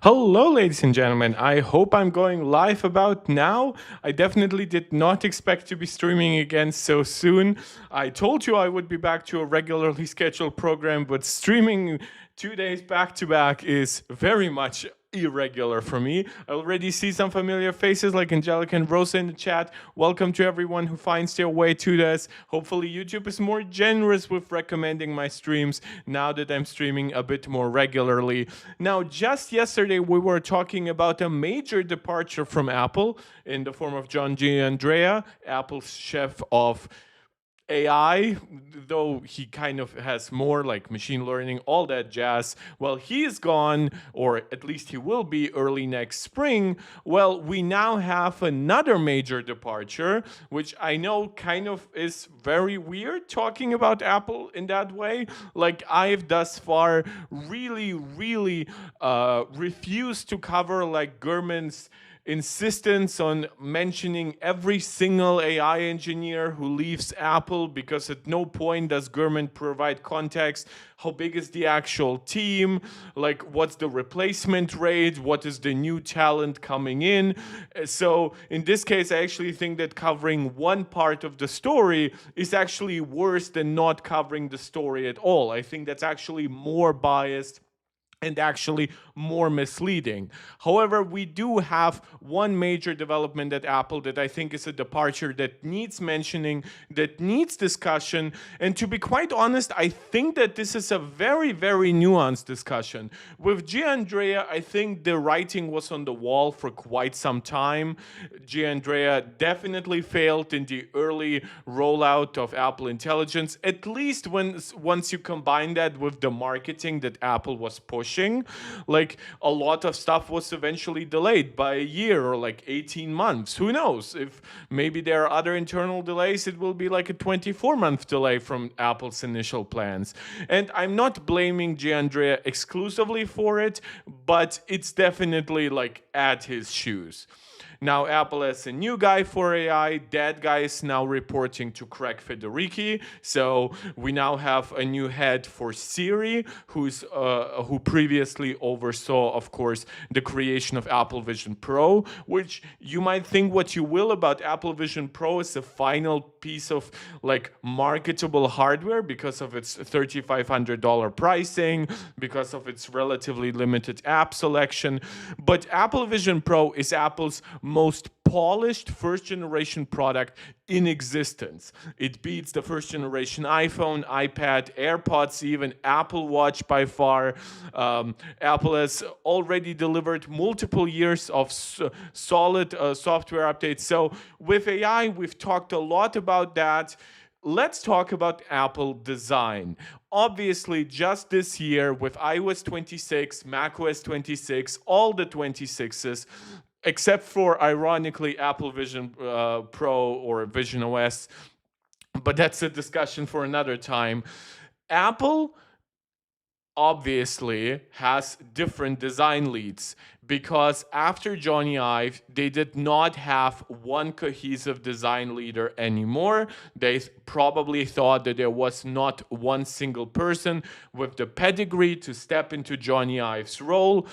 Hello, ladies and gentlemen. I hope I'm going live about now. I definitely did not expect to be streaming again so soon. I told you I would be back to a regularly scheduled program, but streaming 2 days back to back is very much irregular for me. I already see some familiar faces like Angelica and Rosa in the chat. Welcome to everyone who finds their way to this. Hopefully, YouTube is more generous with recommending my streams now that I'm streaming a bit more regularly. Now, just yesterday, we were talking about a major departure from Apple in the form of John G. Andrea, Apple's chef of AI, though he kind of has more like machine learning, all that jazz. Well, he is gone, or at least he will be early next spring. Well, we now have another major departure, which I know kind of is very weird talking about Apple in that way. Like, I've thus far really refused to cover like Gurman's insistence on mentioning every single AI engineer who leaves Apple, because at no point does Gurman provide context. How big is the actual team? Like, what's the replacement rate? What is the new talent coming in? So, in this case, I actually think that covering one part of the story is actually worse than not covering the story at all. I think that's actually more biased and actually more misleading. However, we do have one major development at Apple that I think is a departure that needs mentioning, that needs discussion. And to be quite honest, I think that this is a very nuanced discussion. With Giandrea, I think the writing was on the wall for quite some time. Giandrea definitely failed in the early rollout of Apple Intelligence, at least once you combine that with the marketing that Apple was pushing. Like, a lot of stuff was eventually delayed by a year or like 18 months. Who knows? If maybe there are other internal delays, it will be like a 24-month delay from Apple's initial plans. And I'm not blaming Giandrea exclusively for it, but it's definitely like at his shoes. Now, Apple has a new guy for AI. That guy is now reporting to Craig Federighi. So we now have a new head for Siri, who previously oversaw, of course, the creation of Apple Vision Pro, which you might think what you will about Apple Vision Pro is a final piece of like marketable hardware because of its $3,500 pricing, because of its relatively limited app selection. But Apple Vision Pro is Apple's most polished first generation product in existence. It beats the first generation iPhone, iPad, AirPods, even Apple Watch by far. Apple has already delivered multiple years of solid software updates. So with AI, we've talked a lot about that. Let's talk about Apple design. Obviously, just this year with iOS 26, macOS 26, all the 26s, except for, ironically, Apple Vision Pro or Vision OS, but that's a discussion for another time. Apple obviously has different design leads, because after Johnny Ive, they did not have one cohesive design leader anymore. They probably thought that there was not one single person with the pedigree to step into Johnny Ive's role.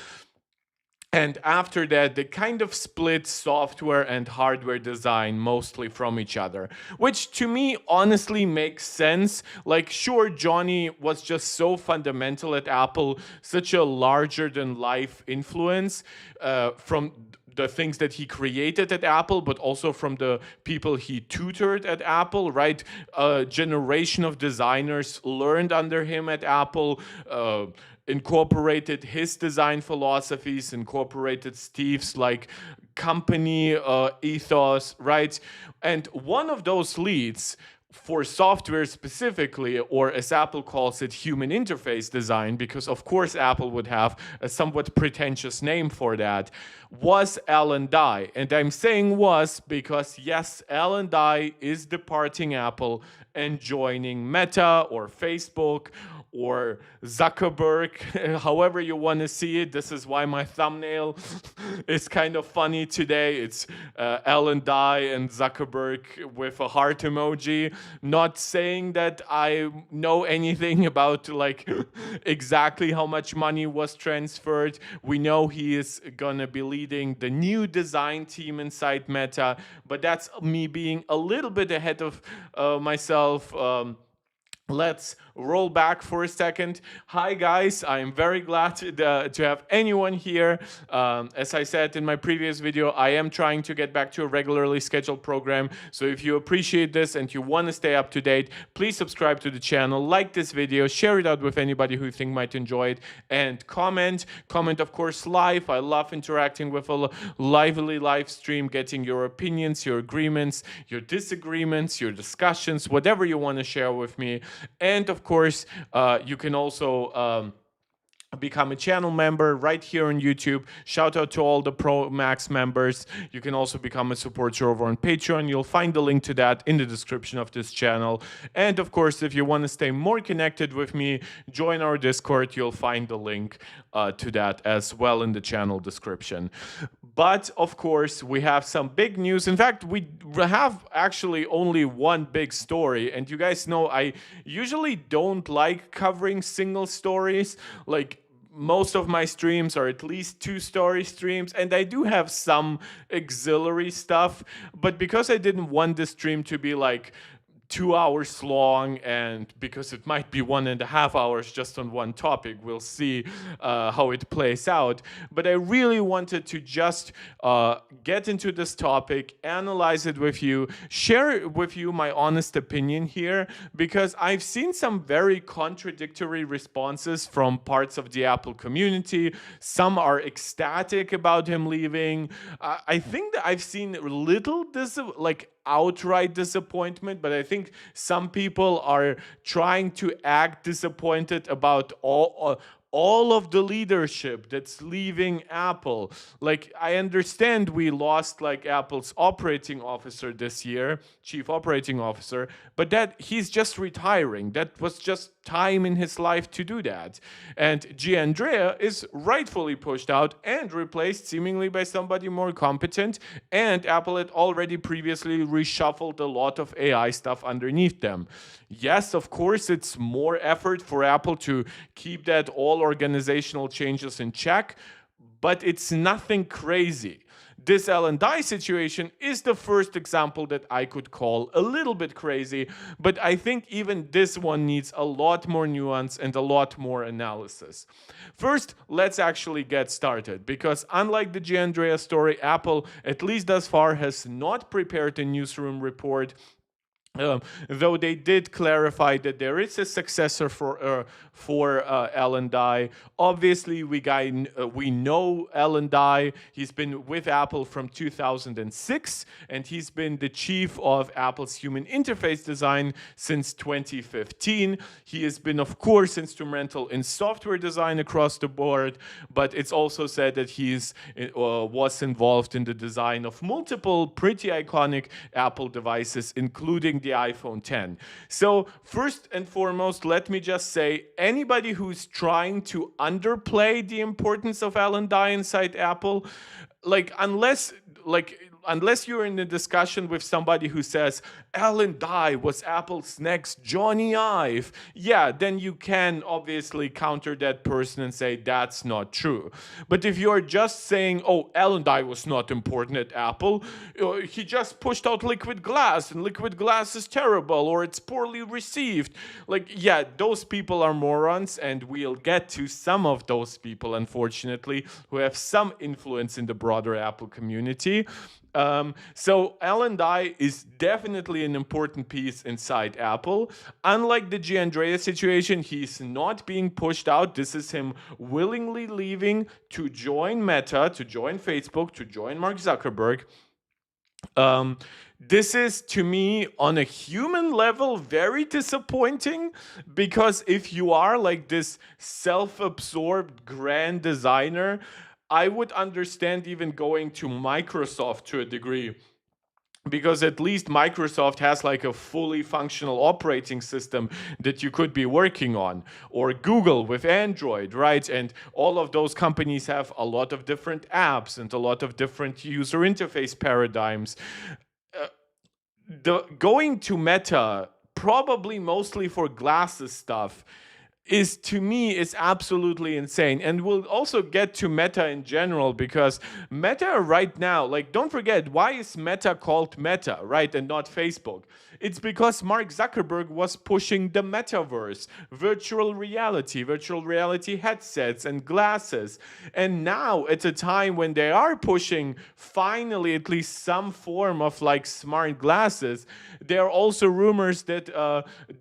And after that, they kind of split software and hardware design mostly from each other, which to me honestly makes sense. Like, sure, Johnny was just so fundamental at Apple, such a larger than life influence from the things that he created at Apple, but also from the people he tutored at Apple, right? A generation of designers learned under him at Apple, incorporated his design philosophies, incorporated Steve's like company ethos, right? And one of those leads for software specifically, or as Apple calls it, human interface design, because of course Apple would have a somewhat pretentious name for that, was Alan Dye. And I'm saying was because, yes, Alan Dye is departing Apple and joining Meta or Facebook or Zuckerberg, however you want to see it. This is why my thumbnail is kind of funny today. It's Ellen Dye and Zuckerberg with a heart emoji. Not saying that I know anything about like exactly how much money was transferred. We know he is gonna be leading the new design team inside Meta, but that's me being a little bit ahead of myself. Let's roll back for a second. Hi, guys. I'm very glad to have anyone here. As I said in my previous video, I am trying to get back to a regularly scheduled program. So if you appreciate this and you want to stay up to date, please subscribe to the channel, like this video, share it out with anybody who you think might enjoy it, and comment. Comment, of course, live. I love interacting with a lively live stream, getting your opinions, your agreements, your disagreements, your discussions, whatever you want to share with me. And of course, you can also become a channel member right here on YouTube. Shout out to all the Pro Max members. You can also become a supporter over on Patreon. You'll find the link to that in the description of this channel. And of course, if you want to stay more connected with me, join our Discord. You'll find the link to that as well in the channel description. But of course, we have some big news. In fact, we have actually only one big story. And you guys know I usually don't like covering single stories. Like, most of my streams are at least 2-story streams, and I do have some auxiliary stuff. But because I didn't want this stream to be like 2 hours long, and because it might be 1.5 hours just on one topic, we'll see how it plays out. But I really wanted to just get into this topic, analyze it with you, share with you my honest opinion here, because I've seen some very contradictory responses from parts of the Apple community. Some are ecstatic about him leaving. I think that I've seen little outright disappointment, but I think some people are trying to act disappointed about all of the leadership that's leaving Apple. Like, I understand we lost like Apple's operating officer this year, chief operating officer, but that he's just retiring. That was just time in his life to do that. And Gianandrea is rightfully pushed out and replaced seemingly by somebody more competent, and Apple had already previously reshuffled a lot of AI stuff underneath them. Yes, of course, it's more effort for Apple to keep that all organizational changes in check, but it's nothing crazy. This Ellen Dye situation is the first example that I could call a little bit crazy, but I think even this one needs a lot more nuance and a lot more analysis. First, let's actually get started, because unlike the Gianandrea story, Apple, at least thus far, has not prepared a newsroom report. Though they did clarify that there is a successor for Ellen Dye. Obviously, we know Ellen Dye. He's been with Apple from 2006, and he's been the chief of Apple's human interface design since 2015. He has been, of course, instrumental in software design across the board, but it's also said that he was involved in the design of multiple pretty iconic Apple devices, including the iPhone X. So first and foremost, let me just say, anybody who's trying to underplay the importance of Ellen Dye inside Apple, unless you're in a discussion with somebody who says Ellen Dye was Apple's next Johnny Ive, yeah, then you can obviously counter that person and say that's not true. But if you're just saying, oh, Ellen Dye was not important at Apple, he just pushed out liquid glass and liquid glass is terrible or it's poorly received, yeah, those people are morons, and we'll get to some of those people, unfortunately, who have some influence in the broader Apple community. So Ellen Dye is definitely an important piece inside Apple. Unlike the Gianandrea situation, he's not being pushed out. This is him willingly leaving to join Meta, to join Facebook, to join Mark Zuckerberg. This is, to me, on a human level, very disappointing, because if you are like this self-absorbed grand designer, I would understand even going to Microsoft to a degree. because at least Microsoft has like a fully functional operating system that you could be working on, or Google with Android, right? And all of those companies have a lot of different apps and a lot of different user interface paradigms. The going to Meta, probably mostly for glasses stuff, is, to me, is absolutely insane. And we'll also get to Meta in general, because Meta right now, like, don't forget, why is Meta called Meta, right, and not Facebook? It's because Mark Zuckerberg was pushing the metaverse, virtual reality headsets and glasses. And now, at a time when they are pushing finally at least some form of like smart glasses, there are also rumors that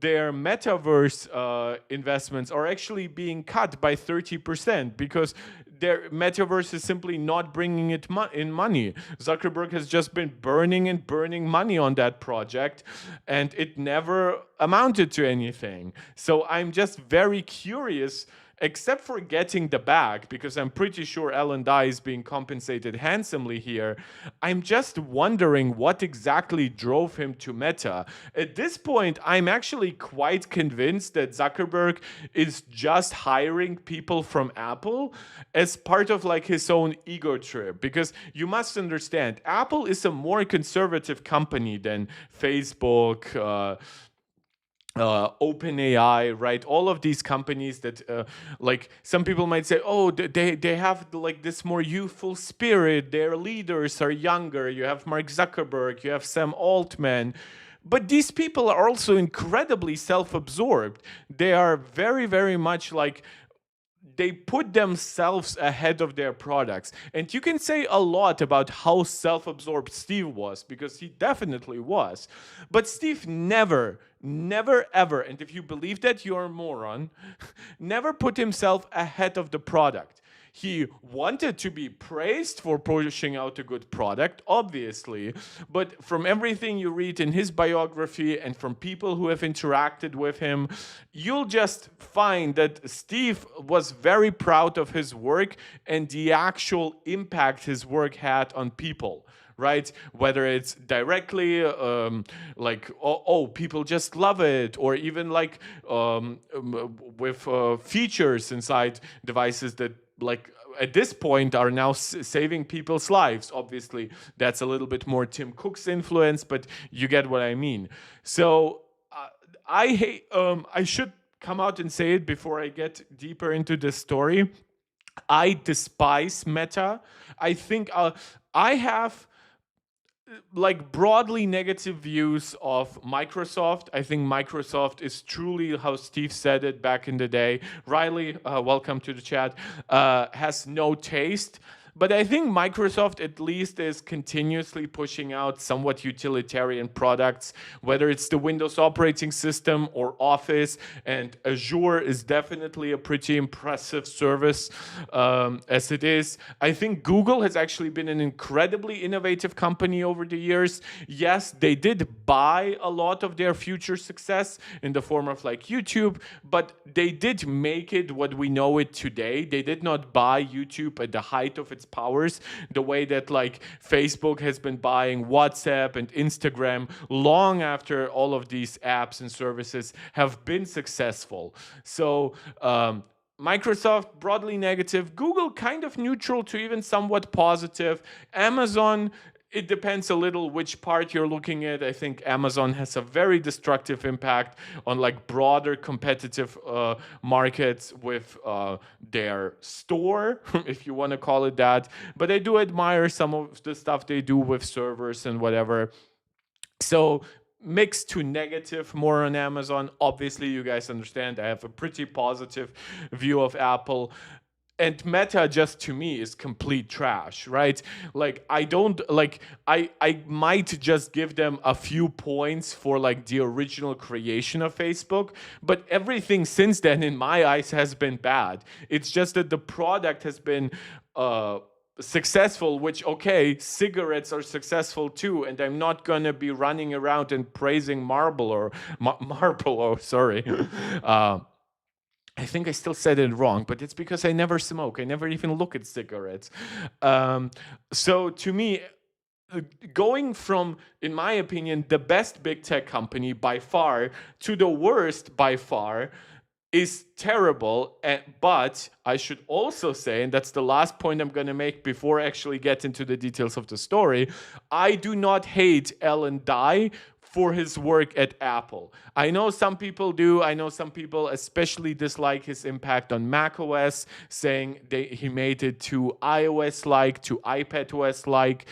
their metaverse investments are actually being cut by 30%, because their metaverse is simply not bringing it in money. Zuckerberg has just been burning and burning money on that project, and it never amounted to anything. So I'm just very curious, except for getting the bag, because I'm pretty sure Ellen Dye is being compensated handsomely here. I'm just wondering what exactly drove him to Meta. At this point, I'm actually quite convinced that Zuckerberg is just hiring people from Apple as part of like his own ego trip, because you must understand, Apple is a more conservative company than Facebook, OpenAI, right? All of these companies that, like, some people might say, oh, they have like this more youthful spirit. Their leaders are younger. You have Mark Zuckerberg, you have Sam Altman. But these people are also incredibly self-absorbed. They are very, very much like, they put themselves ahead of their products. And you can say a lot about how self-absorbed Steve was, because he definitely was. But Steve never ever, and if you believe that, you're a moron, never put himself ahead of the product. He wanted to be praised for pushing out a good product, obviously, but from everything you read in his biography and from people who have interacted with him, you'll just find that Steve was very proud of his work and the actual impact his work had on people, right? Whether it's directly like, oh, people just love it, or even like with features inside devices that, like, at this point are now saving people's lives. Obviously, that's a little bit more Tim Cook's influence, but you get what I mean. So I hate. I should come out and say it before I get deeper into this story. I despise Meta. I think I have like broadly negative views of Microsoft. I think Microsoft is truly, how Steve said it back in the day. Riley, welcome to the chat, has no taste. But I think Microsoft at least is continuously pushing out somewhat utilitarian products, whether it's the Windows operating system or Office. And Azure is definitely a pretty impressive service as it is. I think Google has actually been an incredibly innovative company over the years. Yes, they did buy a lot of their future success in the form of like YouTube, but they did make it what we know it today. They did not buy YouTube at the height of its powers, the way that like Facebook has been buying WhatsApp and Instagram long after all of these apps and services have been successful. So Microsoft broadly negative, Google kind of neutral to even somewhat positive, Amazon, it depends a little which part you're looking at. I think Amazon has a very destructive impact on like broader competitive markets with their store, if you want to call it that. But I do admire some of the stuff they do with servers and whatever. So mixed to negative more on Amazon. Obviously, you guys understand I have a pretty positive view of Apple. And Meta, just to me, is complete trash, right? Like, I don't like, I might just give them a few points for like the original creation of Facebook, but everything since then in my eyes has been bad. It's just that the product has been successful, which, okay, cigarettes are successful too, and I'm not gonna be running around and praising Marlboro, sorry. I think I still said it wrong, but it's because I never smoke. I never even look at cigarettes. So to me, going from, in my opinion, the best big tech company by far to the worst by far is terrible. But I should also say, and that's the last point I'm going to make before I actually get into the details of the story, I do not hate Alan Dye for his work at Apple. I know some people do. I know some people especially dislike his impact on macOS, saying he made it too iOS-like, too iPadOS-like.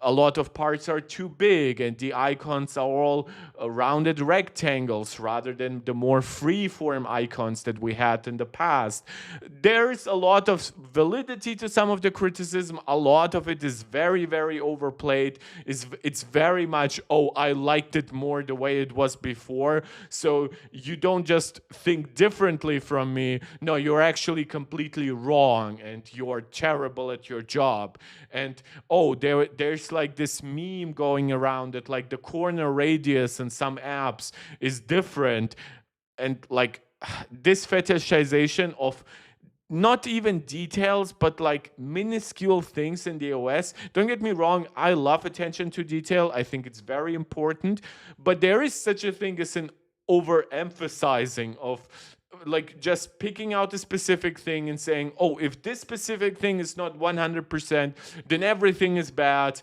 A lot of parts are too big and the icons are all rounded rectangles rather than the more free-form icons that we had in the past. There's a lot of validity to some of the criticism. A lot of it is very, very overplayed. It's very much, oh, I liked it more the way it was before. So you don't just think differently from me. No, you're actually completely wrong and you're terrible at your job. And oh, there's like this meme going around that like the corner radius in some apps is different. And like this fetishization of not even details, but like minuscule things in the OS. Don't get me wrong, I love attention to detail. I think it's very important. But there is such a thing as an overemphasizing of like just picking out a specific thing and saying, oh, if this specific thing is not 100%, then everything is bad.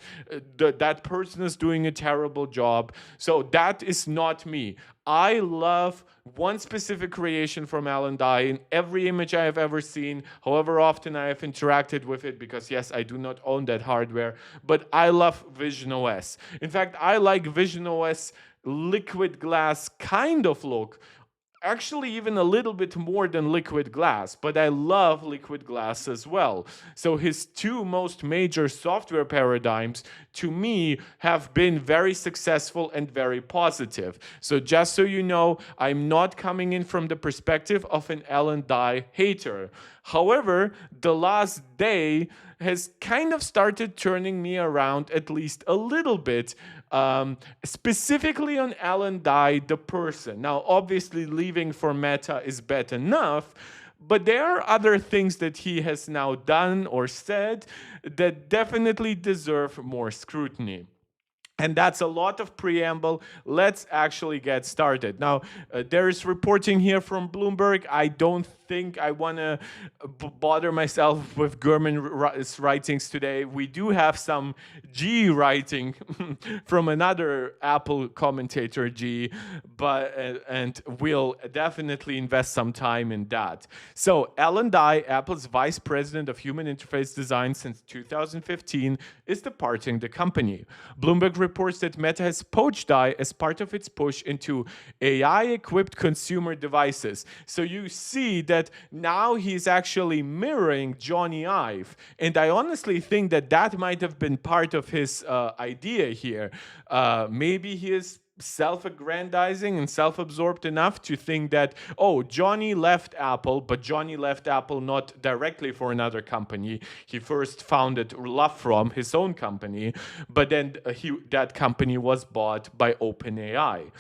That person is doing a terrible job. So that is not me. I love one specific creation from Alan Dye in every image I have ever seen, however often I have interacted with it, because yes, I do not own that hardware, but I love Vision OS. In fact, I like Vision OS liquid glass kind of look, actually even a little bit more than liquid glass, but I love liquid glass as well. So his two most major software paradigms to me have been very successful and very positive. So just so you know, I'm not coming in from the perspective of an Alan Dye hater. However, the last day has kind of started turning me around at least a little bit, specifically on Alan Dye, the person. Now, obviously, leaving for Meta is bad enough, but there are other things that he has now done or said that definitely deserve more scrutiny. And that's a lot of preamble. Let's actually get started. Now, there is reporting here from Bloomberg. I don't think I want to bother myself with Gurman's writings today. We do have some G writing from another Apple commentator, G, but and we'll definitely invest some time in that. So, Alan Dye, Apple's vice president of human interface design since 2015, is departing the company. Bloomberg reports that Meta has poached Dye as part of its push into AI-equipped consumer devices. So you see that now he's actually mirroring Johnny Ive. And I honestly think that that might have been part of his idea here. Maybe he is self-aggrandizing and self-absorbed enough to think that, oh, Johnny left Apple, but Johnny left Apple not directly for another company. He first founded LoveFrom, his own company, but then that company was bought by OpenAI.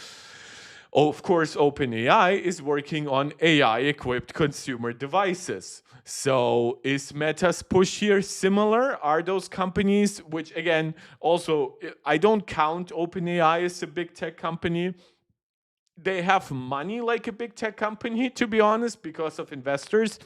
Of course, OpenAI is working on AI-equipped consumer devices. So is Meta's push here similar? Are those companies, which again, also, I don't count OpenAI as a big tech company. They have money like a big tech company, to be honest, because of investors.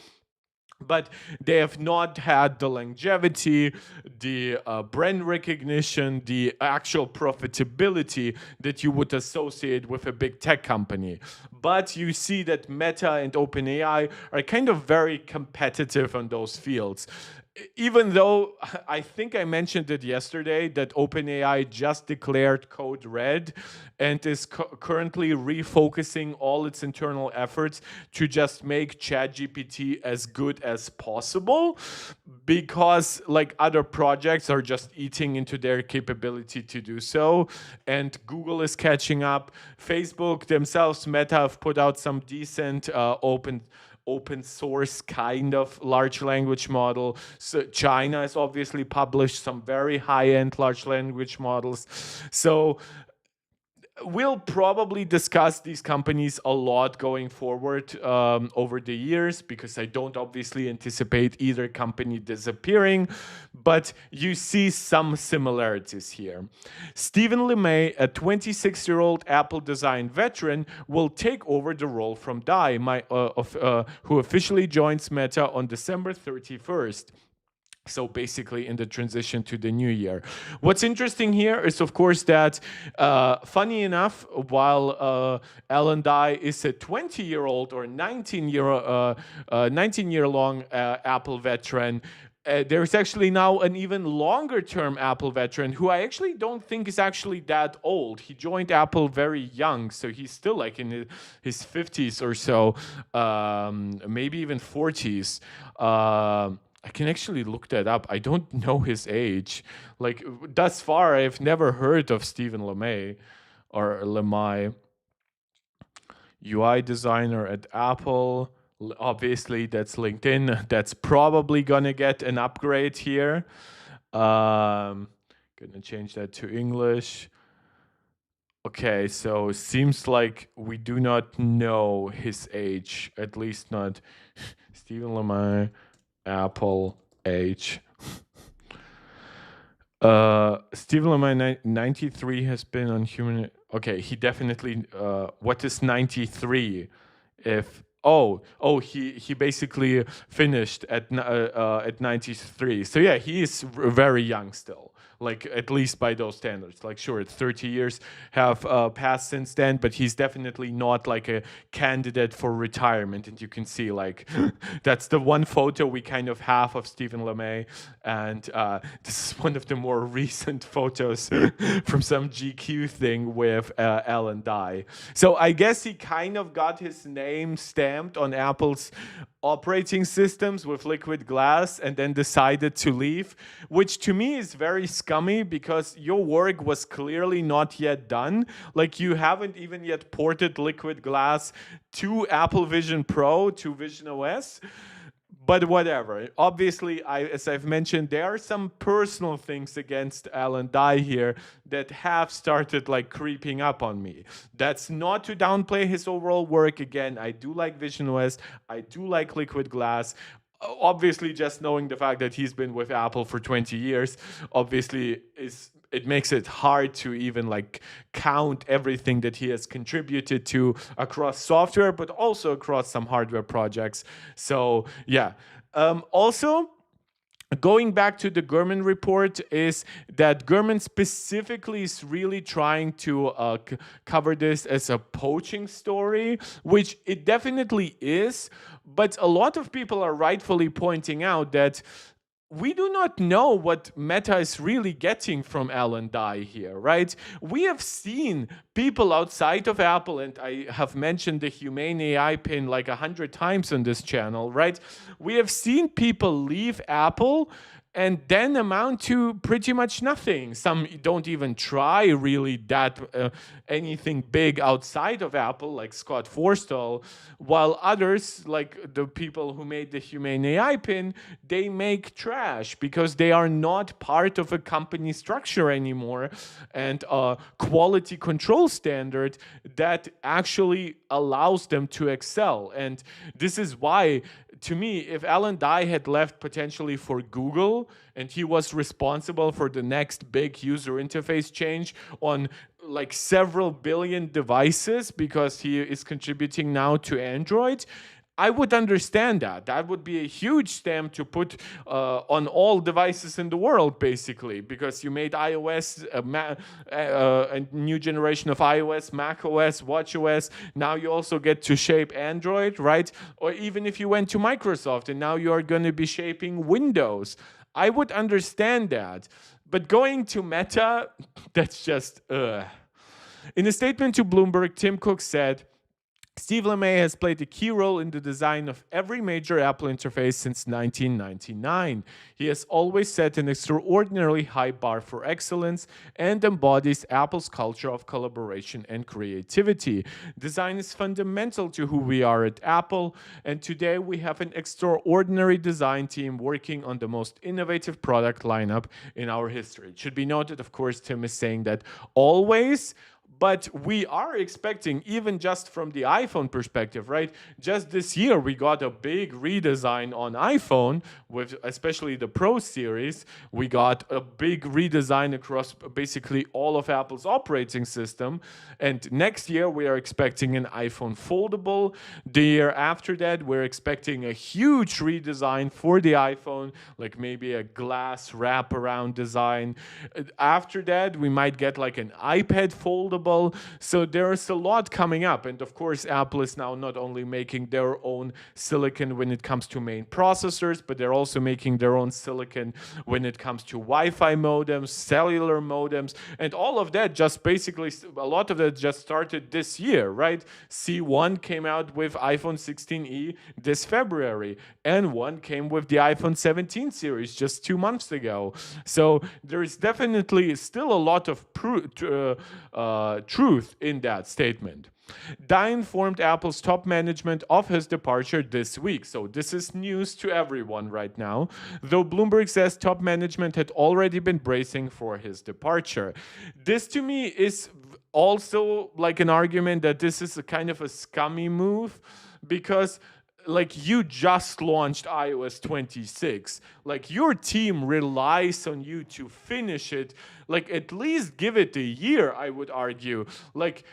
But they have not had the longevity, the brand recognition, the actual profitability that you would associate with a big tech company. But you see that Meta and OpenAI are kind of very competitive on those fields. Even though I think I mentioned it yesterday that OpenAI just declared code red and is currently refocusing all its internal efforts to just make ChatGPT as good as possible, because like other projects are just eating into their capability to do so, and Google is catching up. Facebook themselves, Meta, have put out some decent open source kind of large language model. So China has obviously published some very high-end large language models. So we'll probably discuss these companies a lot going forward over the years, because I don't obviously anticipate either company disappearing, but you see some similarities here. Stephen LeMay, a 26-year-old Apple design veteran, will take over the role from Dai, who officially joins Meta on December 31st. So basically in the transition to the new year. What's interesting here is, of course, that funny enough, while Alan Dye is a 20-year-old or 19-year-long Apple veteran, there's actually now an even longer term Apple veteran who I actually don't think is actually that old. He joined Apple very young, so he's still like in his 50s or so, maybe even 40s. I can actually look that up. I don't know his age. Like, thus far, I've never heard of Stephen LeMay or LeMay. UI designer at Apple. Obviously, that's LinkedIn. That's probably gonna get an upgrade here. Gonna change that to English. Okay, so seems like we do not know his age, at least not Stephen LeMay. Apple age. Stephen LeMay 93 has been on human. Okay, he definitely. What is 93? If he basically finished at 93. So yeah, he is very young still. Like, at least by those standards. Like, sure, 30 years have passed since then, but he's definitely not like a candidate for retirement. And you can see, like, that's the one photo we kind of have of Stephen LeMay. And this is one of the more recent photos from some GQ thing with Alan Dye. So I guess he kind of got his name stamped on Apple's operating systems with liquid glass and then decided to leave, which to me is very scummy, because your work was clearly not yet done. Like, you haven't even yet ported liquid glass to Apple Vision Pro, to Vision OS. But whatever. Obviously, as I've mentioned, there are some personal things against Alan Dye here that have started like creeping up on me. That's not to downplay his overall work. Again, I do like Vision OS. I do like Liquid Glass. Obviously, just knowing the fact that he's been with Apple for 20 years, obviously it makes it hard to even like count everything that he has contributed to across software, but also across some hardware projects. So yeah. Also, going back to the Gurman report, is that Gurman specifically is really trying to cover this as a poaching story, which it definitely is. But a lot of people are rightfully pointing out that we do not know what Meta is really getting from Alan Dye here, right? We have seen people outside of Apple, and I have mentioned the Humane AI pin like 100 times on this channel, right? We have seen people leave Apple and then amount to pretty much nothing. Some don't even try really that anything big outside of Apple, like Scott Forstall, while others, like the people who made the Humane AI pin, they make trash because they are not part of a company structure anymore and a quality control standard that actually allows them to excel. And this is why, to me, if Alan Dye had left potentially for Google and he was responsible for the next big user interface change on like several billion devices because he is contributing now to Android, I would understand that. That would be a huge stamp to put on all devices in the world, basically, because you made iOS, a new generation of iOS, macOS, watchOS. Now you also get to shape Android, right? Or even if you went to Microsoft and now you are going to be shaping Windows. I would understand that. But going to Meta, that's just, In a statement to Bloomberg, Tim Cook said, Steve LeMay has played a key role in the design of every major Apple interface since 1999. He has always set an extraordinarily high bar for excellence and embodies Apple's culture of collaboration and creativity. Design is fundamental to who we are at Apple, and today we have an extraordinary design team working on the most innovative product lineup in our history. It should be noted, of course, Tim is saying that always, But we are expecting, even just from the iPhone perspective, right? Just this year, we got a big redesign on iPhone, with especially the Pro series. We got a big redesign across basically all of Apple's operating system. And next year, we are expecting an iPhone foldable. The year after that, we're expecting a huge redesign for the iPhone, like maybe a glass wraparound design. After that, we might get like an iPad foldable. So there's a lot coming up. And of course, Apple is now not only making their own silicon when it comes to main processors, but they're also making their own silicon when it comes to Wi-Fi modems, cellular modems, and all of that just basically, a lot of that just started this year, right? C1 came out with iPhone 16e this February, and one came with the iPhone 17 series just 2 months ago. So there is definitely still a lot of truth in that statement. Dye informed Apple's top management of his departure this week. So this is news to everyone right now. Though Bloomberg says top management had already been bracing for his departure. This to me is also like an argument that this is a kind of a scummy move, because like you just launched iOS 26. Like your team relies on you to finish it. Like at least give it a year, I would argue. Like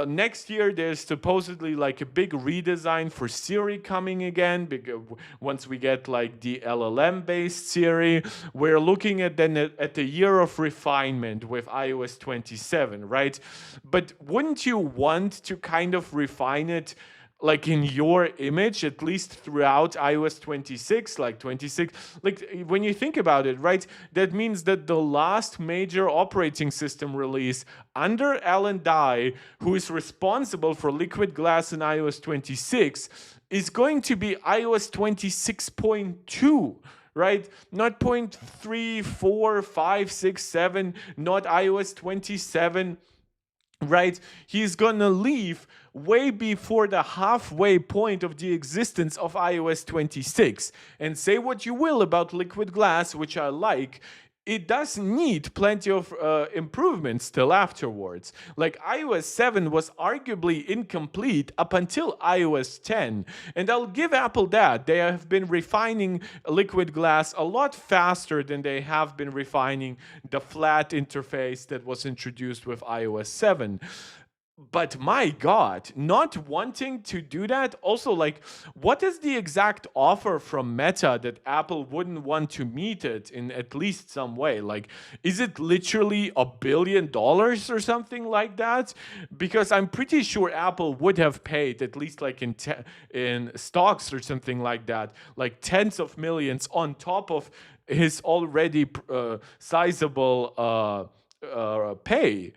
next year there's supposedly like a big redesign for Siri coming again, because once we get like the LLM based Siri, we're looking at then at the year of refinement with iOS 27, right? But wouldn't you want to kind of refine it like in your image, at least throughout iOS 26, like 26, like when you think about it, right, that means that the last major operating system release under Alan Dye, who is responsible for Liquid Glass in iOS 26, is going to be iOS 26.2. Right? Not 0.3, 4, 5, 6, 7, not iOS 27. Right? He's gonna leave way before the halfway point of the existence of iOS 26. And say what you will about Liquid Glass, which I like, it does need plenty of improvements still afterwards. Like iOS 7 was arguably incomplete up until iOS 10. And I'll give Apple that. They have been refining Liquid Glass a lot faster than they have been refining the flat interface that was introduced with iOS 7. But my God, not wanting to do that. Also, like, what is the exact offer from Meta that Apple wouldn't want to meet it in at least some way? Like, is it literally $1 billion or something like that? Because I'm pretty sure Apple would have paid, at least like in stocks or something like that, like tens of millions on top of his already sizable pay.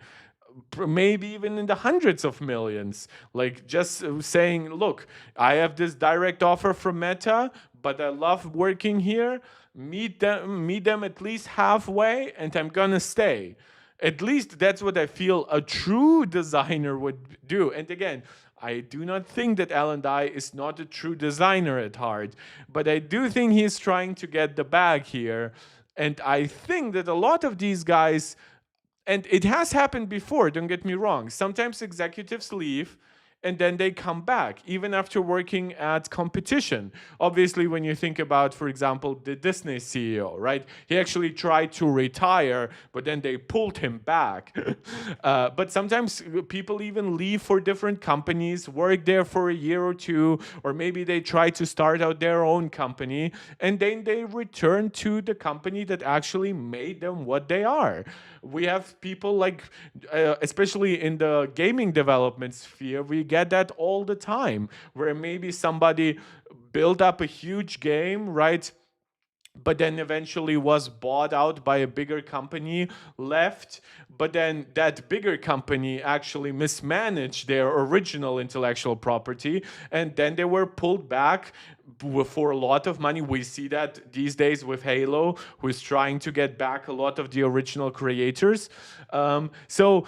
Maybe even in the hundreds of millions. Like just saying, look, I have this direct offer from Meta, but I love working here. Meet them at least halfway, and I'm gonna stay. At least that's what I feel a true designer would do. And again, I do not think that Alan Dye is not a true designer at heart, but I do think he's trying to get the bag here. And I think that a lot of these guys, and it has happened before, don't get me wrong. Sometimes executives leave and then they come back, even after working at competition. Obviously, when you think about, for example, the Disney CEO, right? He actually tried to retire, but then they pulled him back. But sometimes people even leave for different companies, work there for a year or two, or maybe they try to start out their own company, and then they return to the company that actually made them what they are. We have people like, especially in the gaming development sphere, we get that all the time, where maybe somebody built up a huge game, right? But then eventually was bought out by a bigger company, left, but then that bigger company actually mismanaged their original intellectual property, and then they were pulled back for a lot of money. We see that these days with Halo, who is trying to get back a lot of the original creators. So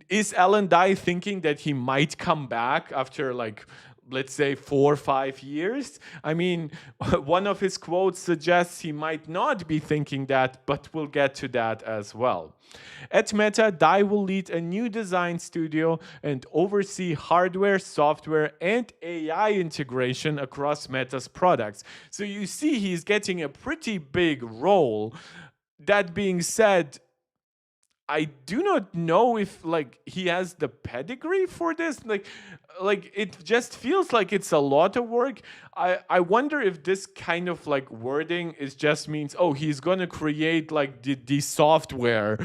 is Alan Dye thinking that he might come back after like let's say 4 or 5 years. I mean, one of his quotes suggests he might not be thinking that, but we'll get to that as well. At Meta, Dai will lead a new design studio and oversee hardware, software, and AI integration across Meta's products. So you see, he's getting a pretty big role. That being said, I do not know if like he has the pedigree for this. Like it just feels like it's a lot of work. I wonder if this kind of like wording is just means, oh, he's gonna create like the software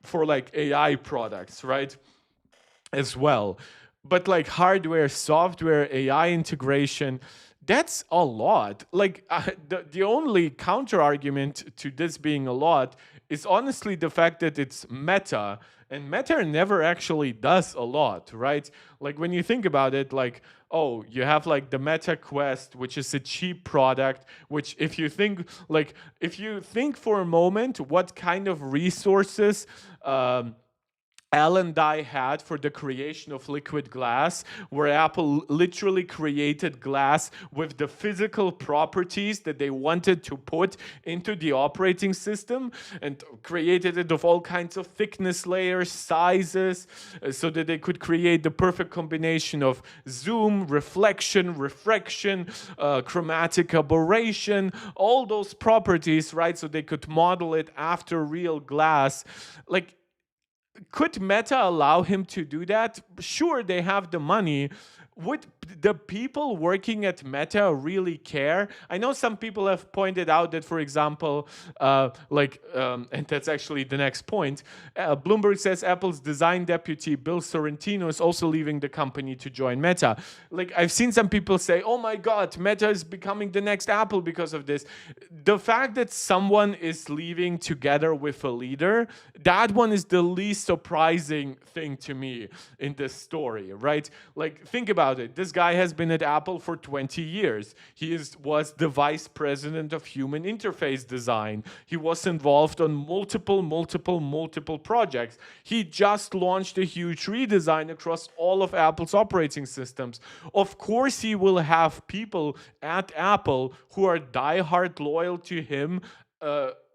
for like AI products, right? As well. But like hardware, software, AI integration, that's a lot. Like the only counter argument to this being a lot is honestly the fact that it's Meta, and Meta never actually does a lot, right? Like when you think about it, like, oh, you have like the Meta Quest, which is a cheap product, which if you think for a moment what kind of resources Alan Dye had for the creation of liquid glass, where Apple literally created glass with the physical properties that they wanted to put into the operating system, and created it of all kinds of thickness layers, sizes, so that they could create the perfect combination of zoom, reflection, refraction, chromatic aberration, all those properties, right? So they could model it after real glass. Like, could Meta allow him to do that? Sure, they have the money. Would the people working at Meta really care? I know some people have pointed out that, for example, and that's actually the next point. Bloomberg says Apple's design deputy Bill Sorrentino is also leaving the company to join Meta. Like, I've seen some people say, "Oh my God, Meta is becoming the next Apple because of this." The fact that someone is leaving together with a leader, that one is the least surprising thing to me in this story, right? Like, think about it. This guy has been at Apple for 20 years. Was the vice president of human interface design. He was involved on multiple projects. He just launched a huge redesign across all of Apple's operating systems. Of course, he will have people at Apple who are diehard loyal to him,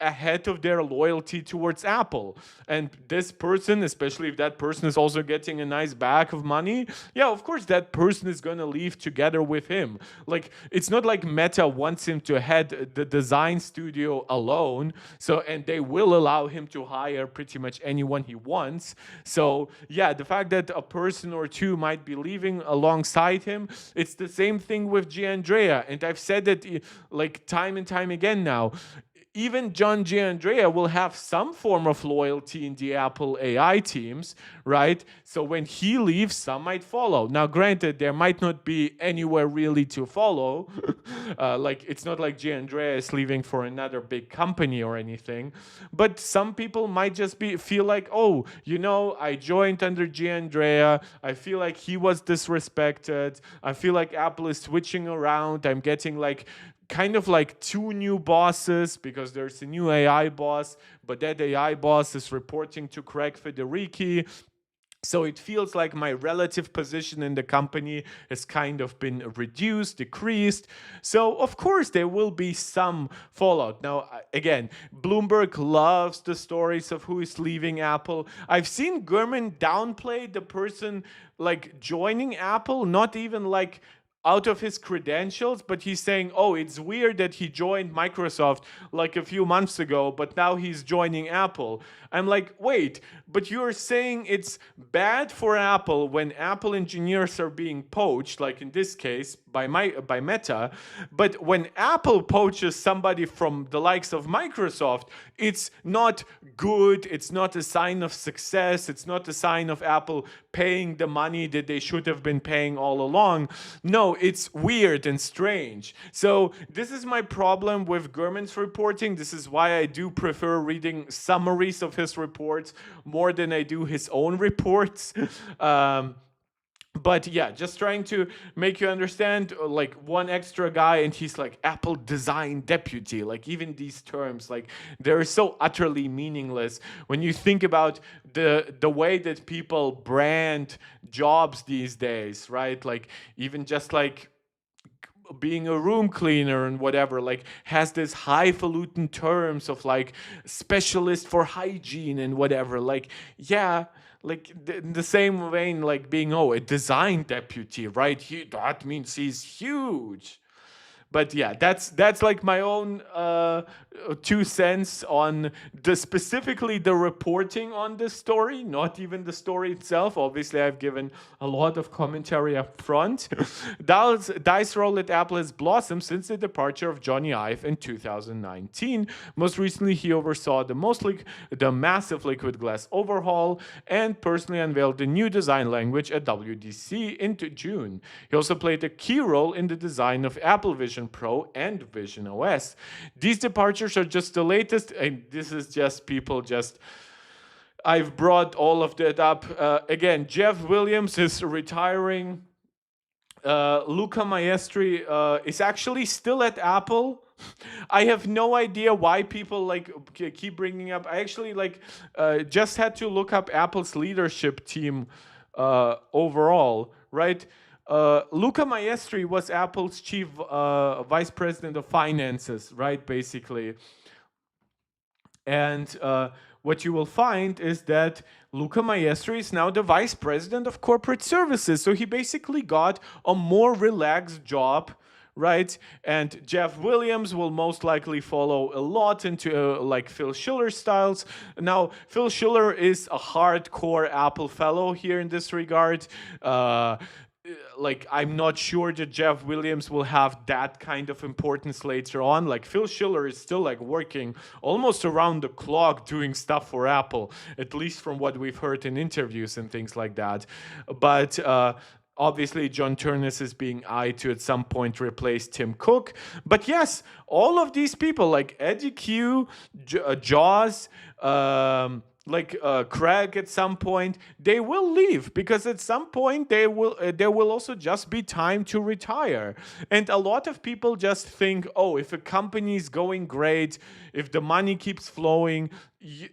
ahead of their loyalty towards Apple. And this person, especially if that person is also getting a nice bag of money, yeah, of course that person is going to leave together with him. Like, it's not like Meta wants him to head the design studio alone. So, and they will allow him to hire pretty much anyone he wants. So, yeah, the fact that a person or two might be leaving alongside him, it's the same thing with Gianandrea. And I've said that like time and time again now. Even John Gianandrea will have some form of loyalty in the Apple AI teams, right? So when he leaves, some might follow. Now, granted, there might not be anywhere really to follow. Like, it's not like Gianandrea is leaving for another big company or anything. But some people might just feel like, oh, I joined under Gianandrea. I feel like he was disrespected. I feel like Apple is switching around. I'm getting like kind of like two new bosses because there's a new AI boss, but that AI boss is reporting to Craig Federighi. So it feels like my relative position in the company has kind of been reduced, decreased. So of course there will be some fallout. Now, again, Bloomberg loves the stories of who is leaving Apple. I've seen Gurman downplay the person like joining Apple, not even like out of his credentials, but he's saying, oh, it's weird that he joined Microsoft like a few months ago, but now he's joining Apple. I'm like, wait, but you're saying it's bad for Apple when Apple engineers are being poached, like in this case, by Meta, but when Apple poaches somebody from the likes of Microsoft, it's not good, it's not a sign of success, it's not a sign of Apple paying the money that they should have been paying all along. No, it's weird and strange. So this is my problem with Gurman's reporting. This is why I do prefer reading summaries of his reports more than I do his own reports. But yeah, just trying to make you understand, like one extra guy and he's like Apple design deputy. Like even these terms, like they're so utterly meaningless when you think about the way that people brand jobs these days, right? Like even just like being a room cleaner and whatever, like has this highfalutin terms of like specialist for hygiene and whatever. Like yeah, like in the same vein, like being, oh, a design deputy, right? That means he's huge. But yeah, that's like my own 2 cents on the specifically the reporting on this story, not even the story itself. Obviously, I've given a lot of commentary up front. Dice roll at Apple has blossomed since the departure of Johnny Ive in 2019. Most recently, he oversaw the massive liquid glass overhaul and personally unveiled the new design language at WDC into June. He also played a key role in the design of Apple Vision Pro and Vision OS. These departures are just the latest, and this is just people just. I've brought all of that up. Again, Jeff Williams is retiring. Luca Maestri is actually still at Apple. I have no idea why people like keep bringing up. I actually like just had to look up Apple's leadership team overall, right? Luca Maestri was Apple's chief vice president of finances, right? Basically, and what you will find is that Luca Maestri is now the vice president of corporate services. So he basically got a more relaxed job, right? And Jeff Williams will most likely follow a lot into like Phil Schiller styles. Now, Phil Schiller is a hardcore Apple fellow here in this regard. Like I'm not sure that Jeff Williams will have that kind of importance later on. Like Phil Schiller is still like working almost around the clock doing stuff for Apple, at least from what we've heard in interviews and things like that. But obviously, John Turnus is being eyed to at some point replace Tim Cook. But yes, all of these people like Eddie Q, Jaws, Craig at some point, they will leave because at some point there will also just be time to retire. And a lot of people just think, oh, if a company is going great, if the money keeps flowing,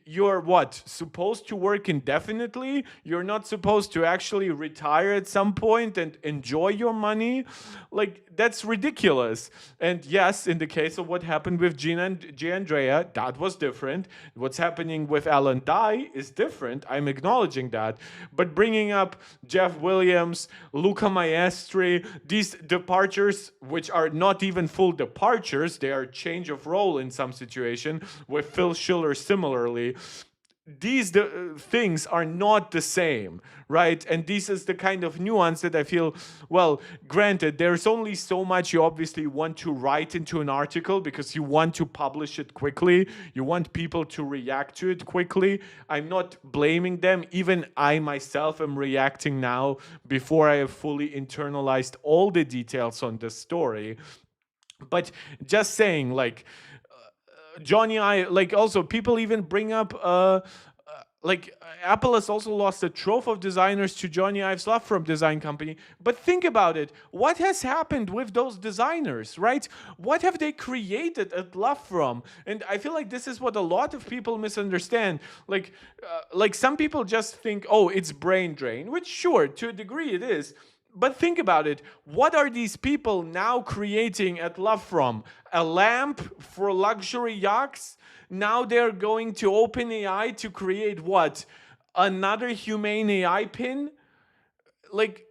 you're what, supposed to work indefinitely? You're not supposed to actually retire at some point and enjoy your money? Like, that's ridiculous. And yes, in the case of what happened with Gianandrea, that was different. What's happening with Alan Dye is different. I'm acknowledging that. But bringing up Jeff Williams, Luca Maestri, these departures, which are not even full departures, they are change of role in some situation, with Phil Schiller similarly, these things are not the same, right? And this is the kind of nuance that I feel, well, granted, there's only so much you obviously want to write into an article because you want to publish it quickly. You want people to react to it quickly. I'm not blaming them. Even I myself am reacting now before I have fully internalized all the details on this story. But just saying, like, Johnny Ive, like also people even bring up like Apple has also lost a trove of designers to Johnny Ive's Love From design company. But think about it. What has happened with those designers, right? What have they created at Love From? And I feel like this is what a lot of people misunderstand. Like some people just think, oh, it's brain drain, which sure, to a degree it is. But think about it. What are these people now creating at Love From? A lamp for luxury yachts? Now they're going to OpenAI to create what? Another humane AI pin? Like,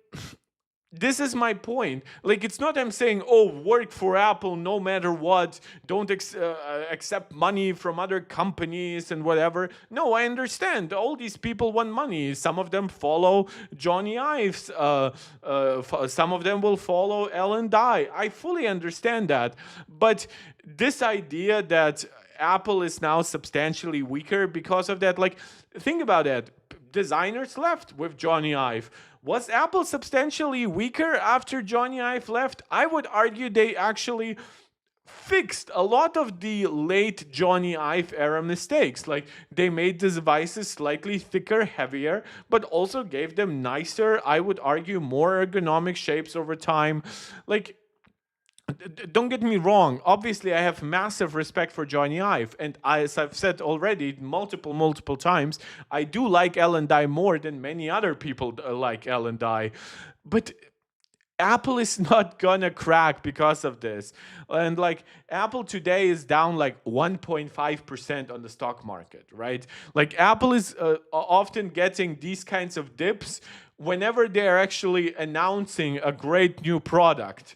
this is my point. Like, it's not I'm saying, oh, work for Apple no matter what. Don't accept money from other companies and whatever. No, I understand. All these people want money. Some of them follow Johnny Ives. Some of them will follow Ellen Dye. I fully understand that. But this idea that Apple is now substantially weaker because of that, like, think about that. Designers left with Johnny Ive. Was Apple substantially weaker after Johnny Ive left? I would argue they actually fixed a lot of the late Johnny Ive era mistakes. Like, they made the devices slightly thicker, heavier, but also gave them nicer, I would argue, more ergonomic shapes over time. Like, don't get me wrong. Obviously, I have massive respect for Johnny Ive, and as I've said already multiple times, I do like Alan Dye more than many other people like Alan Dye. But Apple is not gonna crack because of this. And like, Apple today is down like 1.5% on the stock market, right? Like, Apple is often getting these kinds of dips whenever they're actually announcing a great new product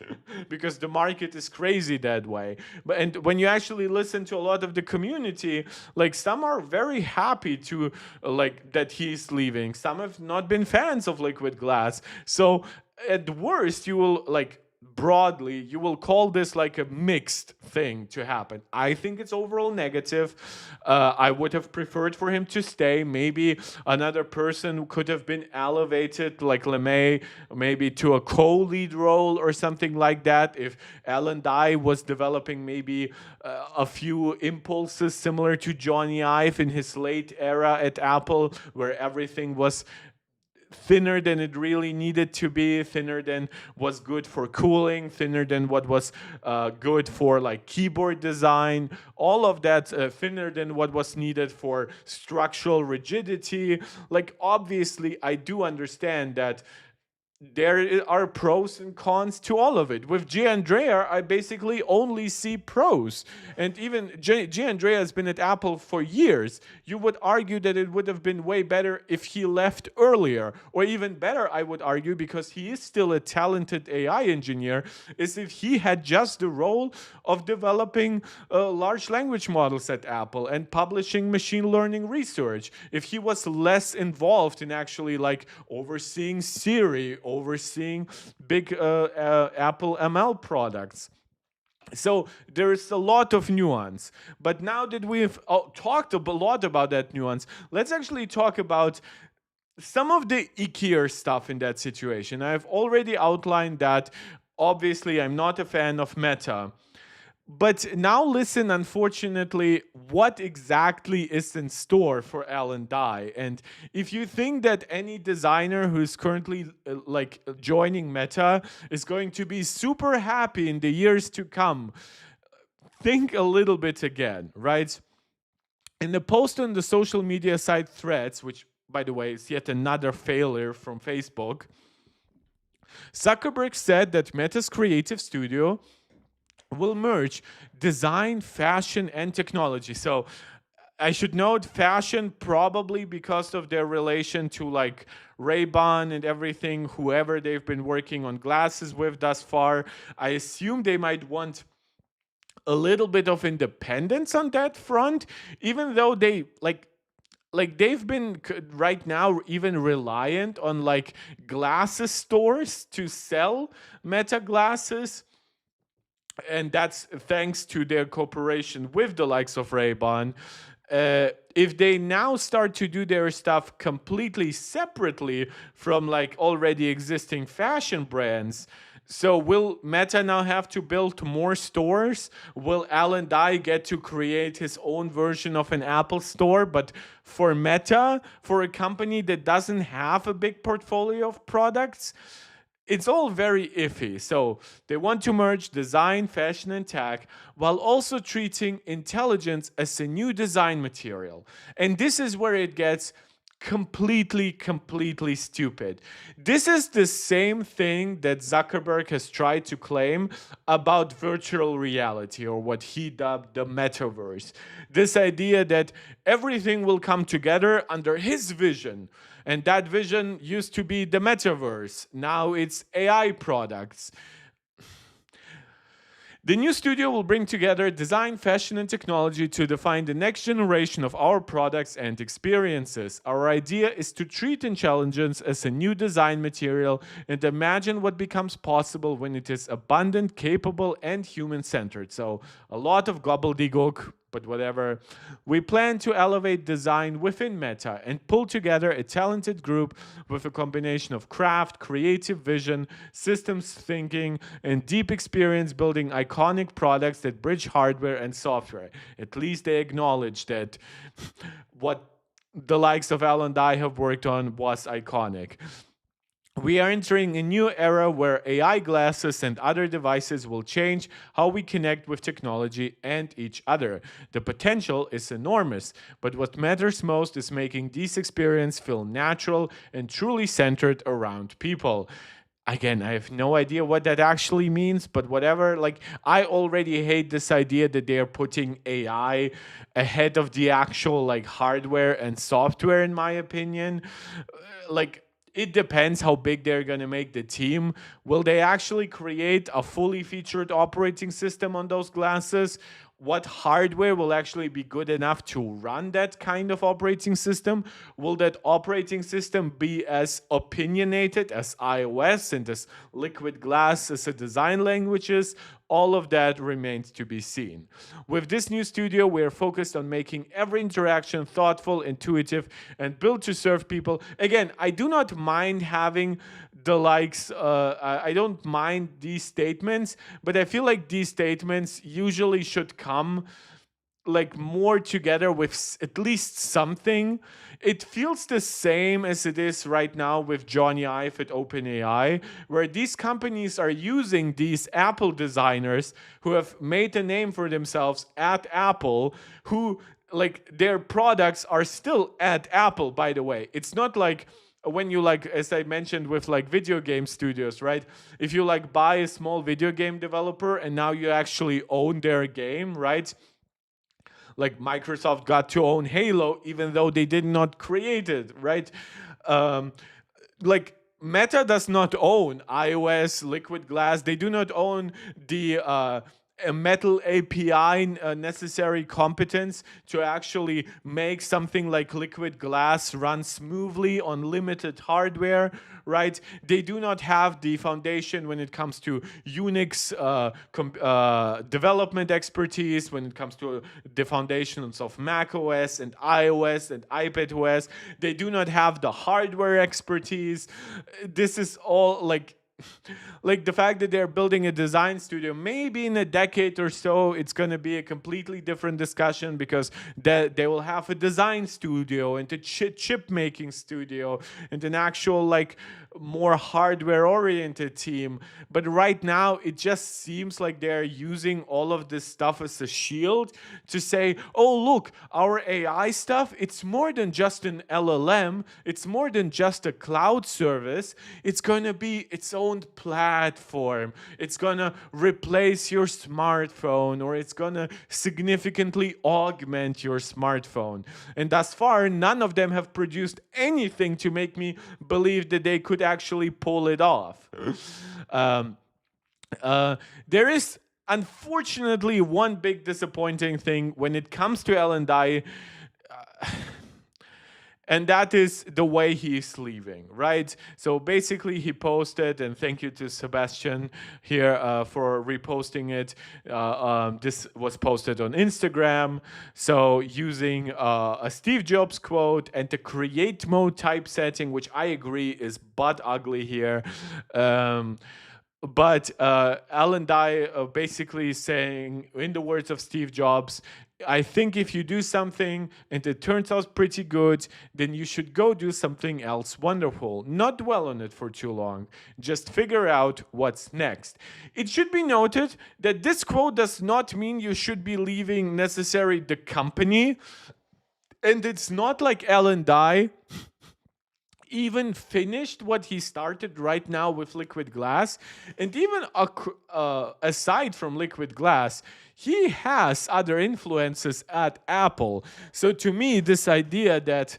because the market is crazy that way. And when you actually listen to a lot of the community, like, some are very happy to like that he's leaving. Some have not been fans of liquid glass. So at worst, you will like, broadly, you will call this like a mixed thing to happen. I think it's overall negative. I would have preferred for him to stay. Maybe another person could have been elevated, like LeMay, maybe to a co-lead role or something like that. If Alan Dye was developing maybe a few impulses similar to Johnny Ive in his late era at Apple, where everything was thinner than it really needed to be, thinner than was good for cooling, thinner than what was good for like keyboard design, all of that, thinner than what was needed for structural rigidity. Like, obviously, I do understand that there are pros and cons to all of it. With Giandrea, I basically only see pros. And even Giandrea has been at Apple for years. You would argue that it would have been way better if he left earlier. Or even better, I would argue, because he is still a talented AI engineer, is if he had just the role of developing large language models at Apple and publishing machine learning research. If he was less involved in actually like overseeing Siri, overseeing big Apple ML products. So there is a lot of nuance. But now that we've talked a lot about that nuance, let's actually talk about some of the ickier stuff in that situation. I've already outlined that. Obviously, I'm not a fan of Meta. But now listen, unfortunately, what exactly is in store for Alan Dye. And if you think that any designer who's currently like joining Meta is going to be super happy in the years to come, think a little bit again, right? In the post on the social media site Threads, which, by the way, is yet another failure from Facebook, Zuckerberg said that Meta's creative studio will merge design, fashion, and technology. So I should note fashion probably because of their relation to like Ray-Ban and everything, whoever they've been working on glasses with thus far. I assume they might want a little bit of independence on that front, even though they like they've been right now even reliant on like glasses stores to sell Meta glasses. And that's thanks to their cooperation with the likes of Ray-Ban. If they now start to do their stuff completely separately from like already existing fashion brands, so will Meta now have to build more stores? Will Alan Dye get to create his own version of an Apple store, but for Meta, for a company that doesn't have a big portfolio of products? It's all very iffy. So they want to merge design, fashion, and tech while also treating intelligence as a new design material. And this is where it gets completely stupid. This is the same thing that Zuckerberg has tried to claim about virtual reality, or what he dubbed the metaverse. This idea that everything will come together under his vision. And that vision used to be the metaverse. Now it's AI products. The new studio will bring together design, fashion, and technology to define the next generation of our products and experiences. Our idea is to treat intelligence as a new design material and imagine what becomes possible when it is abundant, capable, and human-centered. So a lot of gobbledygook, but whatever. We plan to elevate design within Meta and pull together a talented group with a combination of craft, creative vision, systems thinking, and deep experience building iconic products that bridge hardware and software. At least they acknowledge that what the likes of Al and I have worked on was iconic. We are entering a new era where AI glasses and other devices will change how we connect with technology and each other. The potential is enormous, but what matters most is making these experiences feel natural and truly centered around people. Again, I have no idea what that actually means, but whatever. Like, I already hate this idea that they are putting AI ahead of the actual like hardware and software, in my opinion. Like, it depends how big they're going to make the team. Will they actually create a fully featured operating system on those glasses? What hardware will actually be good enough to run that kind of operating system? Will that operating system be as opinionated as iOS and as liquid glass as a design languages? All of that remains to be seen. With this new studio, we are focused on making every interaction thoughtful, intuitive, and built to serve people. Again, I do not mind having the likes, I don't mind these statements, but I feel like these statements usually should come like more together with at least something. It feels the same as it is right now with Johnny Ive at OpenAI, where these companies are using these Apple designers who have made a name for themselves at Apple, who like their products are still at Apple, by the way. It's not like when you like, as I mentioned with like video game studios, right? If you like buy a small video game developer and now you actually own their game, right? Like Microsoft got to own Halo even though they did not create it, right? Like Meta does not own iOS, Liquid Glass. They do not own the a Metal API necessary competence to actually make something like Liquid Glass run smoothly on limited hardware, right? They do not have the foundation when it comes to Unix development expertise, when it comes to the foundations of Mac OS and iOS and iPadOS. They do not have the hardware expertise. This is all like the fact that they're building a design studio. Maybe in a decade or so it's going to be a completely different discussion, because they will have a design studio and a chip making studio and an actual like more hardware oriented team. But right now it just seems like they're using all of this stuff as a shield to say, oh look, our AI stuff, it's more than just an LLM, it's more than just a cloud service, it's going to be its own platform, it's going to replace your smartphone, or it's going to significantly augment your smartphone. And thus far none of them have produced anything to make me believe that they could actually pull it off. There is unfortunately one big disappointing thing when it comes to L&I, and that is the way he's leaving, right? So basically he posted, and thank you to Sebastian here for reposting it. This was posted on Instagram. So using a Steve Jobs quote and the create mode typesetting, which I agree is butt ugly here. But Alan Dye basically saying, in the words of Steve Jobs, I think if you do something and it turns out pretty good, then you should go do something else wonderful. Not dwell on it for too long. Just figure out what's next. It should be noted that this quote does not mean you should be leaving necessarily the company. And it's not like Alan Dye even finished what he started right now with Liquid Glass. And even aside from Liquid Glass, he has other influences at Apple. So to me, this idea that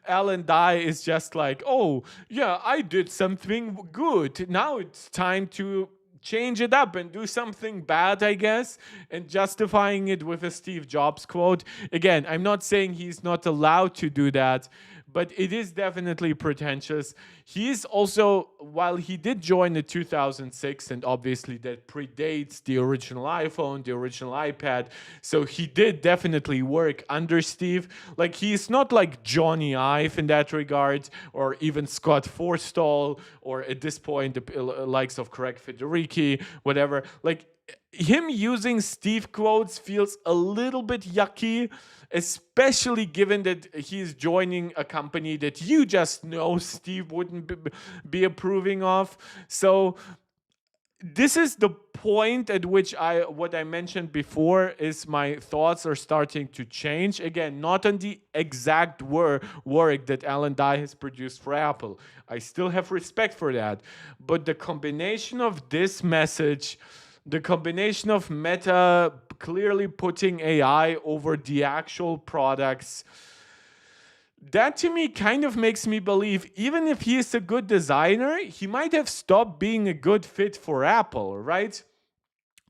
Alan Dye is just like, oh, yeah, I did something good, now it's time to change it up and do something bad, I guess, and justifying it with a Steve Jobs quote. Again, I'm not saying he's not allowed to do that, but it is definitely pretentious. He is also, while he did join in 2006, and obviously that predates the original iPhone, the original iPad, so he did definitely work under Steve. Like, he's not like Johnny Ive in that regard, or even Scott Forstall, or at this point the likes of Craig Federighi, whatever. Like, him using Steve quotes feels a little bit yucky, especially given that he's joining a company that you just know Steve wouldn't be approving of. So this is the point at which what I mentioned before is my thoughts are starting to change. Again, not on the exact work that Alan Dye has produced for Apple. I still have respect for that. But the combination of this message, the combination of Meta clearly putting AI over the actual products, that to me kind of makes me believe, even if he is a good designer, he might have stopped being a good fit for Apple, right?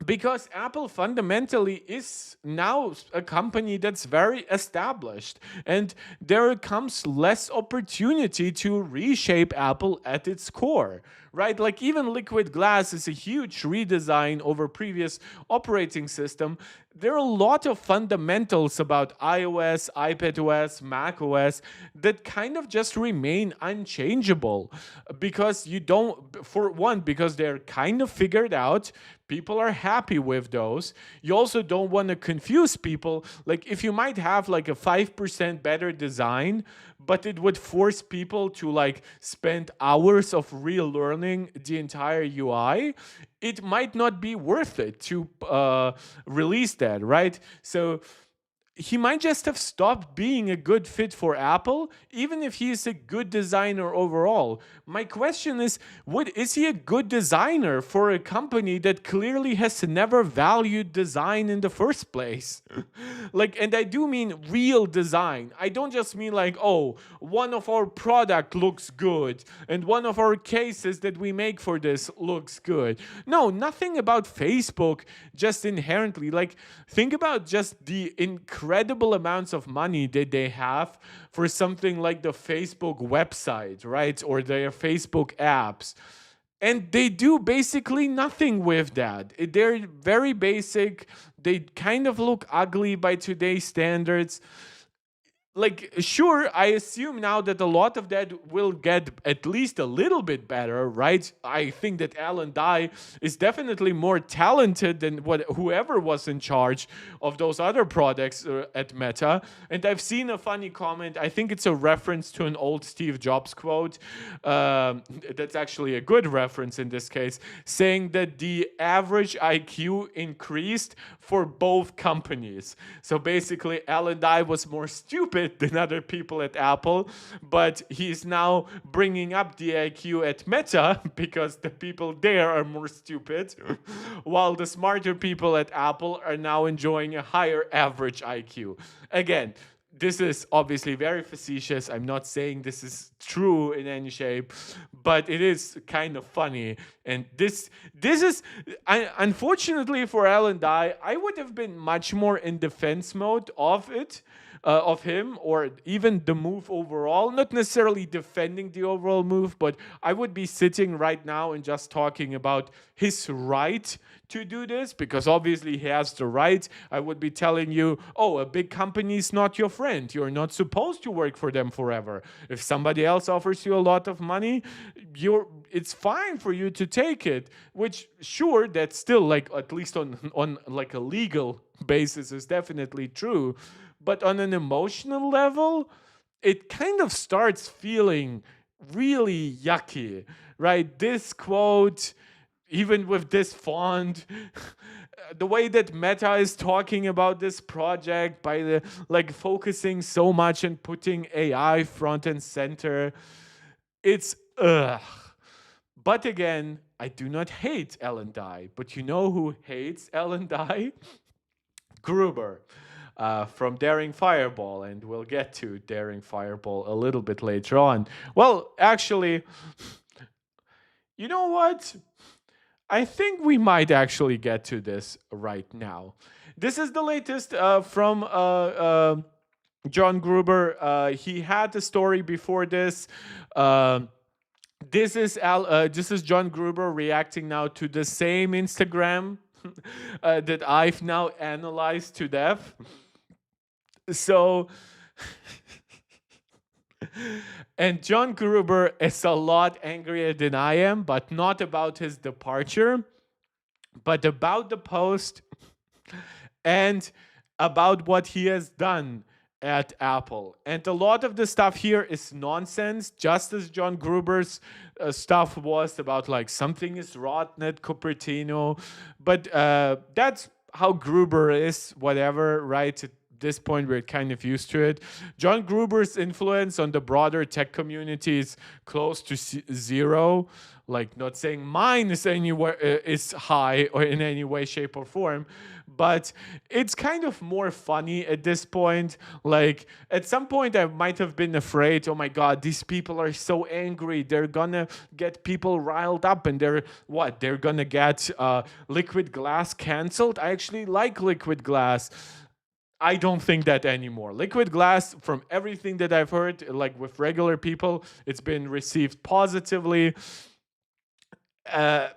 Because Apple fundamentally is now a company that's very established, and there comes less opportunity to reshape Apple at its core, right? Like, even Liquid Glass is a huge redesign over previous operating system. There are a lot of fundamentals about iOS, iPadOS, macOS that kind of just remain unchangeable, because you don't, for one, because they're kind of figured out. People are happy with those. You also don't want to confuse people. Like, if you might have like a 5% better design, but it would force people to like spend hours of relearning the entire UI, it might not be worth it to release that, right? So he might just have stopped being a good fit for Apple, even if he is a good designer overall. My question is, is he a good designer for a company that clearly has never valued design in the first place? Like, and I do mean real design. I don't just mean like, oh, one of our product looks good and one of our cases that we make for this looks good. No, nothing about Facebook just inherently. Like, think about just the incredible amounts of money that they have for something like the Facebook website, right? Or their Facebook apps. And they do basically nothing with that. They're very basic. They kind of look ugly by today's standards. Like, sure, I assume now that a lot of that will get at least a little bit better, right? I think that Alan Dye is definitely more talented than whoever was in charge of those other products at Meta. And I've seen a funny comment. I think it's a reference to an old Steve Jobs quote. That's actually a good reference in this case, saying that the average IQ increased for both companies. So basically, Alan Dye was more stupid than other people at Apple, but he's now bringing up the IQ at Meta because the people there are more stupid, while the smarter people at Apple are now enjoying a higher average IQ. Again, this is obviously very facetious. I'm not saying this is true in any shape, but it is kind of funny. And this is, unfortunately for Alan Dye, I would have been much more in defense mode of it, of him, or even the move overall. Not necessarily defending the overall move, but I would be sitting right now and just talking about his right to do this, because obviously he has the right. I would be telling you, oh, a big company is not your friend. You're not supposed to work for them forever. If somebody else offers you a lot of money, it's fine for you to take it. Which, sure, that's still, like, at least on like a legal basis, is definitely true. But on an emotional level, it kind of starts feeling really yucky, right? This quote, even with this font, the way that Meta is talking about this project by the like focusing so much and putting AI front and center, it's ugh. But again, I do not hate Alan Dye. But you know who hates Alan Dye? Gruber. From Daring Fireball, and we'll get to Daring Fireball a little bit later on. Well, actually, you know what? I think we might actually get to this right now. This is the latest from John Gruber, he had a story before this. Um this is John Gruber reacting now to the same Instagram that I've now analyzed to death. So, and John Gruber is a lot angrier than I am, but not about his departure, but about the post and about what he has done at Apple. And a lot of the stuff here is nonsense, just as John Gruber's stuff was about like something is rotten at Cupertino. But that's how Gruber is, whatever, right? At this point, we're kind of used to it. John Gruber's influence on the broader tech community is close to zero. Like, not saying mine is anywhere is high or in any way, shape, or form, but it's kind of more funny at this point. Like, at some point I might have been afraid, oh my god, these people are so angry, they're gonna get people riled up, and they're gonna get Liquid Glass canceled. I actually like Liquid Glass. I don't think that anymore. Liquid Glass, from everything that I've heard, like with regular people, it's been received positively. uh,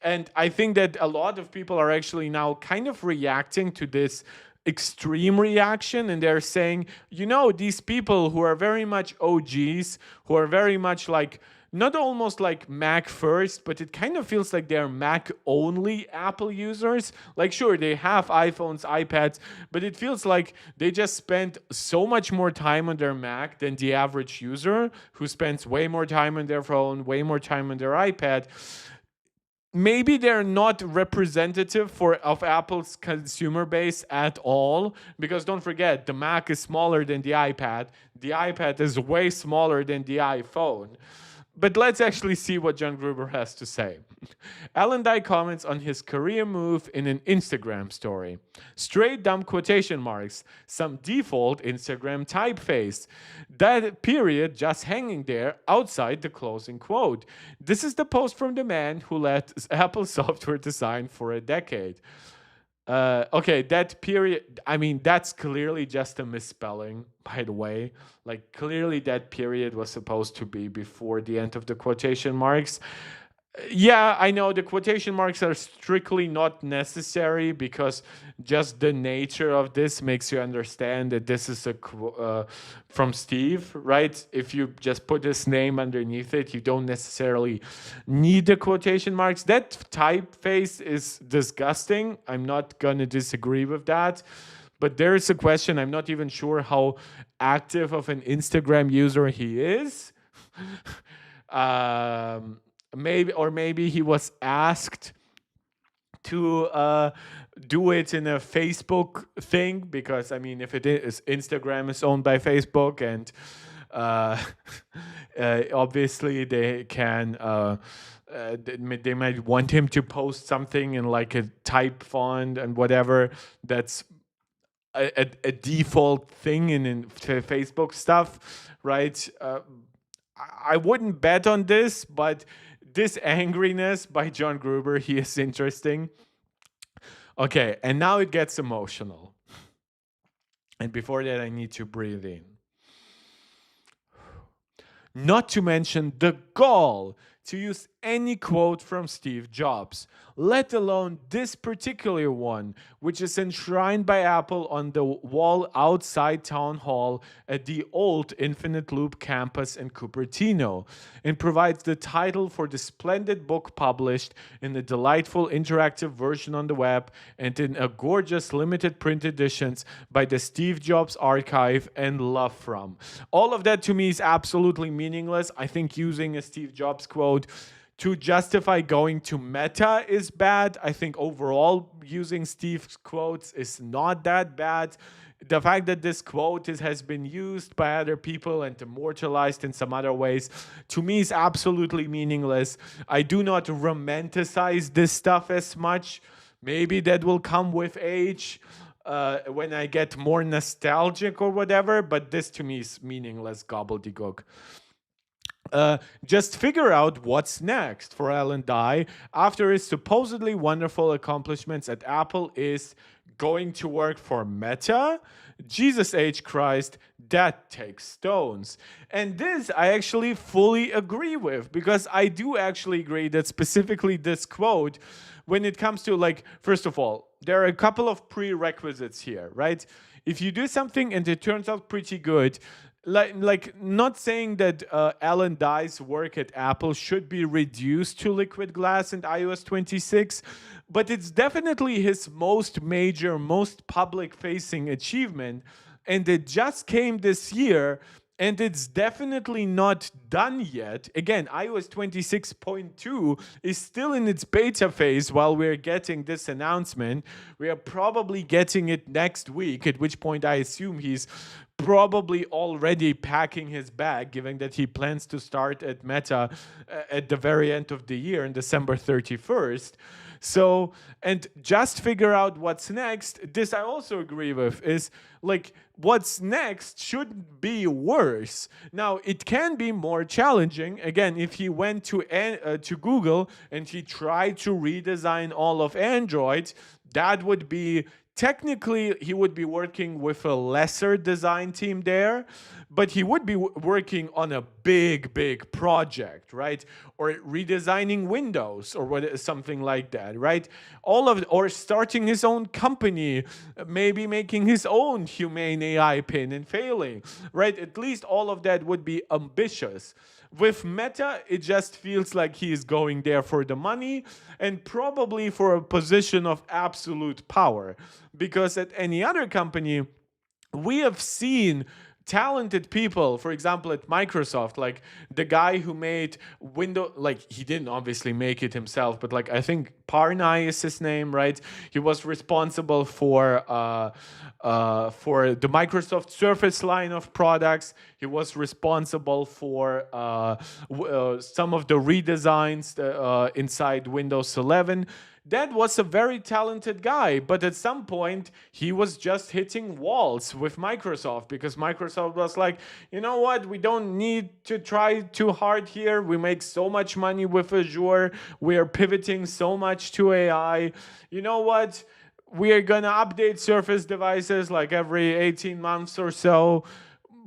and I think that a lot of people are actually now kind of reacting to this extreme reaction, and they're saying, these people who are very much OGs, who are very much like, not almost like Mac first, but it kind of feels like they're Mac only Apple users. Like, sure, they have iPhones, iPads, but it feels like they just spent so much more time on their Mac than the average user, who spends way more time on their phone, way more time on their iPad. Maybe they're not representative of Apple's consumer base at all, because don't forget, the Mac is smaller than the iPad. The iPad is way smaller than the iPhone. But let's actually see what John Gruber has to say. Alan Dye comments on his career move in an Instagram story. Straight dumb quotation marks, some default Instagram typeface. That period just hanging there outside the closing quote. This is the post from the man who led Apple software design for a decade. Okay, that period, I mean, that's clearly just a misspelling, by the way. Like, clearly that period was supposed to be before the end of the quotation marks. Yeah, I know the quotation marks are strictly not necessary, because just the nature of this makes you understand that this is from Steve, right? If you just put his name underneath it, you don't necessarily need the quotation marks. That typeface is disgusting. I'm not going to disagree with that. But there is a question. I'm not even sure how active of an Instagram user he is. Maybe he was asked to do it in a Facebook thing, because I mean, if it is, Instagram is owned by Facebook, and obviously they can they might want him to post something in like a type font and whatever that's a default thing in Facebook stuff, right? I wouldn't bet on this, but this angriness by John Gruber, he is interesting. Okay, and now it gets emotional. And before that, I need to breathe in. Not to mention the gall to use any quote from Steve Jobs, let alone this particular one, which is enshrined by Apple on the wall outside Town Hall at the old Infinite Loop campus in Cupertino, and provides the title for the splendid book published in a delightful interactive version on the web and in a gorgeous limited print editions by the Steve Jobs Archive and Love From. All of that to me is absolutely meaningless. I think using a Steve Jobs quote to justify going to Meta is bad. I think overall using Steve's quotes is not that bad. The fact that this quote has been used by other people and immortalized in some other ways, to me, is absolutely meaningless. I do not romanticize this stuff as much. Maybe that will come with age, when I get more nostalgic or whatever, but this to me is meaningless gobbledygook. just figure out what's next for Alan Dye after his supposedly wonderful accomplishments at Apple is going to work for Meta. Jesus H. Christ, that takes stones. And this I actually fully agree with, because I do actually agree that specifically this quote, when it comes to, like, first of all, there are a couple of prerequisites here, right? If you do something and it turns out pretty good, like not saying that Alan Dye's work at Apple should be reduced to Liquid Glass and iOS 26, but it's definitely his most major, most public-facing achievement, and it just came this year. And it's definitely not done yet. Again, iOS 26.2 is still in its beta phase while we're getting this announcement. We are probably getting it next week, at which point I assume he's probably already packing his bag, given that he plans to start at Meta at the very end of the year, on December 31st. So, and just figure out what's next. This I also agree with, is like, what's next shouldn't be worse. Now, it can be more challenging. Again, if he went to Google and he tried to redesign all of Android, that would be, technically, he would be working with a lesser design team there, but he would be working on a big project, right? Or redesigning Windows or something like that, right? Or starting his own company, maybe making his own humane AI pin and failing, right? At least all of that would be ambitious. With Meta, it just feels like he is going there for the money and probably for a position of absolute power. Because at any other company, we have seen talented people, for example, at Microsoft, like the guy who made Windows, like he didn't obviously make it himself, but like I think Parnay is his name, right? He was responsible for the Microsoft Surface line of products. He was responsible for some of the redesigns inside Windows 11. That was a very talented guy, but at some point he was just hitting walls with Microsoft, because Microsoft was like, you know what, we don't need to try too hard here. We make so much money with Azure. We are pivoting so much to AI. You know what? We are going to update Surface devices like every 18 months or so.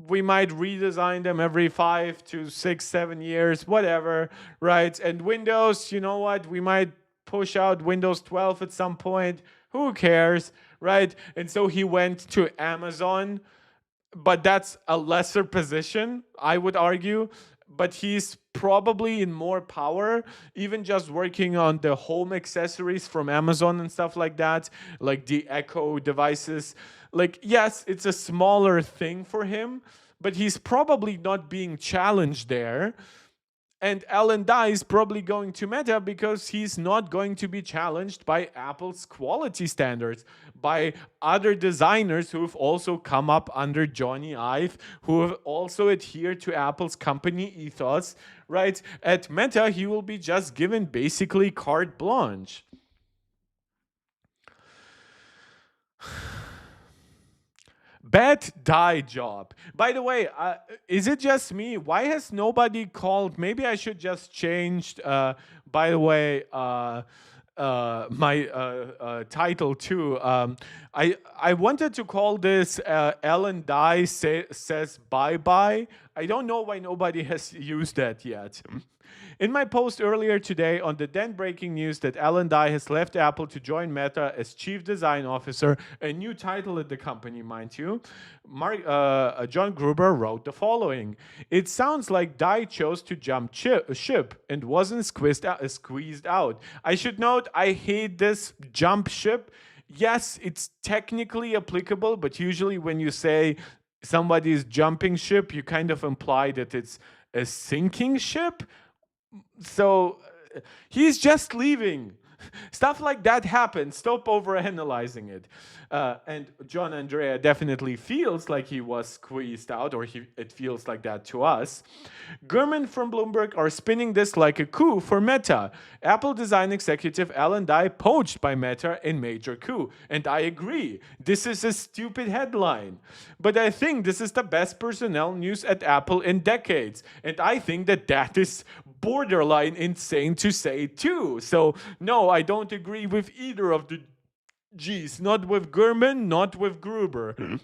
We might redesign them every 5 to 6, 7 years, whatever, right? And Windows, you know what? We might push out Windows 12 at some point. Who cares, right? And so he went to Amazon, but that's a lesser position, I would argue. But he's probably in more power, even just working on the home accessories from Amazon and stuff like that, like the Echo devices. Like, yes, it's a smaller thing for him, but he's probably not being challenged there. And Alan Dye is probably going to Meta because he's not going to be challenged by Apple's quality standards, by other designers who've also come up under Johnny Ive, who have also adhered to Apple's company ethos, right? At Meta, he will be just given basically carte blanche. Bad dye job. By the way, is it just me? Why has nobody called? Maybe I should just change. By the way, my title too. I wanted to call this Ellen Dye says bye bye. I don't know why nobody has used that yet. In my post earlier today on the then breaking news that Alan Dye has left Apple to join Meta as Chief Design Officer, a new title at the company, mind you, John Gruber wrote the following. It sounds like Dye chose to jump ship and wasn't squeezed out. I should note, I hate this jump ship. Yes, it's technically applicable, but usually when you say somebody is jumping ship, you kind of imply that it's a sinking ship. So he's just leaving. Stuff like that happens. Stop overanalyzing it. And John Andrea definitely feels like he was squeezed out, or it feels like that to us. Gurman from Bloomberg are spinning this like a coup for Meta. Apple design executive Alan Dye poached by Meta in major coup. And I agree. This is a stupid headline. But I think this is the best personnel news at Apple in decades. And I think that is borderline insane to say too. So no, I don't agree with either of the G's. Not with Gurman, not with Gruber.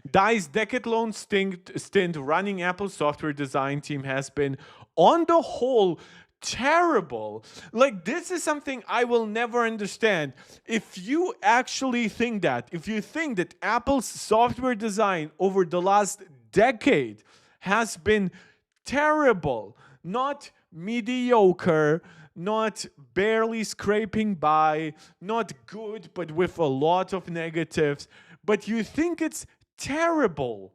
Dye's decade-long stint running Apple's software design team has been, on the whole, terrible. Like, this is something I will never understand. If you actually think that, if you think that Apple's software design over the last decade has been terrible, not mediocre, not barely scraping by, not good, but with a lot of negatives, but you think it's terrible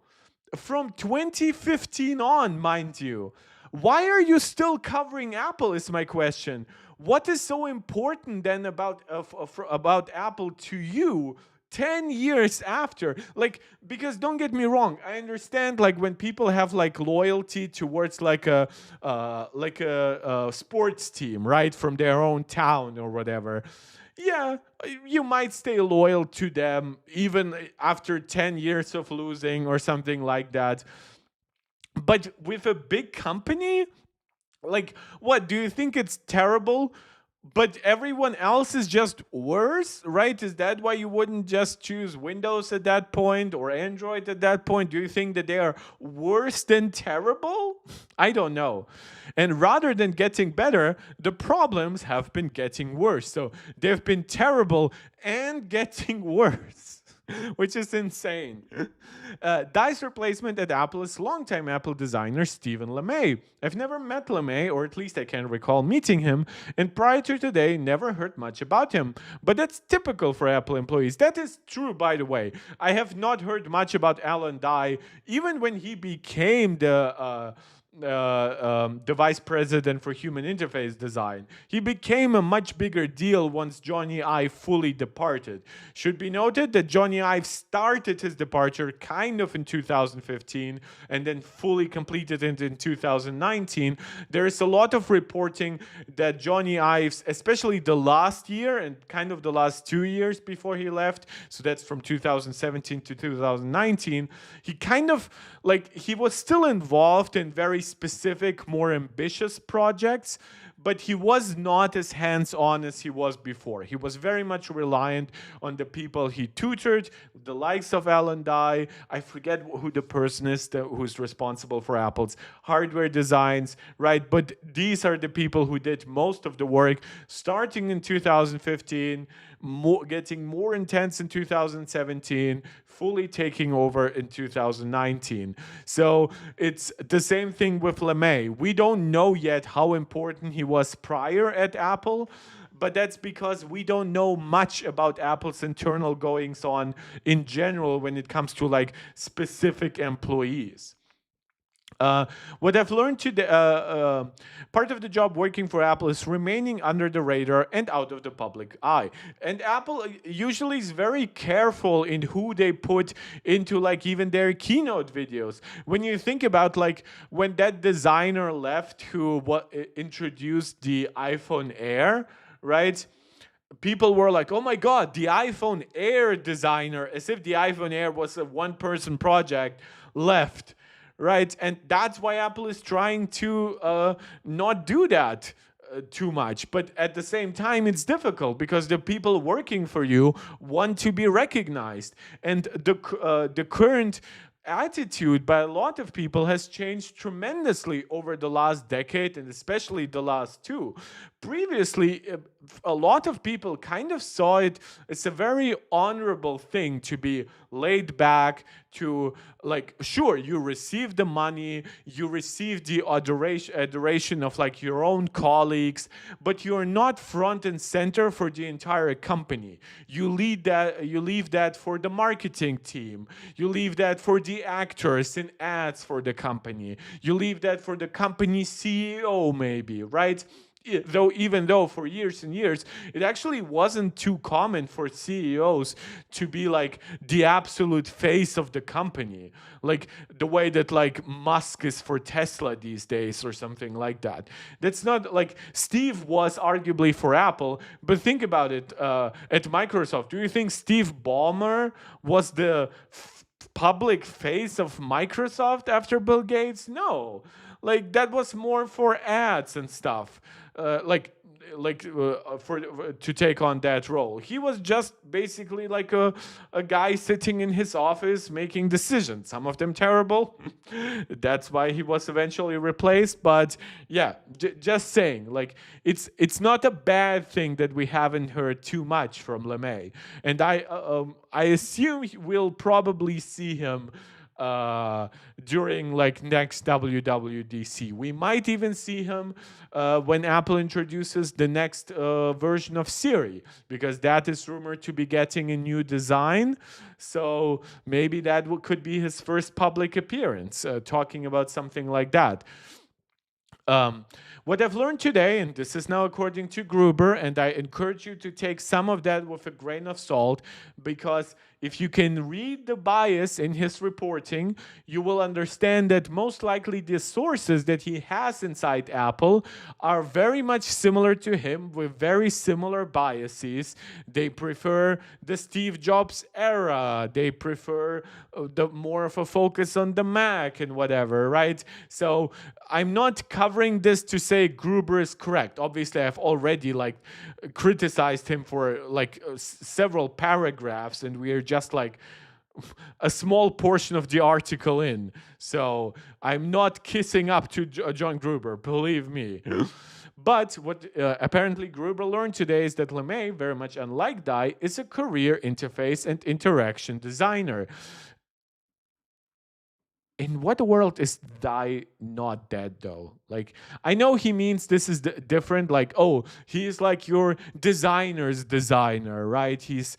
from 2015 on, mind you. Why are you still covering Apple is my question. What is so important then about Apple to you 10 years after? Like, because don't get me wrong, I understand like when people have like loyalty towards like a sports team, right, from their own town or whatever. Yeah, you might stay loyal to them even after 10 years of losing or something like that. But with a big company, like, what, do you think it's terrible? But everyone else is just worse, right? Is that why you wouldn't just choose Windows at that point or Android at that point? Do you think that they are worse than terrible? I don't know. And rather than getting better, the problems have been getting worse. So they've been terrible and getting worse. Which is insane. Dye's replacement at Apple is longtime Apple designer Stephen LeMay. I've never met LeMay, or at least I can't recall meeting him, and prior to today, never heard much about him. But that's typical for Apple employees. That is true, by the way. I have not heard much about Alan Dye, even when he became the vice president for human interface design. He became a much bigger deal once Johnny Ive fully departed. Should be noted that Johnny Ive started his departure kind of in 2015 and then fully completed it in 2019. There is a lot of reporting that Johnny Ives, especially the last year and kind of the last 2 years before he left, so that's from 2017 to 2019, he kind of, like, he was still involved in very specific, more ambitious projects, but he was not as hands-on as he was before. He was very much reliant on the people he tutored, the likes of Alan Dye. I forget who the person is who's responsible for Apple's hardware designs, right? But these are the people who did most of the work, starting in 2015, getting more intense in 2017, fully taking over in 2019. So it's the same thing with LeMay. We don't know yet how important he was prior at Apple, but that's because we don't know much about Apple's internal goings on in general when it comes to like specific employees. What I've learned today, part of the job working for Apple is remaining under the radar and out of the public eye. And Apple usually is very careful in who they put into like even their keynote videos. When you think about like when that designer left who introduced the iPhone Air, right? People were like, oh my God, the iPhone Air designer, as if the iPhone Air was a one-person project, left. Right, and that's why Apple is trying to not do that too much. But at the same time, it's difficult because the people working for you want to be recognized. And the current attitude by a lot of people has changed tremendously over the last decade and especially the last two. Previously, a lot of people kind of saw it as a very honorable thing to be laid back, to like, sure, you receive the money, you receive the adoration of like your own colleagues, but you're not front and center for the entire company. You leave that for the marketing team. You leave that for the actors in ads for the company. You leave that for the company CEO maybe, right? though even though for years and years it actually wasn't too common for CEOs to be like the absolute face of the company, like the way that like Musk is for Tesla these days or something like that. That's not like Steve was arguably for Apple, but think about it. At Microsoft, do you think Steve Ballmer was the public face of Microsoft after Bill Gates? No, like that was more for ads and stuff. For to take on that role, he was just basically like a guy sitting in his office making decisions. Some of them terrible. That's why he was eventually replaced. But yeah, just saying, like it's not a bad thing that we haven't heard too much from LeMay, and I assume we'll probably see him during like next WWDC. We might even see him when Apple introduces the next version of Siri, because that is rumored to be getting a new design. So maybe that could be his first public appearance, talking about something like that. What I've learned today, and this is now according to Gruber, and I encourage you to take some of that with a grain of salt, because if you can read the bias in his reporting, you will understand that most likely the sources that he has inside Apple are very much similar to him, with very similar biases. They prefer the Steve Jobs era. They prefer the more of a focus on the Mac and whatever, right? So I'm not covering this to say Gruber is correct. Obviously, I've already like criticized him for like several paragraphs, and we are just like a small portion of the article in. So I'm not kissing up to John Gruber, believe me. But what apparently Gruber learned today is that LeMay, very much unlike Dai, is a career interface and interaction designer. In what world is Dai not dead though? Like, I know he means this is different. Like, oh, he's like your designer's designer, right? He's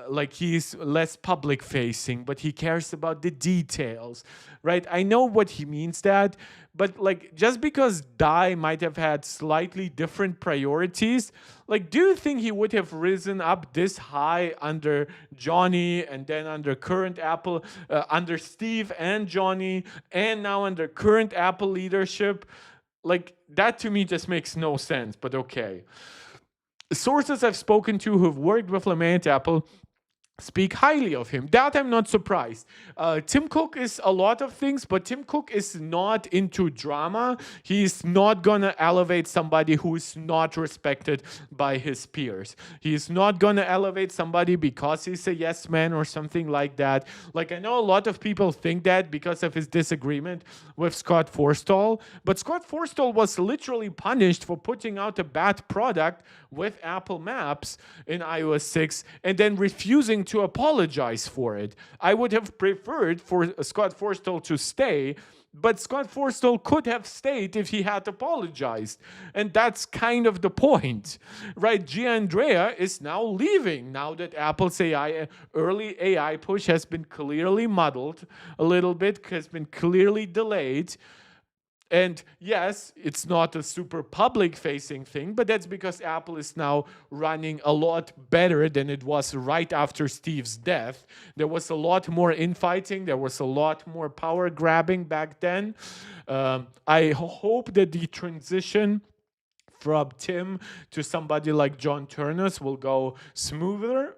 like he's less public facing, but he cares about the details, right? I know what he means that, but like just because Dai might have had slightly different priorities, like do you think he would have risen up this high under Johnny and then under current Apple, under Steve and Johnny, and now under current Apple leadership? Like that to me just makes no sense, but okay. Sources I've spoken to who've worked with LeMay at Apple speak highly of him. That I'm not surprised. Tim Cook is a lot of things, but Tim Cook is not into drama. He's not gonna elevate somebody who is not respected by his peers. He's not gonna elevate somebody because he's a yes man or something like that. Like I know a lot of people think that because of his disagreement with Scott Forstall, but Scott Forstall was literally punished for putting out a bad product with Apple Maps in iOS 6 and then refusing to apologize for it. I would have preferred for Scott Forstall to stay, but Scott Forstall could have stayed if he had apologized. And that's kind of the point, right? Gia Andrea is now leaving now that Apple's early AI push has been clearly muddled a little bit, has been clearly delayed. And yes, it's not a super public-facing thing, but that's because Apple is now running a lot better than it was right after Steve's death. There was a lot more infighting. There was a lot more power grabbing back then. I hope that the transition from Tim to somebody like John Turnus will go smoother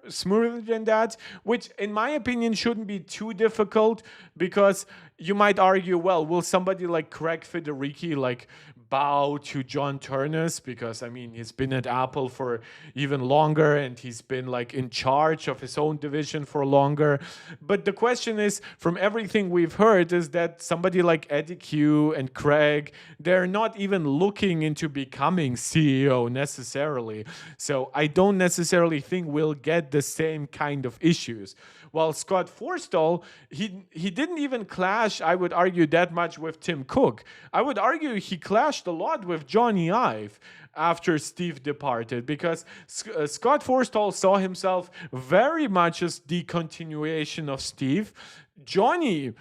than that, which in my opinion shouldn't be too difficult, because you might argue, well, will somebody like Craig Federighi like bow to John Turnus? Because I mean, he's been at Apple for even longer and he's been like in charge of his own division for longer. But the question is, from everything we've heard, is that somebody like Eddie Q and Craig, they're not even looking into becoming CEO necessarily. So I don't necessarily think we'll get the same kind of issues. While Scott Forstall, he didn't even clash, I would argue, that much with Tim Cook. I would argue he clashed a lot with Johnny Ive after Steve departed, because Scott Forstall saw himself very much as the continuation of Steve. Johnny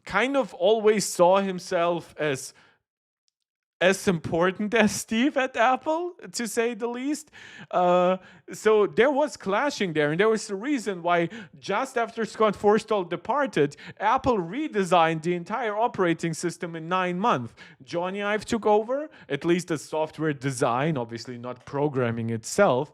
kind of always saw himself as as important as Steve at Apple, to say the least. Uh, so there was clashing there, and there was a reason why just after Scott Forstall departed, Apple redesigned the entire operating system in 9 months. Johnny Ive took over, at least the software design, obviously not programming itself.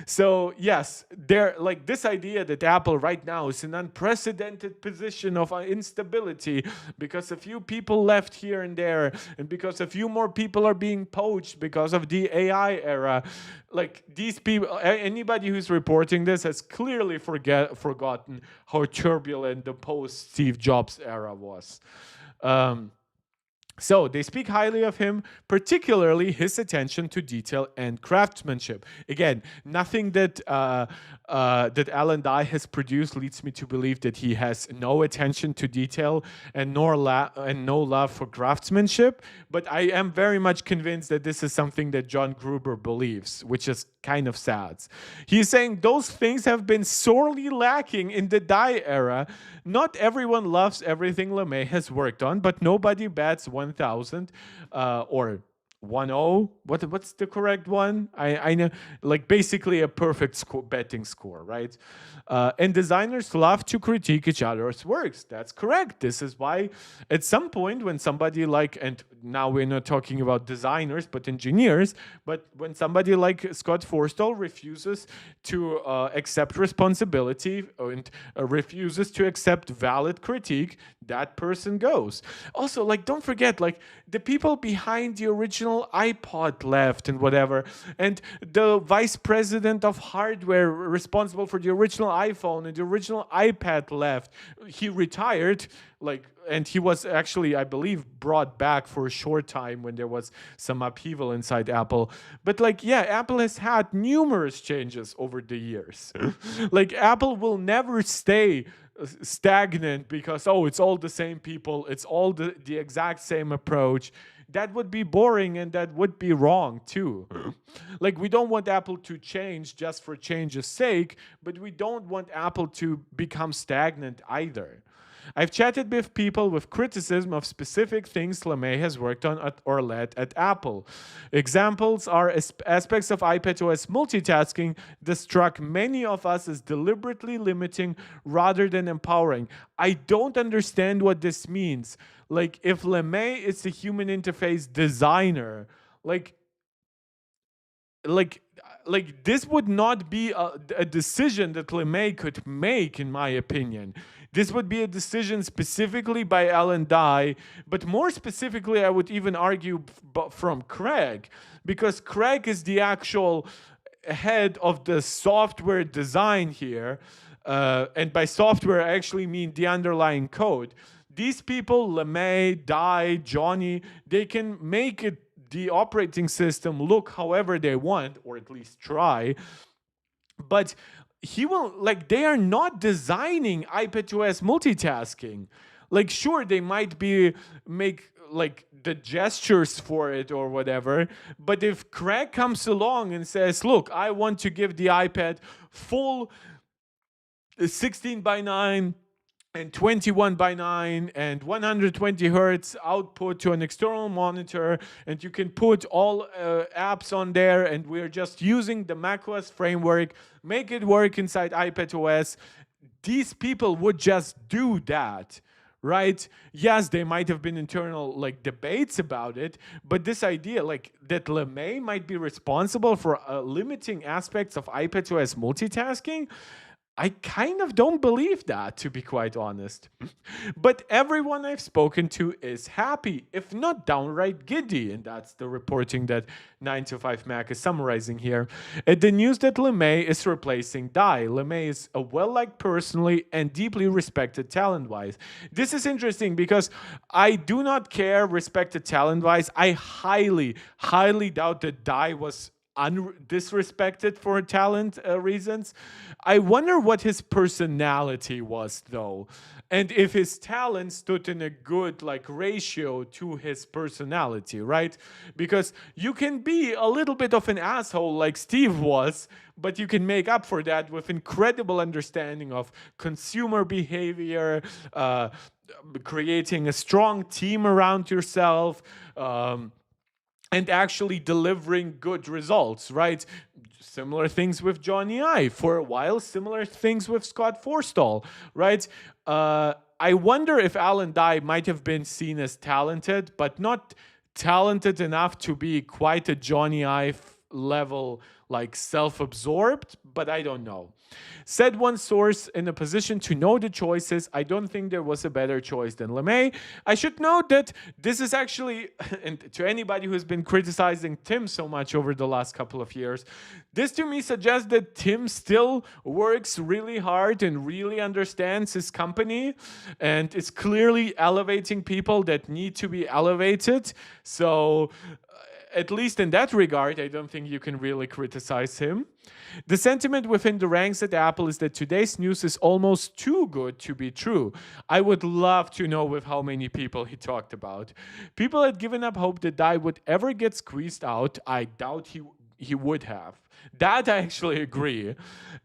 So yes, there, like, this idea that Apple right now is in an unprecedented position of instability because a few people left here and there, and because a few more people are being poached because of the AI era. Like, these people, anybody who's reporting this has clearly forgotten how turbulent the post Steve Jobs era was. Um, so they speak highly of him, particularly his attention to detail and craftsmanship. Again, nothing that that Alan Dye has produced leads me to believe that he has no attention to detail and no love for craftsmanship. But I am very much convinced that this is something that John Gruber believes, which is kind of sad. He's saying those things have been sorely lacking in the Dye era. Not everyone loves everything LeMay has worked on, but nobody bats 1,000 or 1-0. What's the correct one? I know, like, basically a perfect betting score, right? And designers love to critique each other's works. That's correct. This is why at some point when somebody like, and now we're not talking about designers but engineers, but when somebody like Scott Forstall refuses to accept responsibility and refuses to accept valid critique, that person goes. Also, like, don't forget, like, the people behind the original iPod left and whatever, and the vice president of hardware responsible for the original iPhone and the original iPad left. He retired, like, and he was actually, I believe, brought back for a short time when there was some upheaval inside Apple. But, like, yeah, Apple has had numerous changes over the years. Like, Apple will never stay stagnant because, oh, it's all the same people, it's all the exact same approach. That would be boring, and that would be wrong too. Like, we don't want Apple to change just for change's sake, but we don't want Apple to become stagnant either. I've chatted with people with criticism of specific things LeMay has worked on or led at Apple. Examples are aspects of iPadOS multitasking that struck many of us as deliberately limiting rather than empowering. I don't understand what this means. Like, if LeMay is a human interface designer, like this would not be a decision that LeMay could make, in my opinion. This would be a decision specifically by Alan Dye, but more specifically, I would even argue from Craig, because Craig is the actual head of the software design here. And by software, I actually mean the underlying code. These people, LeMay, Dye, Johnny, they can make it, the operating system, look however they want, or at least try. But he will, like, they are not designing iPadOS multitasking. Like, sure, they might make like the gestures for it or whatever, but if Craig comes along and says, look, I want to give the iPad full 16:9 and 21:9 and 120 hertz output to an external monitor, and you can put all apps on there, and we're just using the macOS framework, make it work inside iPadOS, these people would just do that, right? Yes, there might have been internal, like, debates about it, but this idea, like, that LeMay might be responsible for limiting aspects of iPadOS multitasking, I kind of don't believe that, to be quite honest. But everyone I've spoken to is happy, if not downright giddy, and that's the reporting that 9to5Mac is summarizing here. At the news that LeMay is replacing Dye. LeMay is a well-liked personally and deeply respected talent-wise. This is interesting because I do not care respected talent-wise. I highly, highly doubt that Dye was disrespected for talent reasons. I wonder what his personality was, though, and if his talent stood in a good like ratio to his personality, right? Because you can be a little bit of an asshole like Steve was, but you can make up for that with incredible understanding of consumer behavior, creating a strong team around yourself. And actually delivering good results, right? Similar things with Johnny I for a while, similar things with Scott Forstall, right? I wonder if Alan Dye might have been seen as talented, but not talented enough to be quite a Johnny Ive level, like self-absorbed, but I don't know. Said one source in a position to know the choices, I don't think there was a better choice than LeMay. I should note that this is actually, and to anybody who's been criticizing Tim so much over the last couple of years, this to me suggests that Tim still works really hard and really understands his company and is clearly elevating people that need to be elevated. So at least in that regard, I don't think you can really criticize him. The sentiment within the ranks at Apple is that today's news is almost too good to be true. I would love to know with how many people he talked about. People had given up hope that Dye would ever get squeezed out. I doubt he would have. That I actually agree.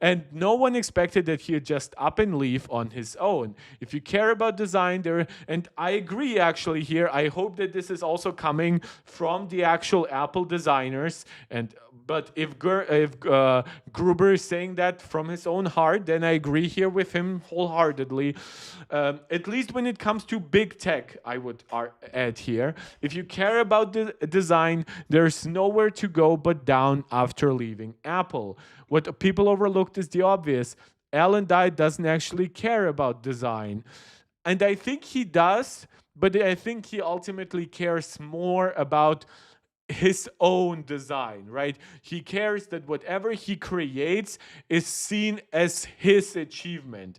And no one expected that he'd just up and leave on his own. If you care about design there, and I agree actually here, I hope that this is also coming from the actual Apple designers. But if Gruber is saying that from his own heart, then I agree here with him wholeheartedly. At least when it comes to big tech, I would add here. If you care about the design, there's nowhere to go but down after leaving Apple. What people overlooked is the obvious. Alan Dye doesn't actually care about design. And I think he does, but I think he ultimately cares more about his own design, right? He cares that whatever he creates is seen as his achievement.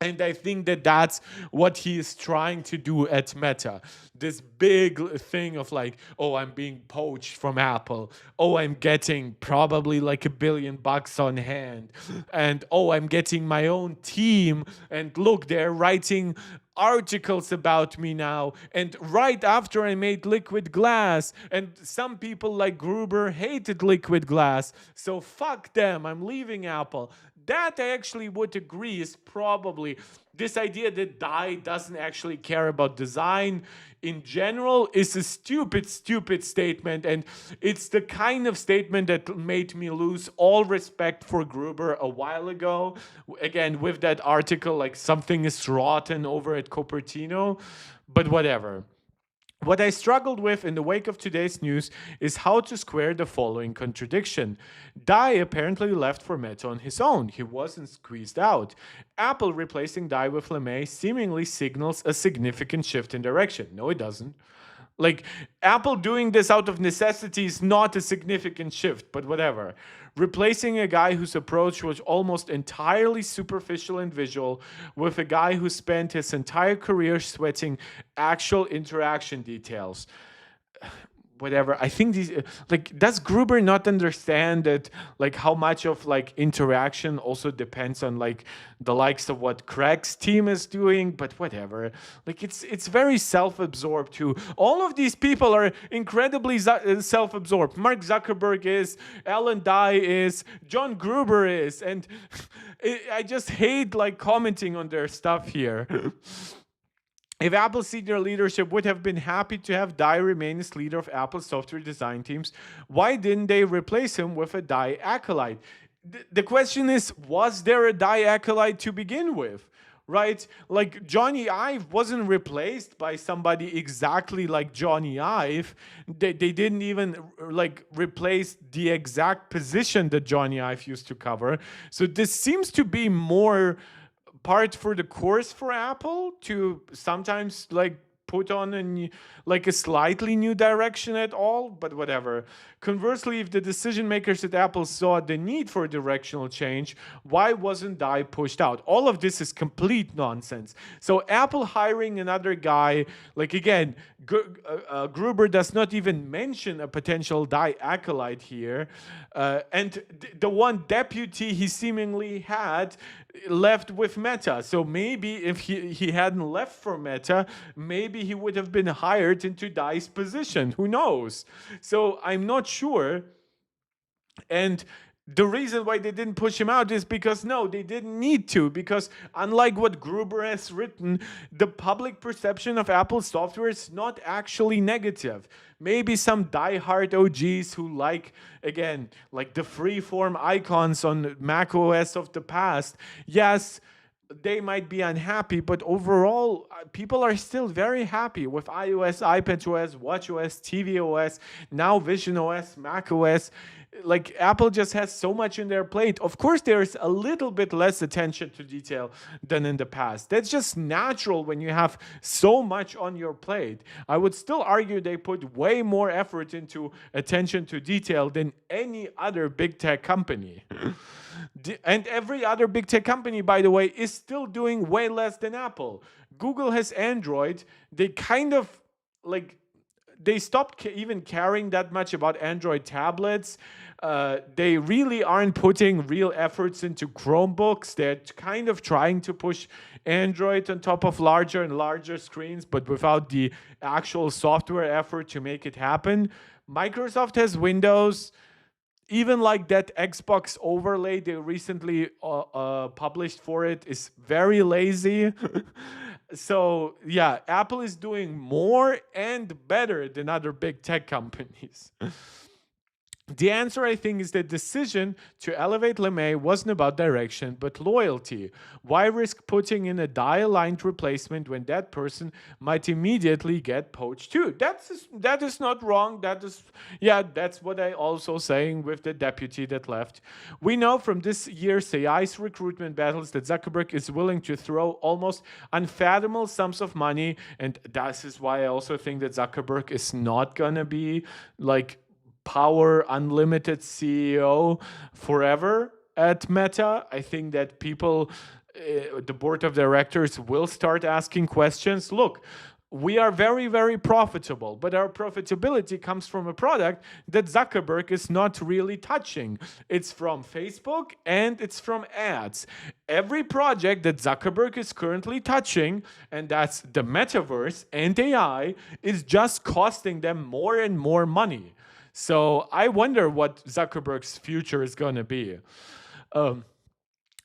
And I think that that's what he is trying to do at Meta. This big thing of like, oh, I'm being poached from Apple. Oh, I'm getting probably like $1 billion on hand. And oh, I'm getting my own team. And look, they're writing articles about me now. And right after I made liquid glass. And some people like Gruber hated liquid glass. So fuck them. I'm leaving Apple. That I actually would agree is probably this idea that Dye doesn't actually care about design in general is a stupid statement. And it's the kind of statement that made me lose all respect for Gruber a while ago. Again, with that article, like something is rotten over at Cupertino, but whatever. What I struggled with in the wake of today's news is how to square the following contradiction. Dye apparently left for Meta on his own. He wasn't squeezed out. Apple replacing Dye with LeMay seemingly signals a significant shift in direction. No, it doesn't. Like, Apple doing this out of necessity is not a significant shift, but whatever. Replacing a guy whose approach was almost entirely superficial and visual with a guy who spent his entire career sweating actual interaction details. Whatever. I think these like does Gruber not understand that like how much of like interaction also depends on like the likes of what Craig's team is doing, but whatever. Like it's very self-absorbed too. All of these people are incredibly self-absorbed. Mark Zuckerberg is, Alan Dye is, John Gruber is, and I just hate like commenting on their stuff here. If Apple's senior leadership would have been happy to have Dye remain as leader of Apple's software design teams, why didn't they replace him with a Dye acolyte? The question is, was there a Dye acolyte to begin with? Right? Like Johnny Ive wasn't replaced by somebody exactly like Johnny Ive. They didn't even like replace the exact position that Johnny Ive used to cover. So this seems to be more part for the course for Apple to sometimes like put on like a slightly new direction at all, but whatever. Conversely, if the decision makers at Apple saw the need for directional change, why wasn't Dai pushed out? All of this is complete nonsense. So Apple hiring another guy, like again, Gruber does not even mention a potential Dai acolyte here, and the one deputy he seemingly had left with Meta. So maybe if he hadn't left for Meta, maybe he would have been hired into Dai's position. Who knows? So I'm not sure. And the reason why they didn't push him out is because no, they didn't need to. Because unlike what Gruber has written, the public perception of Apple software is not actually negative. Maybe some diehard OGs who like, again, like the freeform icons on Mac OS of the past, yes, they might be unhappy, but overall, people are still very happy with iOS, iPadOS, watchOS, tvOS, now visionOS, macOS. Like Apple just has so much in their plate. Of course, there's a little bit less attention to detail than in the past. That's just natural when you have so much on your plate. I would still argue they put way more effort into attention to detail than any other big tech company. And every other big tech company, by the way, is still doing way less than Apple. Google has Android. They kind of like they stopped even caring that much about Android tablets. They really aren't putting real efforts into Chromebooks. They're kind of trying to push Android on top of larger and larger screens, but without the actual software effort to make it happen. Microsoft has Windows. Even like that Xbox overlay they recently published for it is very lazy. So yeah, Apple is doing more and better than other big tech companies. The answer, I think, is the decision to elevate LeMay wasn't about direction, but loyalty. Why risk putting in a die-aligned replacement when that person might immediately get poached too? That is not wrong. That's what I also saying with the deputy that left. We know from this year's AI's recruitment battles that Zuckerberg is willing to throw almost unfathomable sums of money, and that is why I also think that Zuckerberg is not gonna be like power unlimited CEO forever at Meta. I think that people, the board of directors will start asking questions. Look, we are very, very profitable, but our profitability comes from a product that Zuckerberg is not really touching. It's from Facebook and it's from ads. Every project that Zuckerberg is currently touching, and that's the metaverse and AI, is just costing them more and more money. So I wonder what Zuckerberg's future is going to be.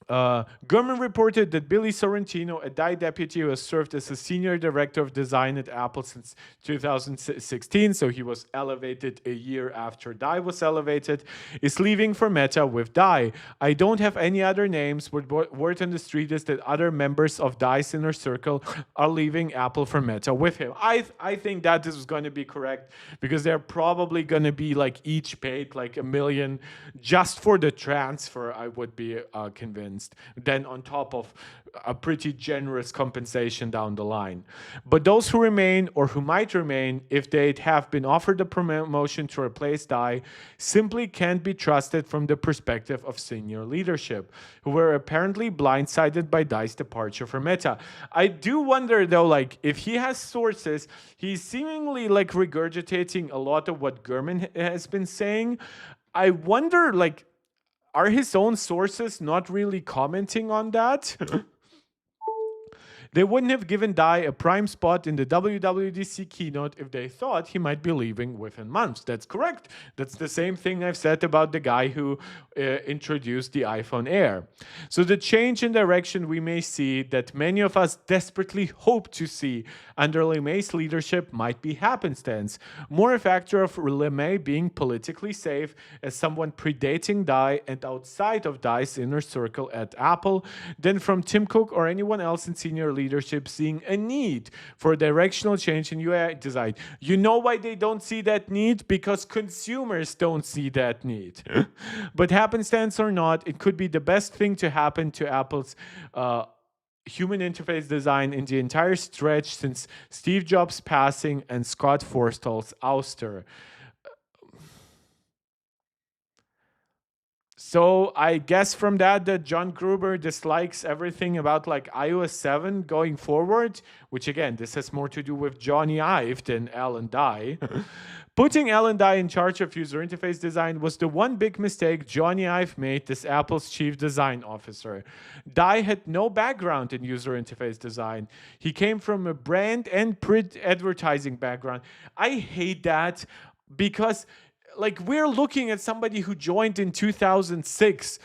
Gurman reported that Billy Sorrentino, a Dai deputy who has served as a senior director of design at Apple since 2016, so he was elevated a year after Dai was elevated, is leaving for Meta with Dai. I don't have any other names, but word on the street is that other members of Dai's inner circle are leaving Apple for Meta with him. I think that this is going to be correct because they're probably going to be like each paid like $1 million just for the transfer, I would be convinced. Then on top of a pretty generous compensation down the line. But those who remain or who might remain, if they'd have been offered a promotion to replace Dai, simply can't be trusted from the perspective of senior leadership, who were apparently blindsided by Dai's departure from Meta. I do wonder though, like if he has sources, he's seemingly like regurgitating a lot of what Gurman has been saying. I wonder, like, are his own sources not really commenting on that? They wouldn't have given Dai a prime spot in the WWDC keynote if they thought he might be leaving within months. That's correct. That's the same thing I've said about the guy who introduced the iPhone Air. So the change in direction we may see that many of us desperately hope to see under LeMay's leadership might be happenstance, more a factor of LeMay being politically safe as someone predating Dai and outside of Dai's inner circle at Apple than from Tim Cook or anyone else in senior leadership seeing a need for directional change in UI design. You know why they don't see that need? Because consumers don't see that need. But happenstance or not, it could be the best thing to happen to Apple's human interface design in the entire stretch since Steve Jobs' passing and Scott Forstall's ouster. So I guess from that John Gruber dislikes everything about like iOS 7 going forward, which again, this has more to do with Johnny Ive than Alan Dye. Putting Alan Dye in charge of user interface design was the one big mistake Johnny Ive made as Apple's chief design officer. Dye had no background in user interface design. He came from a brand and print advertising background. I hate that because like we're looking at somebody who joined in 2006.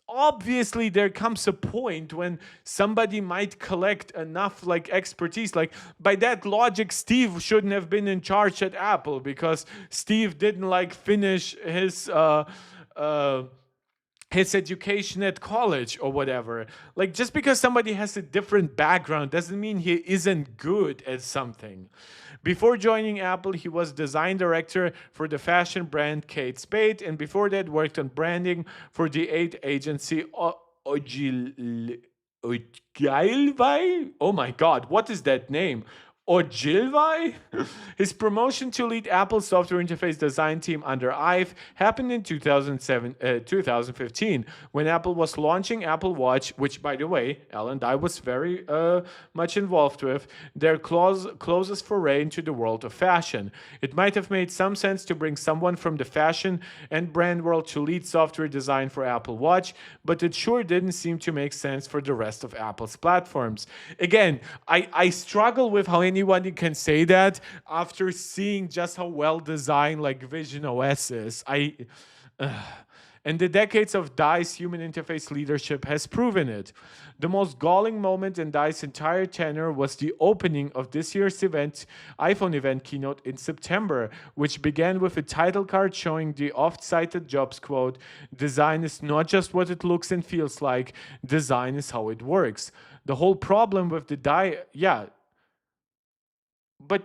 Obviously there comes a point when somebody might collect enough like expertise. Like by that logic, Steve shouldn't have been in charge at Apple because Steve didn't like finish uh his education at college or whatever. Like just because somebody has a different background doesn't mean he isn't good at something. Before joining Apple, he was design director for the fashion brand Kate Spade, and before that worked on branding for the ad agency Ogilvy. Oh my God, what is that name? Ogilvy? His promotion to lead Apple's software interface design team under Ive happened in 2015 when Apple was launching Apple Watch, which, by the way, Alan Dye was very much involved with, their closest foray into the world of fashion. It might have made some sense to bring someone from the fashion and brand world to lead software design for Apple Watch, but it sure didn't seem to make sense for the rest of Apple's platforms. Again, I struggle with how anyone can say that after seeing just how well designed like Vision OS is. And the decades of Dye's human interface leadership has proven it. The most galling moment in Dye's entire tenure was the opening of this year's iPhone event keynote in September, which began with a title card showing the oft-cited Jobs quote, "Design is not just what it looks and feels like, design is how it works." The whole problem with the but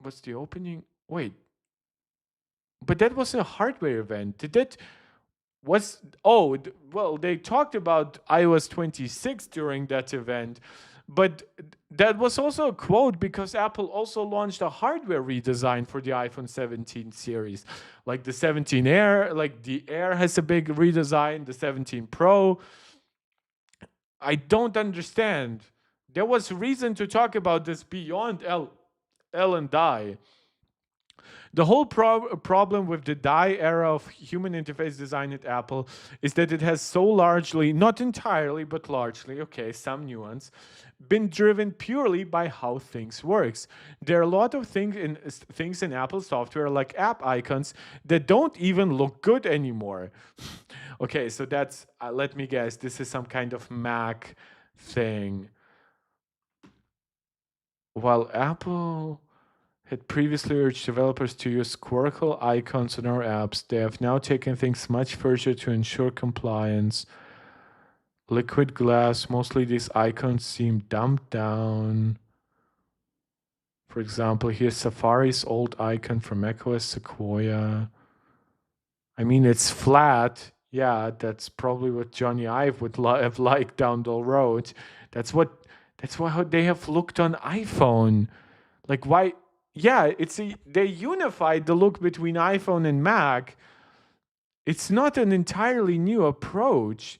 what's the opening? Wait, but that was a hardware event. Did that was well, they talked about iOS 26 during that event, but that was also a quote because Apple also launched a hardware redesign for the iPhone 17 series. Like the 17 Air, like the Air has a big redesign, the 17 Pro. I don't understand. There was reason to talk about this beyond L and Dye. The whole problem with the Dye era of human interface design at Apple is that it has so largely, not entirely, but largely, okay, some nuance, been driven purely by how things works. There are a lot of things in Apple software like app icons that don't even look good anymore. Okay, so that's let me guess, this is some kind of Mac thing. While Apple had previously urged developers to use squircle icons on our apps, they have now taken things much further to ensure compliance. Liquid glass, mostly these icons seem dumbed down. For example, here's Safari's old icon from macOS Sequoia. I mean, it's flat. Yeah, that's probably what Johnny Ive would have liked down the road. That's how they have looked on iPhone. Like why? Yeah, they unified the look between iPhone and Mac. It's not an entirely new approach.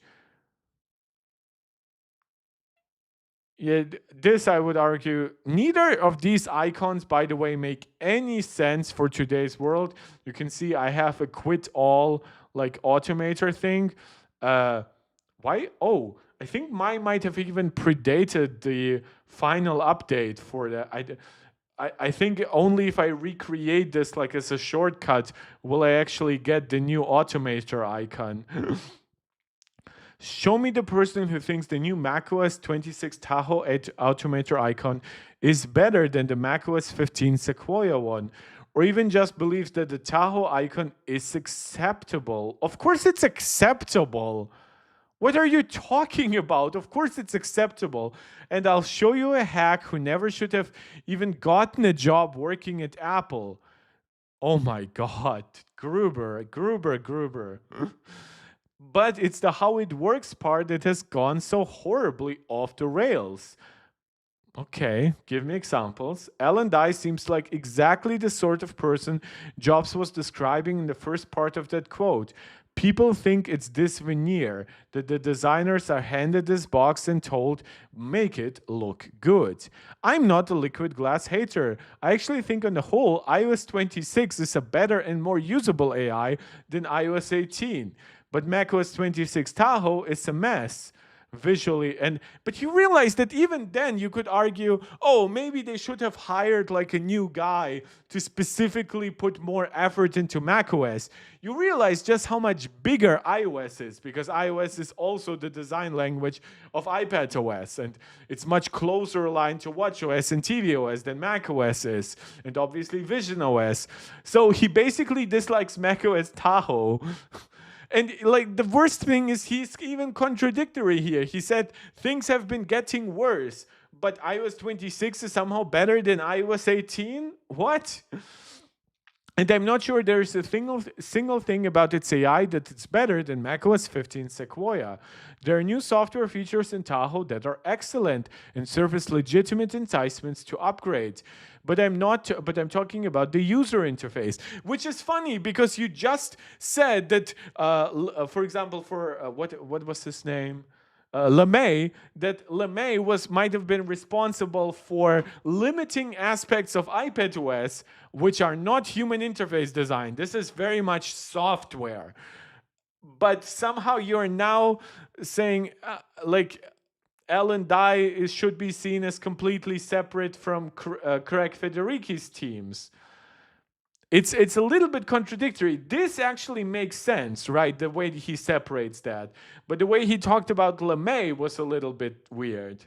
Yeah, this I would argue. Neither of these icons, by the way, make any sense for today's world. You can see I have a quit all like automator thing. Why? Oh, I think mine might have even predated the final update for that. I think only if I recreate this like as a shortcut will I actually get the new automator icon. Show me the person who thinks the new macOS 26 Tahoe Edge Automator icon is better than the macOS 15 Sequoia one, or even just believes that the Tahoe icon is acceptable. Of course it's acceptable. What are you talking about? Of course it's acceptable. And I'll show you a hack who never should have even gotten a job working at Apple. Oh my God. Gruber. But it's the how it works part that has gone so horribly off the rails. Okay, give me examples. Alan Dye seems like exactly the sort of person Jobs was describing in the first part of that quote. People think it's this veneer that the designers are handed this box and told, make it look good. I'm not a liquid glass hater. I actually think, on the whole, iOS 26 is a better and more usable AI than iOS 18. But macOS 26 Tahoe is a mess visually. And but you realize that even then you could argue, oh, maybe they should have hired like a new guy to specifically put more effort into macOS. You realize just how much bigger iOS is, because iOS is also the design language of iPadOS, and it's much closer aligned to watchOS and tvOS than macOS is, and obviously visionOS. So he basically dislikes macOS Tahoe. And like the worst thing is he's even contradictory here. He said things have been getting worse, but iOS 26 is somehow better than iOS 18? What? And I'm not sure there's a single thing about its AI that it's better than macOS 15 Sequoia. There are new software features in Tahoe that are excellent and serve as legitimate enticements to upgrade. But I'm talking about the user interface, which is funny because you just said that, for example, for what was his name? LeMay, that LeMay might have been responsible for limiting aspects of iPadOS, which are not human interface design. This is very much software. But somehow you're now saying, like, Alan Dye should be seen as completely separate from Craig Federighi's teams. It's a little bit contradictory. This actually makes sense, right? The way he separates that. But the way he talked about LeMay was a little bit weird.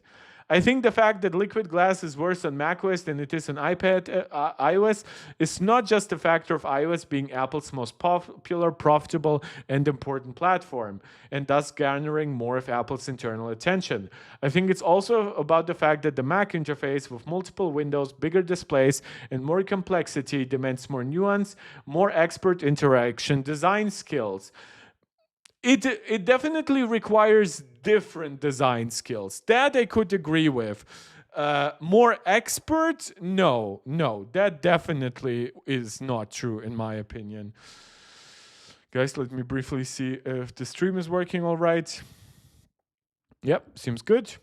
I think the fact that liquid glass is worse on macOS than it is on iOS is not just a factor of iOS being Apple's most popular, profitable, and important platform, and thus garnering more of Apple's internal attention. I think it's also about the fact that the Mac interface with multiple windows, bigger displays, and more complexity demands more nuance, more expert interaction, design skills. It definitely requires different design skills. That I could agree with. More expert? No, that definitely is not true in my opinion. Guys, let me briefly see if the stream is working all right. Yep, seems good.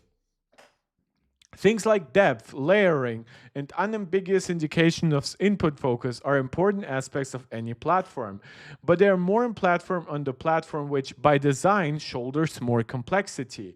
Things like depth, layering, and unambiguous indication of input focus are important aspects of any platform, but they are more in platform on the platform which, by design, shoulders more complexity.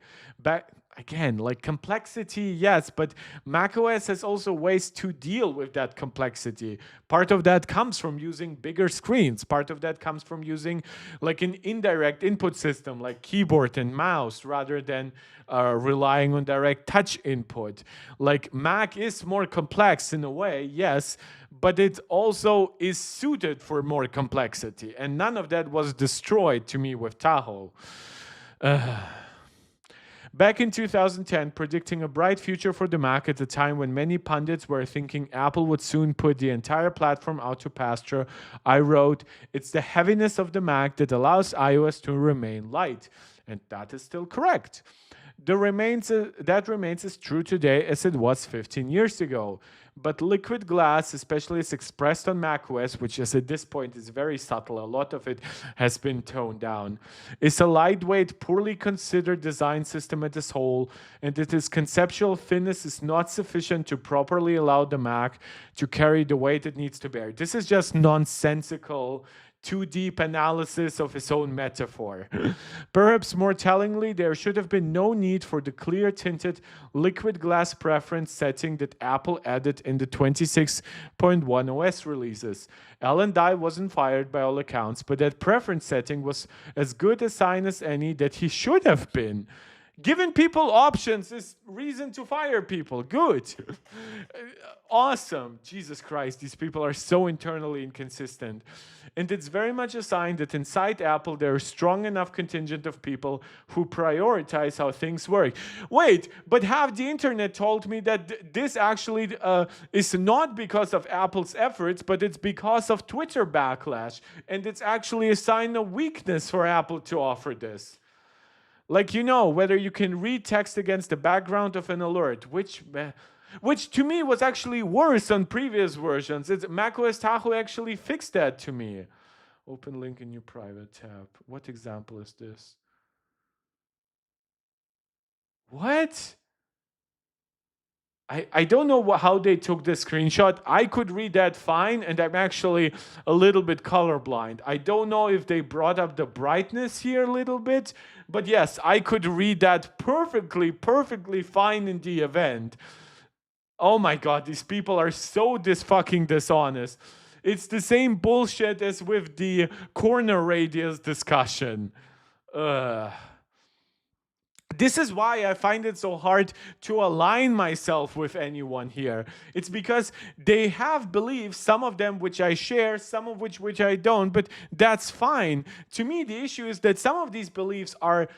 Again, like complexity, yes, but macOS has also ways to deal with that complexity. Part of that comes from using bigger screens. Part of that comes from using like an indirect input system like keyboard and mouse rather than relying on direct touch input. Like Mac is more complex in a way, yes, but it also is suited for more complexity. And none of that was destroyed to me with Tahoe. Back in 2010, predicting a bright future for the Mac at a time when many pundits were thinking Apple would soon put the entire platform out to pasture, I wrote, "It's the heaviness of the Mac that allows iOS to remain light." And that is still correct. That remains as true today as it was 15 years ago. But liquid glass, especially as expressed on macOS, which is at this point is very subtle, a lot of it has been toned down, is a lightweight, poorly considered design system at its whole, and that its conceptual thinness is not sufficient to properly allow the Mac to carry the weight it needs to bear. This is just nonsensical, too deep analysis of his own metaphor. Perhaps more tellingly, there should have been no need for the clear-tinted liquid glass preference setting that Apple added in the 26.1 OS releases. Alan Dye wasn't fired by all accounts, but that preference setting was as good a sign as any that he should have been. Giving people options is reason to fire people. Good. Awesome. Jesus Christ, these people are so internally inconsistent. And it's very much a sign that inside Apple, there is strong enough contingent of people who prioritize how things work. Wait, but half the internet told me that this actually is not because of Apple's efforts, but it's because of Twitter backlash. And it's actually a sign of weakness for Apple to offer this. Like, whether you can read text against the background of an alert, which to me was actually worse on previous versions. macOS Tahoe actually fixed that to me. Open link in your private tab. What example is this? What? I don't know how they took the screenshot. I could read that fine, and I'm actually a little bit colorblind. I don't know if they brought up the brightness here a little bit, but yes, I could read that perfectly fine in the event. Oh my God, these people are so fucking dishonest. It's the same bullshit as with the corner radius discussion. This is why I find it so hard to align myself with anyone here. It's because they have beliefs, some of them which I share, some of which I don't, but that's fine. To me, the issue is that some of these beliefs are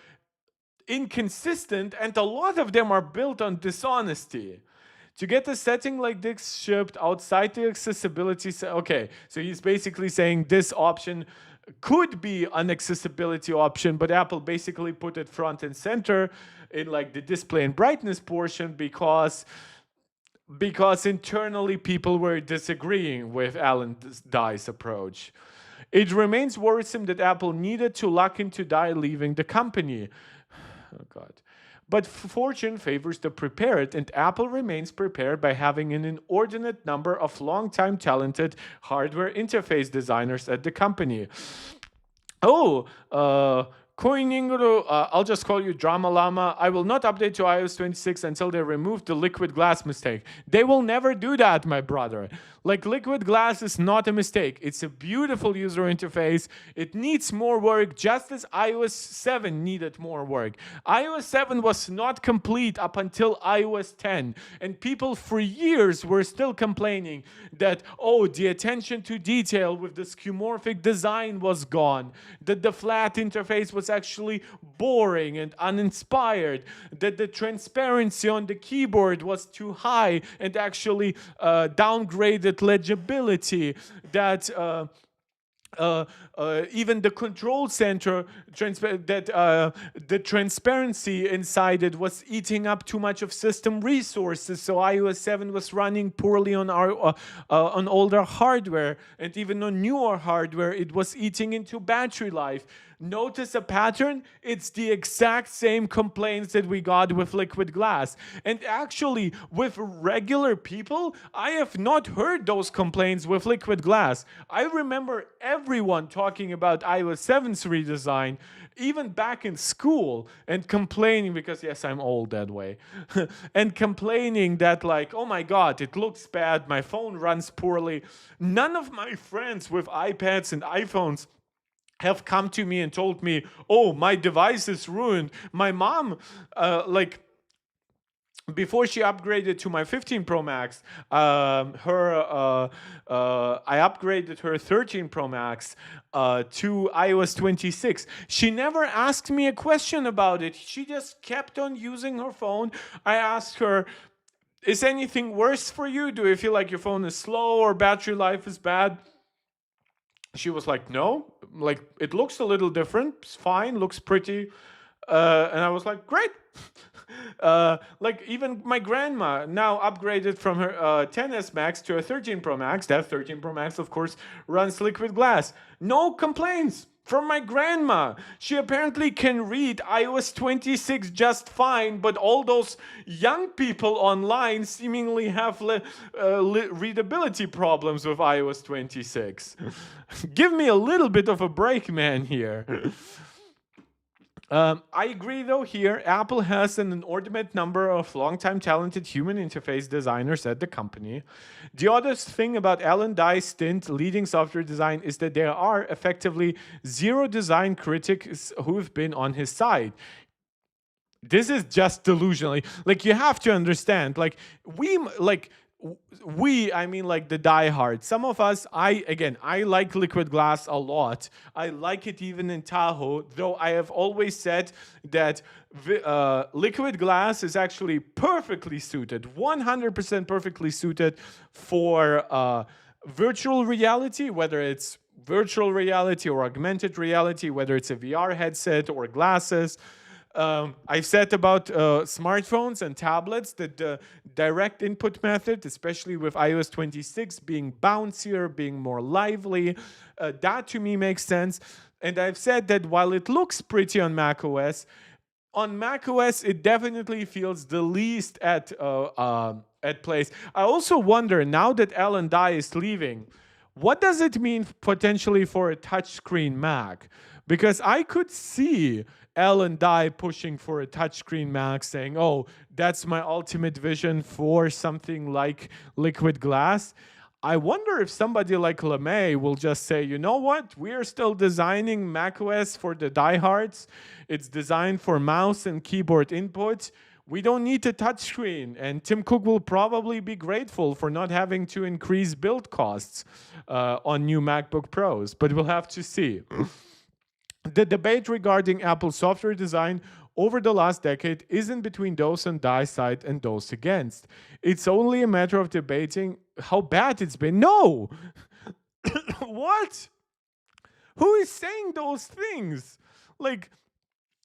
inconsistent and a lot of them are built on dishonesty. To get a setting like this shipped outside the accessibility, okay, so he's basically saying this option could be an accessibility option, but Apple basically put it front and center in like the display and brightness portion because internally people were disagreeing with Alan Dye's approach. It remains worrisome that Apple needed to lock into Dye leaving the company. Oh God. But fortune favors the prepared, and Apple remains prepared by having an inordinate number of long-time talented hardware interface designers at the company. Oh, Koininguru, I'll just call you Drama Llama. I will not update to iOS 26 until they remove the liquid glass mistake. They will never do that, my brother. Like, liquid glass is not a mistake. It's a beautiful user interface. It needs more work, just as iOS 7 needed more work. iOS 7 was not complete up until iOS 10. And people for years were still complaining that, oh, the attention to detail with the skeuomorphic design was gone. That the flat interface was actually boring and uninspired. That the transparency on the keyboard was too high and actually downgraded legibility, that even the control center, the transparency inside it was eating up too much of system resources. So iOS 7 was running poorly on on older hardware, and even on newer hardware, it was eating into battery life. Notice a pattern? It's the exact same complaints that we got with liquid glass. And actually, with regular people, I have not heard those complaints with liquid glass. I remember everyone talking about iOS 7's redesign, even back in school, and complaining, because yes, I'm old that way, and complaining that like, oh my God, it looks bad, my phone runs poorly. None of my friends with iPads and iPhones have come to me and told me, oh, my device is ruined. My mom, before she upgraded to my 15 Pro Max, I upgraded her 13 Pro Max to iOS 26. She never asked me a question about it. She just kept on using her phone. I asked her, is anything worse for you? Do you feel like your phone is slow or battery life is bad? She was like, no, like it looks a little different. It's fine, looks pretty. And I was like, great. Like even my grandma now upgraded from her 10s Max to a 13 Pro Max. That 13 Pro Max, of course, runs liquid glass. No complaints from my grandma. She apparently can read iOS 26 just fine, but all those young people online seemingly have readability problems with iOS 26. Give me a little bit of a break, man, here. I agree, though, here, Apple has an inordinate number of long-time talented human interface designers at the company. The oddest thing about Alan Dye's stint leading software design is that there are effectively zero design critics who've been on his side. this is just delusional. Like, you have to understand, like, we like I mean, like, the diehard. Some of us, I like liquid glass a lot. I like it even in Tahoe, though I have always said that liquid glass is actually perfectly suited, 100% perfectly suited for virtual reality, whether it's virtual reality or augmented reality, whether it's a VR headset or glasses. I've said about smartphones and tablets that the direct input method, especially with iOS 26 being bouncier, being more lively, that to me makes sense. And I've said that while it looks pretty on macOS, on macOS it definitely feels the least at place. I also wonder, now that Alan Dye is leaving, what does it mean potentially for a touchscreen Mac? Because I could see Alan Dye pushing for a touchscreen Mac, saying, "Oh, that's my ultimate vision for something like liquid glass." I wonder if somebody like LeMay will just say, "You know what? We are still designing macOS for the diehards. It's designed for mouse and keyboard input. We don't need a touchscreen." And Tim Cook will probably be grateful for not having to increase build costs on new MacBook Pros, but we'll have to see. The debate regarding Apple's software design over the last decade isn't between those on Dye's side and those against. It's only a matter of debating how bad it's been. No! What? Who is saying those things? Like,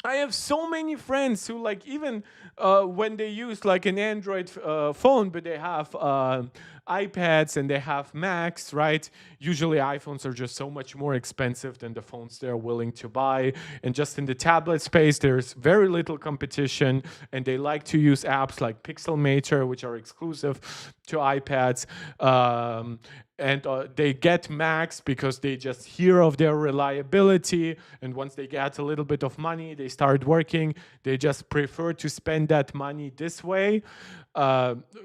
I have so many friends who, like, even when they use like an Android phone, but they have iPads and they have Macs, right? Usually iPhones are just so much more expensive than the phones they're willing to buy. And just in the tablet space, there's very little competition. And they like to use apps like Pixelmator, which are exclusive to iPads. And they get Macs because they just hear of their reliability. And once they get a little bit of money, they start working. They just prefer to spend that money this way.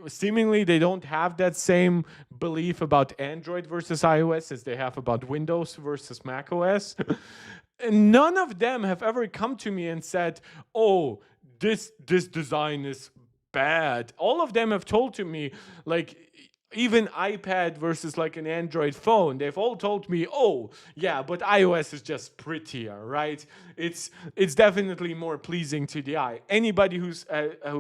Seemingly, they don't have that same belief about Android versus iOS as they have about Windows versus macOS. And none of them have ever come to me and said, "Oh, this design is bad." All of them have told to me, like, even iPad versus like an Android phone, they've all told me, "Oh, yeah, but iOS is just prettier, right? It's definitely more pleasing to the eye." Anybody who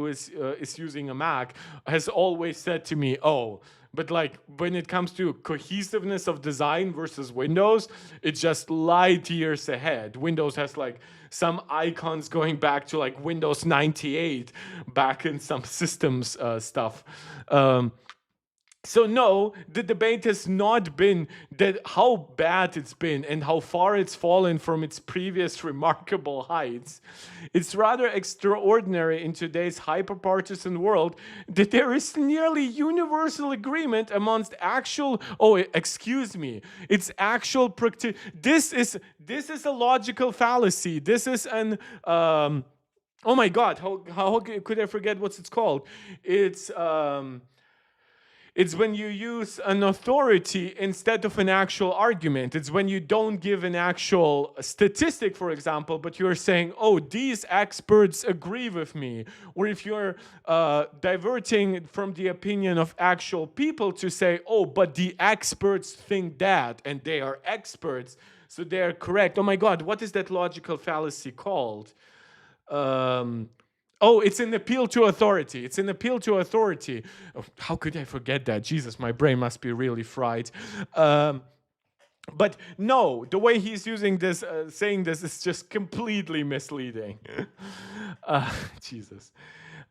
is using a Mac has always said to me, "Oh, but like when it comes to cohesiveness of design versus Windows, it's just light years ahead." Windows has like some icons going back to like Windows 98 back in some systems stuff. So no, the debate has not been that how bad it's been and how far it's fallen from its previous remarkable heights. It's rather extraordinary in today's hyper-partisan world that there is nearly universal agreement amongst actual, oh, excuse me, it's actual this is a logical fallacy. This is an oh my god, how could I forget what it's called? It's when you use an authority instead of an actual argument. It's when you don't give an actual statistic, for example, but you're saying, "Oh, these experts agree with me." Or if you're diverting from the opinion of actual people to say, "Oh, but the experts think that, and they are experts, so they're correct." Oh my God, what is that logical fallacy called? Oh, it's an appeal to authority. It's an appeal to authority. Oh, how could I forget that? Jesus, my brain must be really fried. But no, the way he's using this, saying this, is just completely misleading. Jesus.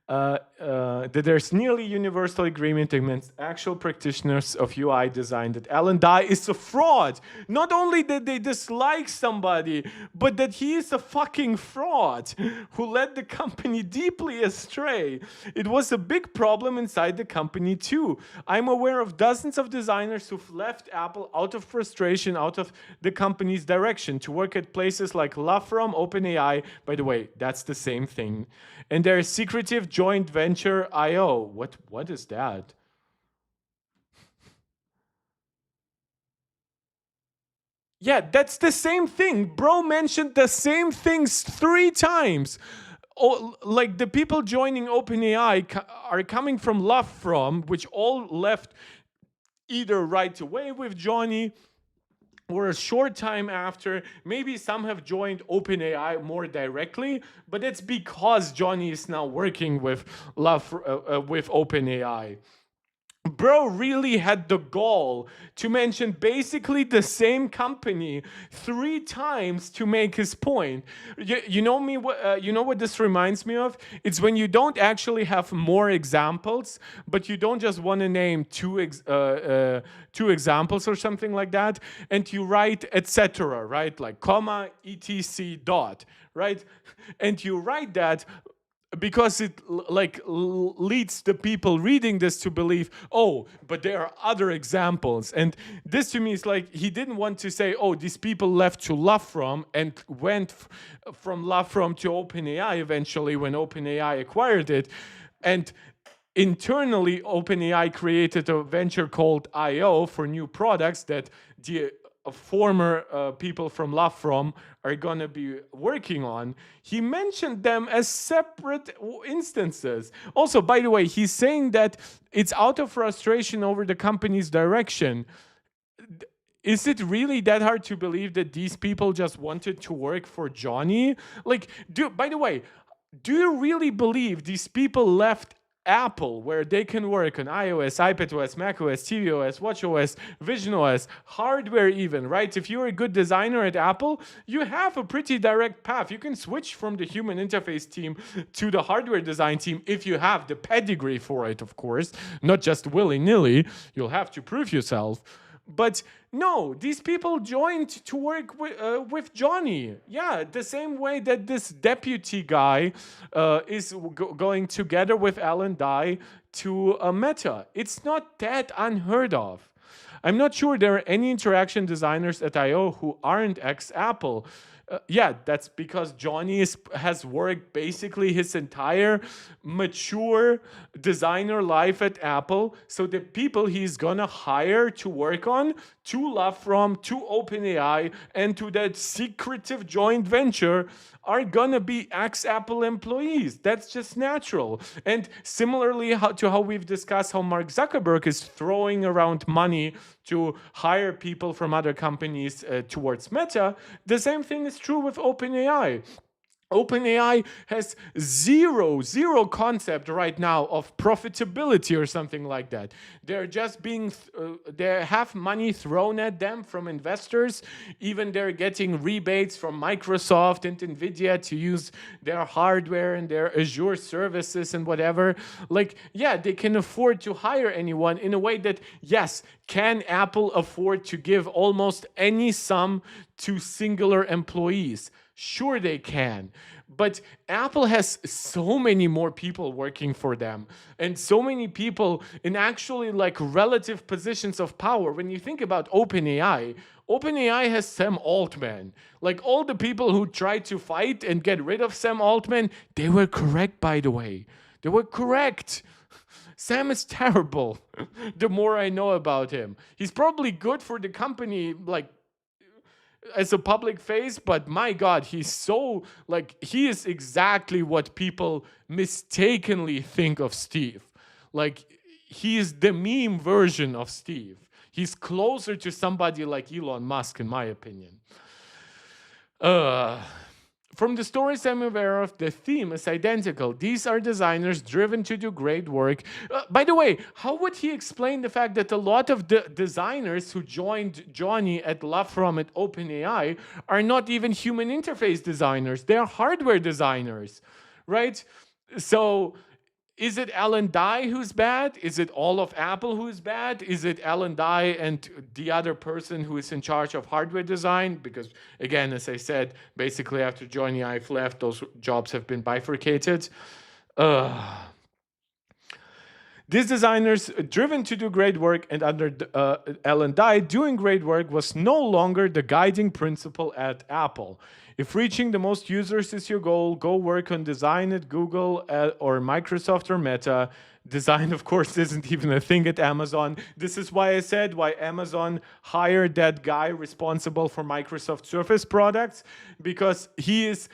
That there's nearly universal agreement amongst actual practitioners of UI design that Alan Dye is a fraud. Not only that they dislike somebody, but that he is a fucking fraud who led the company deeply astray. It was a big problem inside the company too. I'm aware of dozens of designers who've left Apple out of frustration, out of the company's direction, to work at places like LaFrom, OpenAI. By the way, that's the same thing. And their secretive joint venture IO. What is that? Yeah, that's the same thing. Bro mentioned the same things 3 times. like the people joining OpenAI are coming from love from, which all left either right away with Johnny or a short time after. Maybe some have joined OpenAI more directly, but it's because Johnny is now working with with OpenAI. Bro really had the gall to mention basically the same company 3 times to make his point. You know me. You know what this reminds me of? It's when you don't actually have more examples, but you don't just want to name two examples or something like that, and you write etc. Right, like comma etc dot, right, and you write that because it leads the people reading this to believe, oh, but there are other examples. And this to me is like, he didn't want to say, oh, these people left to love from and went from love from to OpenAI eventually when OpenAI acquired it. And internally, OpenAI created a venture called IO for new products that the former people from Love From are going to be working on. He mentioned them as separate instances. Also, by the way, he's saying that it's out of frustration over the company's direction. Is it really that hard to believe that these people just wanted to work for Johnny? Like, by the way, do you really believe these people left Apple, where they can work on iOS, iPadOS, macOS, tvOS, watchOS, visionOS, hardware even, right? If you're a good designer at Apple, you have a pretty direct path. You can switch from the human interface team to the hardware design team if you have the pedigree for it, of course, not just willy-nilly. You'll have to prove yourself. But no, these people joined to work with Johnny. Yeah, the same way that this deputy guy is going together with Alan Dye to Meta. It's not that unheard of. I'm not sure there are any interaction designers at I/O who aren't ex-Apple. Yeah, that's because Johnny has worked basically his entire mature designer life at Apple. So the people he's gonna hire to work on, to Love From, to OpenAI, and to that secretive joint venture are gonna be ex-Apple employees. That's just natural. And similarly to how we've discussed how Mark Zuckerberg is throwing around money to hire people from other companies towards Meta, the same thing is true with OpenAI. OpenAI has zero concept right now of profitability or something like that. They're just they have money thrown at them from investors. Even they're getting rebates from Microsoft and Nvidia to use their hardware and their Azure services and whatever. Like, yeah, they can afford to hire anyone in a way that, yes, can Apple afford to give almost any sum to singular employees? Sure they can. But Apple has so many more people working for them and so many people in actually like relative positions of power. When you think about OpenAI, OpenAI has Sam Altman. Like, all the people who tried to fight and get rid of Sam Altman, they were correct, by the way. They were correct. Sam is terrible. The more I know about him, he's probably good for the company, like, as a public face, but my God, he's so, like, he is exactly what people mistakenly think of Steve. Like, he is the meme version of Steve. He's closer to somebody like Elon Musk, in my opinion. From the stories I'm aware of, the theme is identical. These are designers driven to do great work. By the way, how would he explain the fact that a lot of the designers who joined Johnny at Love From at OpenAI are not even human interface designers? They're hardware designers, right? So is it Alan Dye who's bad? Is it all of Apple who's bad? Is it Alan Dye and the other person who is in charge of hardware design? Because, again, as I said, basically after Johnny Ive left, those jobs have been bifurcated. These designers, driven to do great work and under Alan Dye, doing great work was no longer the guiding principle at Apple. If reaching the most users is your goal, go work on design at Google or Microsoft or Meta. Design, of course, isn't even a thing at Amazon. This is why I said why Amazon hired that guy responsible for Microsoft Surface products, because he is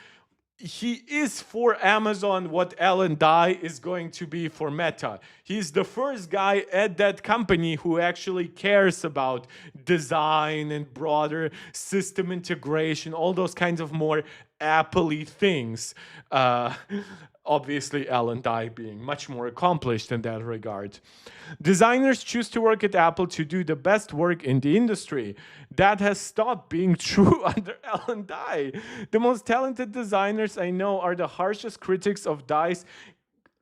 he is for Amazon what Alan Dye is going to be for Meta. He's the first guy at that company who actually cares about design and broader system integration, all those kinds of more Apple-y things. Obviously, Alan Dye being much more accomplished in that regard. Designers choose to work at Apple to do the best work in the industry. That has stopped being true under Alan Dye. The most talented designers I know are the harshest critics of Dye's.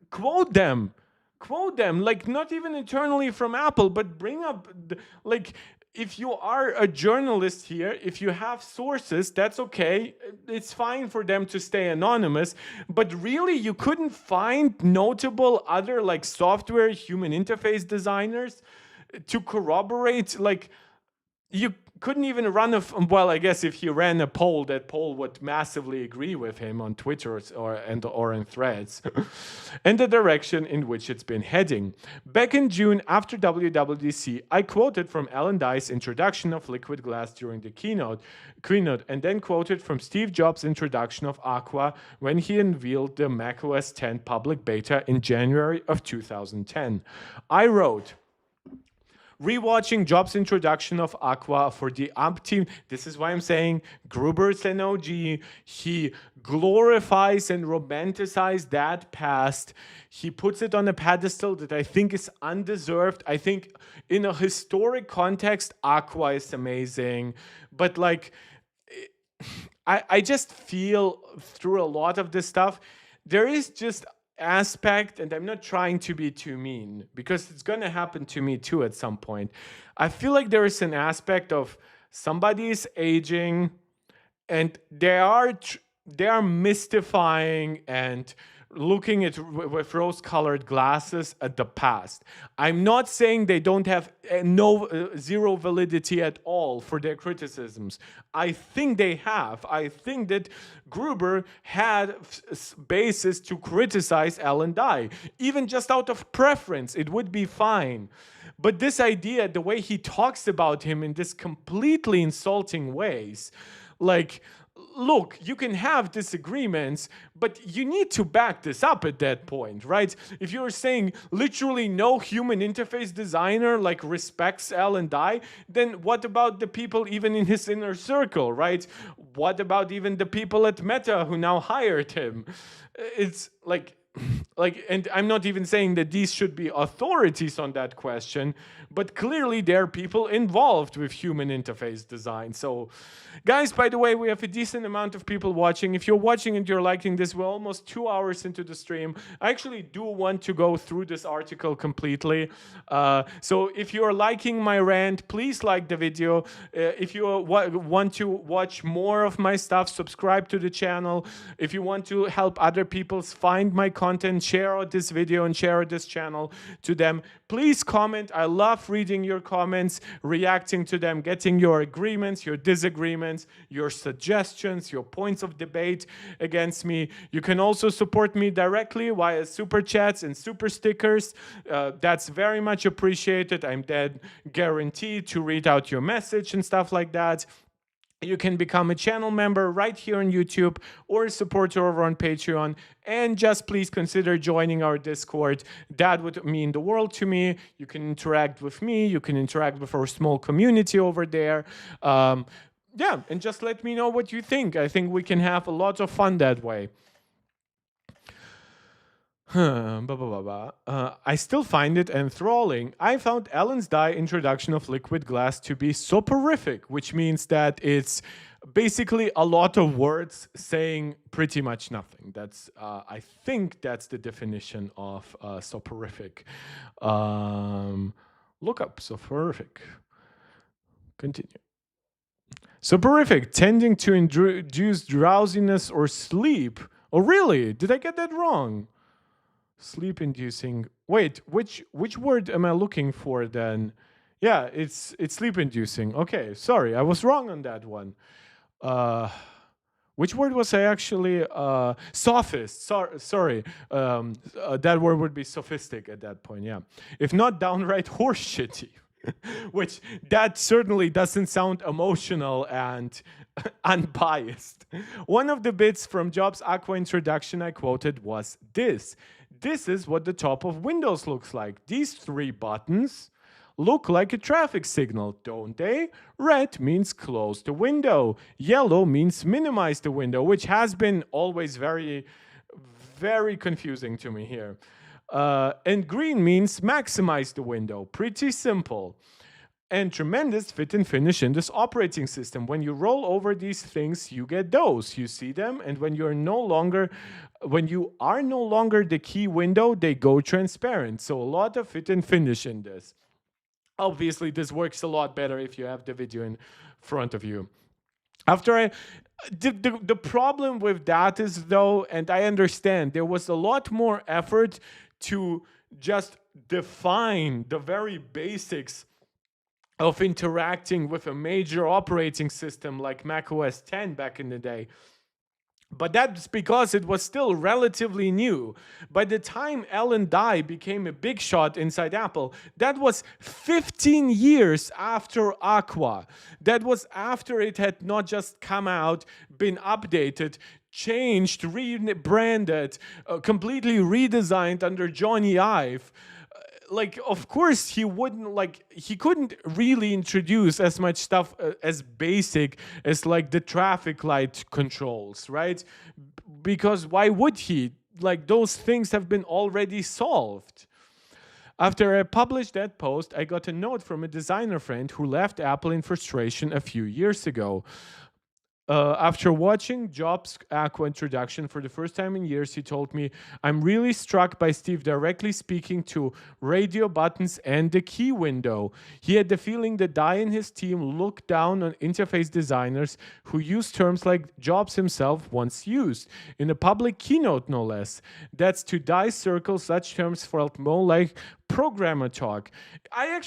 Quote them. Quote them. Like, not even internally from Apple, but bring up, like, if you are a journalist here, if you have sources, that's okay. It's fine for them to stay anonymous. But really, you couldn't find notable other like software human interface designers to corroborate. Like, you couldn't even run a well, I guess if he ran a poll, that poll would massively agree with him on Twitter or in threads and the direction in which it's been heading. Back in June after WWDC, I quoted from Alan Dye's introduction of liquid glass during the keynote, and then quoted from Steve Jobs' introduction of Aqua when he unveiled the macOS 10 public beta in January of 2010. I wrote, rewatching Jobs' introduction of Aqua for the umpteenth, this is why I'm saying Gruber's an OG. He glorifies and romanticizes that past. He puts it on a pedestal that I think is undeserved. I think in a historic context, Aqua is amazing. But like, I just feel through a lot of this stuff, there is just aspect, and I'm not trying to be too mean because it's going to happen to me too at some point. I feel like there is an aspect of somebody is aging and they are mystifying and looking at with rose-colored glasses at the past. I'm not saying they don't have zero validity at all for their criticisms. I think they have. I think that Gruber had basis to criticize Alan Dye, even just out of preference. It would be fine. But this idea, the way he talks about him in this completely insulting ways, like, look, you can have disagreements, but you need to back this up at that point, right? If you're saying literally no human interface designer like respects Alan Dye, then what about the people even in his inner circle, right? What about even the people at Meta who now hired him? It's like, and I'm not even saying that these should be authorities on that question, but clearly there are people involved with human interface design. So, guys, by the way, we have a decent amount of people watching. If you're watching and you're liking this, we're almost 2 hours into the stream. I actually do want to go through this article completely. So if you're liking my rant, please like the video. If you want to watch more of my stuff, subscribe to the channel. If you want to help other people find my content, share out this video and share out this channel to them. Please comment. I love reading your comments, reacting to them, getting your agreements, your disagreements, your suggestions, your points of debate against me. You can also support me directly via super chats and super stickers. That's very much appreciated. I'm dead guaranteed to read out your message and stuff like that. You can become a channel member right here on YouTube or a supporter over on Patreon. And just please consider joining our Discord. That would mean the world to me. You can interact with me. You can interact with our small community over there. Yeah, and just let me know what you think. I think we can have a lot of fun that way. I still find it enthralling. I found Alan Dye's introduction of liquid glass to be soporific, which means that it's basically a lot of words saying pretty much nothing. That's I think that's the definition of soporific. Look up soporific. Continue. Soporific, tending to induce drowsiness or sleep. Oh, really? Did I get that wrong? Sleep-inducing. Wait, which word am I looking for then? Yeah, it's sleep-inducing. Okay, sorry, I was wrong on that one. Which word was I actually? Sophist. Sorry. That word would be sophistic at that point. Yeah, if not downright horseshitty. Which that certainly doesn't sound emotional and unbiased. One of the bits from Jobs' Aqua introduction I quoted was this. This is what the top of Windows looks like. These three buttons look like a traffic signal, don't they? Red means close the window. Yellow means minimize the window, which has been always very, very confusing to me here. And green means maximize the window. Pretty simple. And tremendous fit and finish in this operating system. When you roll over these things, you get those. You see them, and when you are no longer the key window, they go transparent. So a lot of fit and finish in this. Obviously, this works a lot better if you have the video in front of you. The problem with that is, though, and I understand, there was a lot more effort to just define the very basics of interacting with a major operating system like macOS 10 back in the day. But that's because it was still relatively new. By the time Alan Dye became a big shot inside Apple, that was 15 years after Aqua. That was after it had not just come out, been updated, changed, rebranded, completely redesigned under Johnny Ive. Like, of course he couldn't really introduce as much stuff as basic as like the traffic light controls, right? Because why would he? Like, those things have been already solved. After I published that post, I got a note from a designer friend who left Apple in frustration a few years ago. After watching Jobs' Aqua introduction for the first time in years, he told me, I'm really struck by Steve directly speaking to radio buttons and the key window. He had the feeling that Dye and his team looked down on interface designers who use terms like Jobs himself once used, in a public keynote no less. That's to Dye's circle, such terms felt more like programmer talk. I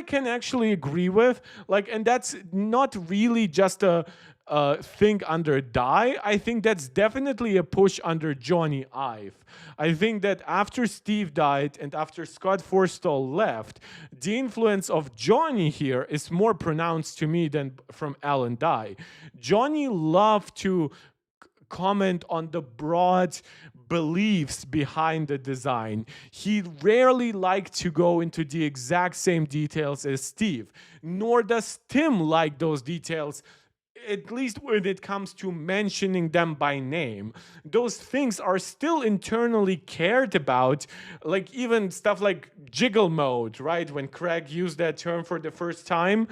can actually agree with, like, and that's not really just a thing under Dye. I think that's definitely a push under Johnny Ive. I think that after Steve died and after Scott Forstall left, the influence of Johnny here is more pronounced to me than from Alan Dye. Johnny loved to comment on the broad beliefs behind the design. He rarely liked to go into the exact same details as Steve, nor does Tim like those details, at least when it comes to mentioning them by name. Those things are still internally cared about, like even stuff like jiggle mode, right? When Craig used that term for the first time.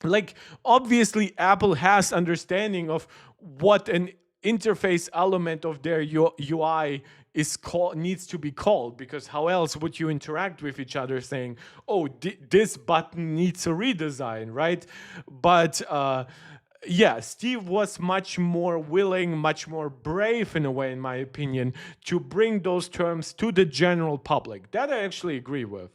Like, obviously, Apple has understanding of what an interface element of their UI needs to be called, because how else would you interact with each other saying, oh, this button needs a redesign, right? But yeah, Steve was much more willing, much more brave in a way, in my opinion, to bring those terms to the general public. That I actually agree with.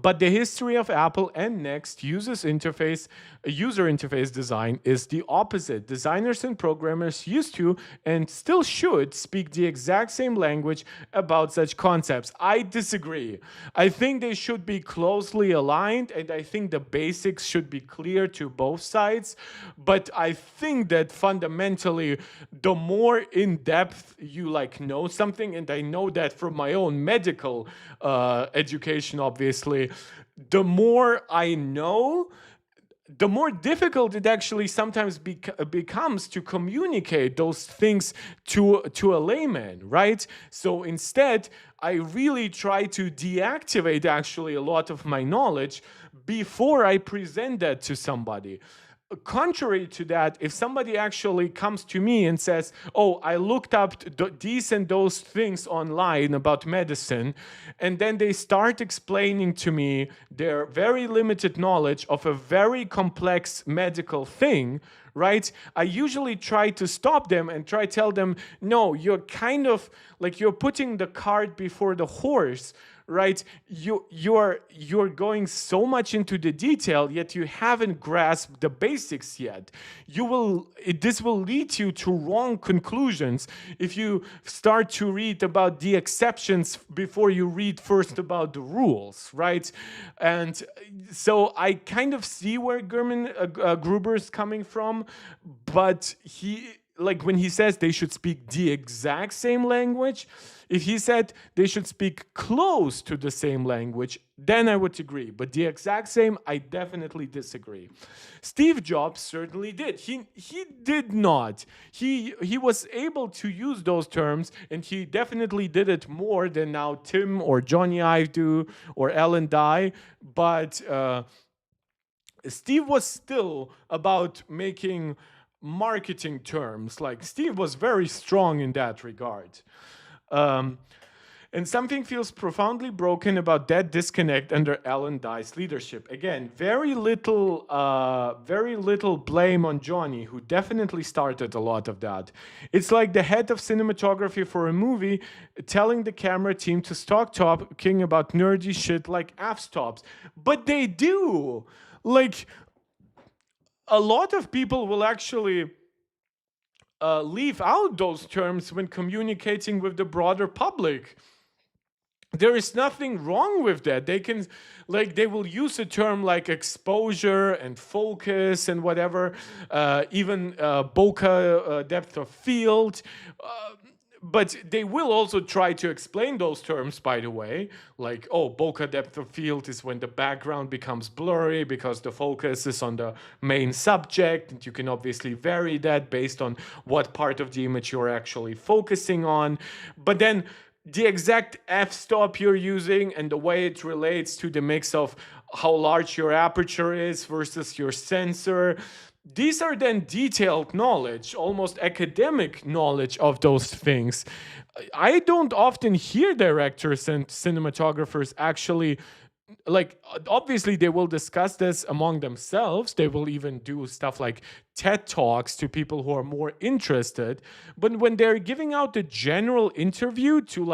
But the history of Apple and Next user interface design is the opposite. Designers and programmers used to and still should speak the exact same language about such concepts. I disagree. I think they should be closely aligned, and I think the basics should be clear to both sides. But I think that fundamentally, the more in depth you know something, and I know that from my own medical education, obviously, the more I know, the more difficult it actually sometimes becomes to communicate those things to a layman, right? So instead, I really try to deactivate actually a lot of my knowledge before I present that to somebody. Contrary to that, if somebody actually comes to me and says, oh, I looked up these and those things online about medicine, and then they start explaining to me their very limited knowledge of a very complex medical thing, right? I usually try to stop them and try to tell them, no, you're kind of like you're putting the cart before the horse, right? You're going so much into the detail, yet you haven't grasped the basics yet. This will lead you to wrong conclusions if you start to read about the exceptions before you read first about the rules, right? And so I kind of see where Gruber is coming from, but when he says they should speak the exact same language, if he said they should speak close to the same language, then I would agree. But the exact same, I definitely disagree. Steve Jobs certainly did. He did not. He was able to use those terms, and he definitely did it more than now Tim or Johnny Ive do or Alan Dye. But Steve was still about making marketing terms. Like, Steve was very strong in that regard. And something feels profoundly broken about that disconnect under Alan Dye's leadership. Again, very little blame on Johnny, who definitely started a lot of that. It's like the head of cinematography for a movie telling the camera team to stop talking about nerdy shit like f-stops. But they do. Like, a lot of people will actually leave out those terms when communicating with the broader public. There is nothing wrong with that. They will use a term like exposure and focus and whatever, even bokeh, depth of field. But they will also try to explain those terms, by the way, like, bokeh depth of field is when the background becomes blurry because the focus is on the main subject, and you can obviously vary that based on what part of the image you're actually focusing on. But then the exact f-stop you're using and the way it relates to the mix of how large your aperture is versus your sensor, these are then detailed knowledge, almost academic knowledge of those things. I don't often hear directors and cinematographers actually, like, obviously they will discuss this among themselves. They will even do stuff like TED Talks to people who are more interested. But when they're giving out a general interview to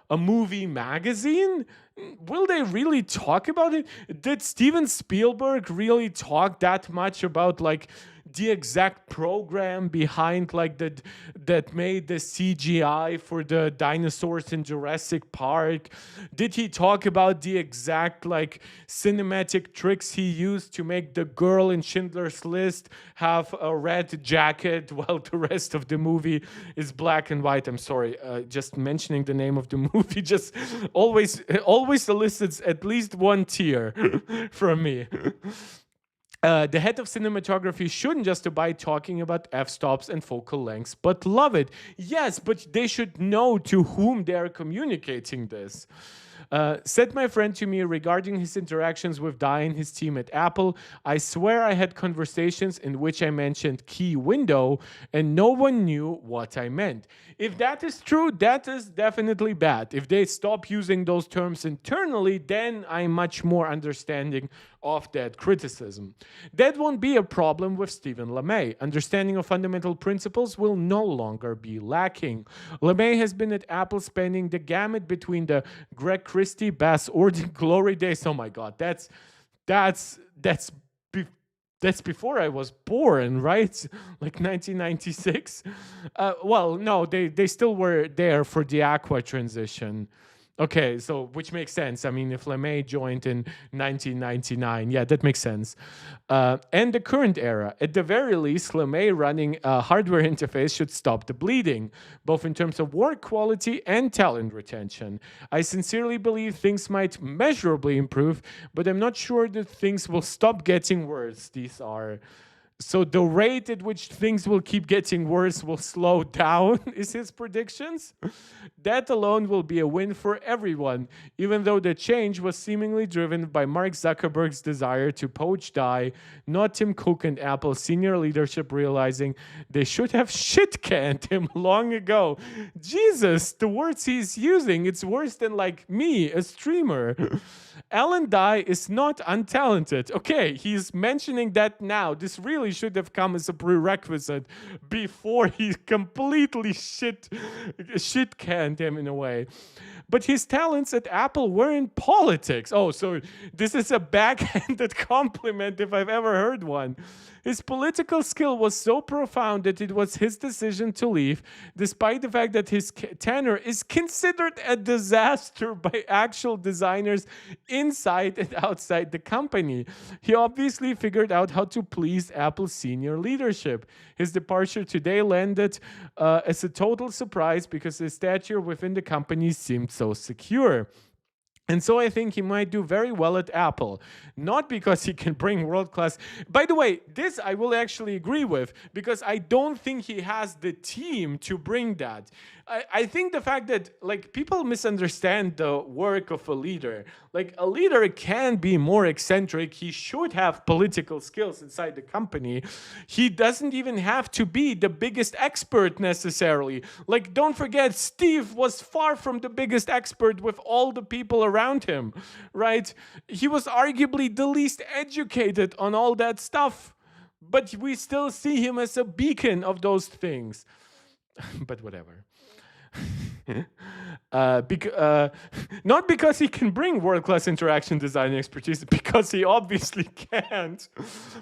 a movie magazine, will they really talk about it? Did Steven Spielberg really talk that much about like the exact program behind that made the CGI for the dinosaurs in Jurassic Park? Did he talk about the exact cinematic tricks he used to make the girl in Schindler's List have a red jacket while the rest of the movie is black and white? I'm sorry, just mentioning the name of the movie just always elicits at least one tear from me. The head of cinematography shouldn't just abide talking about f-stops and focal lengths, but love it. Yes, but they should know to whom they are communicating this. Said my friend to me regarding his interactions with Dye and his team at Apple, I swear I had conversations in which I mentioned key window and no one knew what I meant. If that is true, that is definitely bad. If they stop using those terms internally, then I'm much more understanding of that criticism. That won't be a problem with Stephen LeMay. Understanding of fundamental principles will no longer be lacking. LeMay has been at Apple spanning the gamut between the Greg Christie, Baz Orton, Glory Days. Oh my God, that's before I was born, right? Like 1996. Well, no, they still were there for the Aqua transition. Okay, so which makes sense. I mean, if LeMay joined in 1999, yeah, that makes sense. And the current era. At the very least, LeMay running a hardware interface should stop the bleeding, both in terms of work quality and talent retention. I sincerely believe things might measurably improve, but I'm not sure that things will stop getting worse. So the rate at which things will keep getting worse will slow down, is his predictions. That alone will be a win for everyone, even though the change was seemingly driven by Mark Zuckerberg's desire to poach Dye, not Tim Cook and Apple's senior leadership realizing they should have shit-canned him long ago. Jesus, the words he's using, it's worse than me, a streamer. Alan Dye is not untalented. Okay, he's mentioning that now. This really should have come as a prerequisite before he completely shit canned him in a way. But his talents at Apple were in politics. Oh, so this is a backhanded compliment if I've ever heard one. His political skill was so profound that it was his decision to leave, despite the fact that his tenure is considered a disaster by actual designers inside and outside the company. He obviously figured out how to please Apple's senior leadership. His departure today landed as a total surprise because his stature within the company seemed so secure. And so I think he might do very well at Apple. Not because he can bring world-class... By the way, this I will actually agree with, because I don't think he has the team to bring that. I think the fact that people misunderstand the work of a leader. A leader can be more eccentric. He should have political skills inside the company. He doesn't even have to be the biggest expert necessarily. Don't forget, Steve was far from the biggest expert with all the people around him, right? He was arguably the least educated on all that stuff. But we still see him as a beacon of those things. But whatever. Not because he can bring world-class interaction design expertise, because he obviously can't,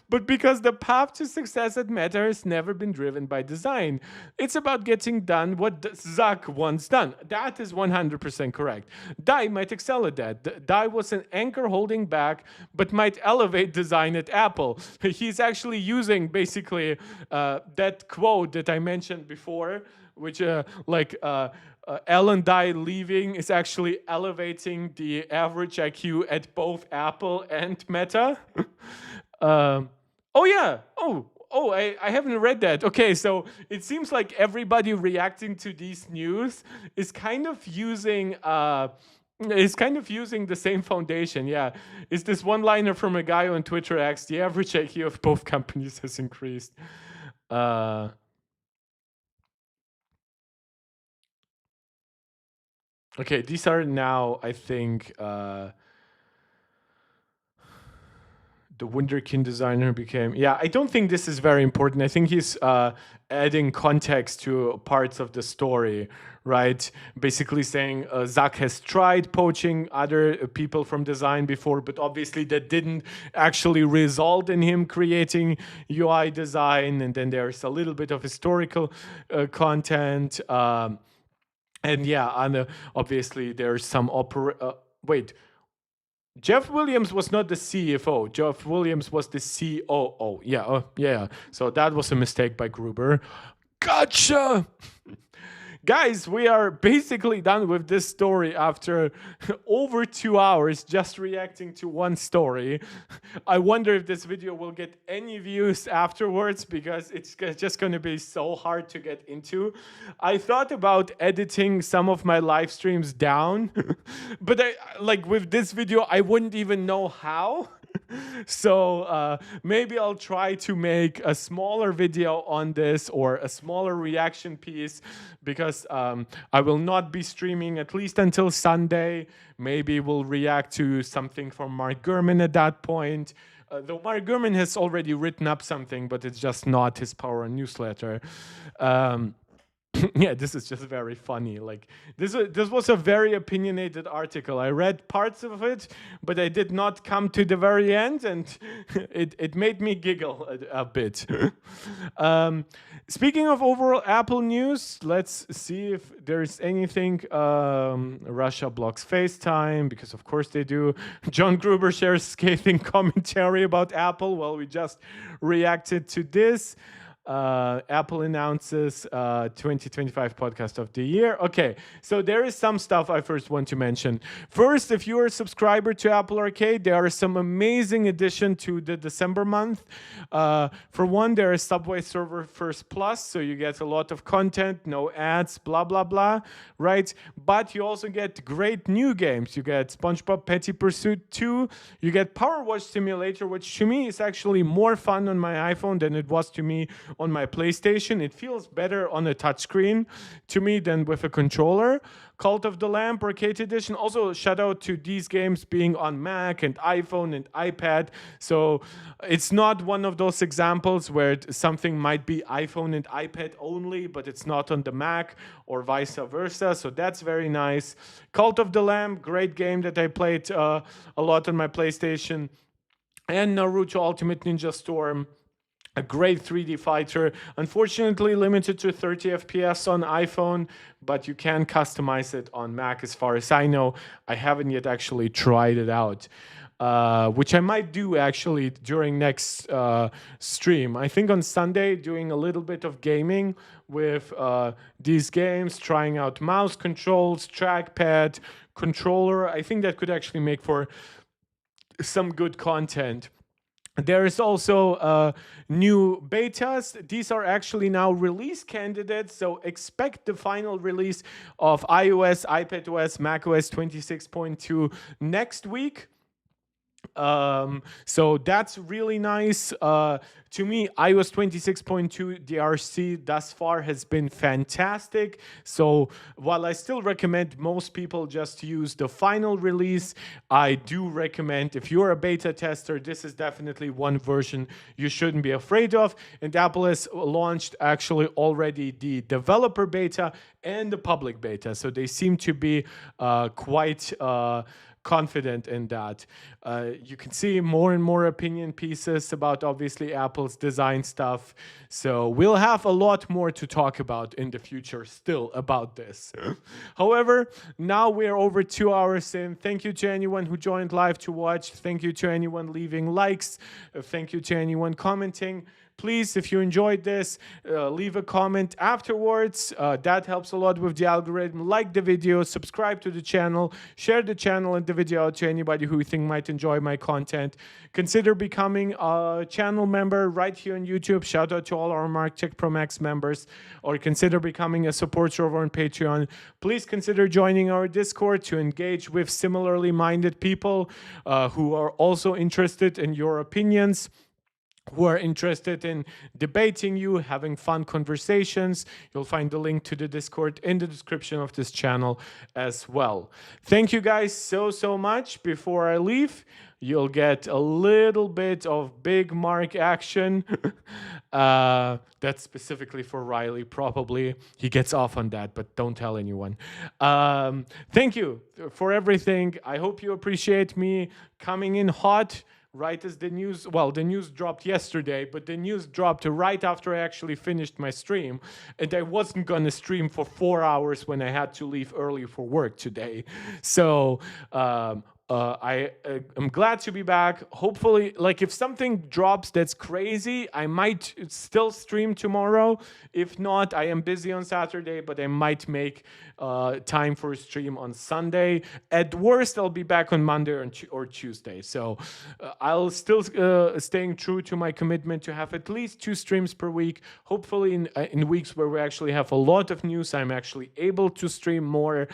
but because the path to success at Meta has never been driven by design. It's about getting done what Zuck wants done. That is 100% correct. Dye might excel at that. Dye was an anchor holding back, but might elevate design at Apple. He's actually using basically that quote that I mentioned before, which Alan Dye leaving is actually elevating the average IQ at both Apple and Meta. I haven't read that. Okay, so it seems like everybody reacting to these news is kind of using the same foundation. Yeah, it's this one-liner from a guy on Twitter X. The average IQ of both companies has increased. Okay, these are now, I think, the Wunderkind designer became... Yeah, I don't think this is very important. I think he's adding context to parts of the story, right? Basically saying Zuck has tried poaching other people from design before, but obviously that didn't actually result in him creating UI design. And then there's a little bit of historical content. And yeah, obviously there's some Jeff Williams was not the CFO. Jeff Williams was the COO. Yeah. So that was a mistake by Gruber. Gotcha! Guys, we are basically done with this story after over 2 hours just reacting to one story. I wonder if this video will get any views afterwards, because it's just going to be so hard to get into. I thought about editing some of my live streams down, but with this video, I wouldn't even know how. So maybe I'll try to make a smaller video on this, or a smaller reaction piece, because I will not be streaming at least until Sunday. Maybe we'll react to something from Mark Gurman at that point. Though Mark Gurman has already written up something, but it's just not his Power newsletter. Yeah, this is just very funny. This was a very opinionated article. I read parts of it, but I did not come to the very end, and it made me giggle a bit. Speaking of overall Apple news, let's see if there's anything. Russia blocks FaceTime, because of course they do. John Gruber shares scathing commentary about Apple. Well, we just reacted to this. Apple announces 2025 podcast of the year. Okay, so there is some stuff I first want to mention. First, if you are a subscriber to Apple Arcade, there are some amazing additions to the December month. For one, there is Subway Surfer First Plus, so you get a lot of content, no ads, blah, blah, blah, right? But you also get great new games. You get SpongeBob Petty Pursuit 2. You get Power Wash Simulator, which to me is actually more fun on my iPhone than it was to me on my PlayStation. It feels better on a touchscreen to me than with a controller. Cult of the Lamb Arcade Edition. Also, shout out to these games being on Mac and iPhone and iPad. So it's not one of those examples where something might be iPhone and iPad only, but it's not on the Mac or vice versa. So that's very nice. Cult of the Lamb, great game that I played a lot on my PlayStation. And Naruto Ultimate Ninja Storm, a great 3D fighter. Unfortunately, limited to 30 FPS on iPhone, but you can customize it on Mac as far as I know. I haven't yet actually tried it out. Which I might do actually during next stream. I think on Sunday, doing a little bit of gaming with these games, trying out mouse controls, trackpad, controller. I think that could actually make for some good content. There is also new betas. These are actually now release candidates, so expect the final release of iOS, iPadOS, macOS 26.2 next week. So that's really nice. To me, iOS 26.2 DRC thus far has been fantastic. So while I still recommend most people just use the final release, I do recommend, if you're a beta tester, this is definitely one version you shouldn't be afraid of. And Apple has launched actually already the developer beta and the public beta. So they seem to be quite confident in that. You can see more and more opinion pieces about obviously Apple's design stuff. So we'll have a lot more to talk about in the future still about this. However, now we're over 2 hours in. Thank you to anyone who joined live to watch. Thank you to anyone leaving likes. Thank you to anyone commenting. Please, if you enjoyed this, leave a comment afterwards. That helps a lot with the algorithm. Like the video, subscribe to the channel, share the channel and the video out to anybody who you think might enjoy my content. Consider becoming a channel member right here on YouTube. Shout out to all our MarkTech Pro Max members. Or consider becoming a supporter over on Patreon. Please consider joining our Discord to engage with similarly minded people who are also interested in your opinions, who are interested in debating you, having fun conversations. You'll find the link to the Discord in the description of this channel as well. Thank you guys so much. Before I leave, you'll get a little bit of big Mark action. That's specifically for Riley, probably. He gets off on that, but don't tell anyone. Thank you for everything. I hope you appreciate me coming in hot right as the news dropped yesterday, but the news dropped right after I actually finished my stream, and I wasn't going to stream for 4 hours when I had to leave early for work today. So I'm glad to be back. Hopefully, like if something drops that's crazy, I might still stream tomorrow. If not, I am busy on Saturday, but I might make time for a stream on Sunday. At worst, I'll be back on Monday or Tuesday. So I'll still staying true to my commitment to have at least 2 streams per week. Hopefully in weeks where we actually have a lot of news, I'm actually able to stream more.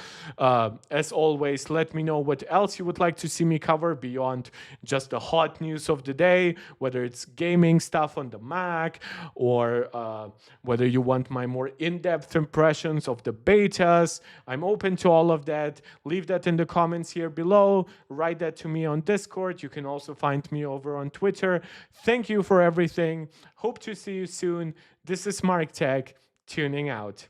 As always, let me know what else you would like to see me cover beyond just the hot news of the day, whether it's gaming stuff on the Mac or whether you want my more in-depth impressions of the betas. I'm open to all of that. Leave that in the comments here below. Write that to me on Discord. You can also find me over on Twitter. Thank you for everything. Hope to see you soon. This is MarkTech, tuning out.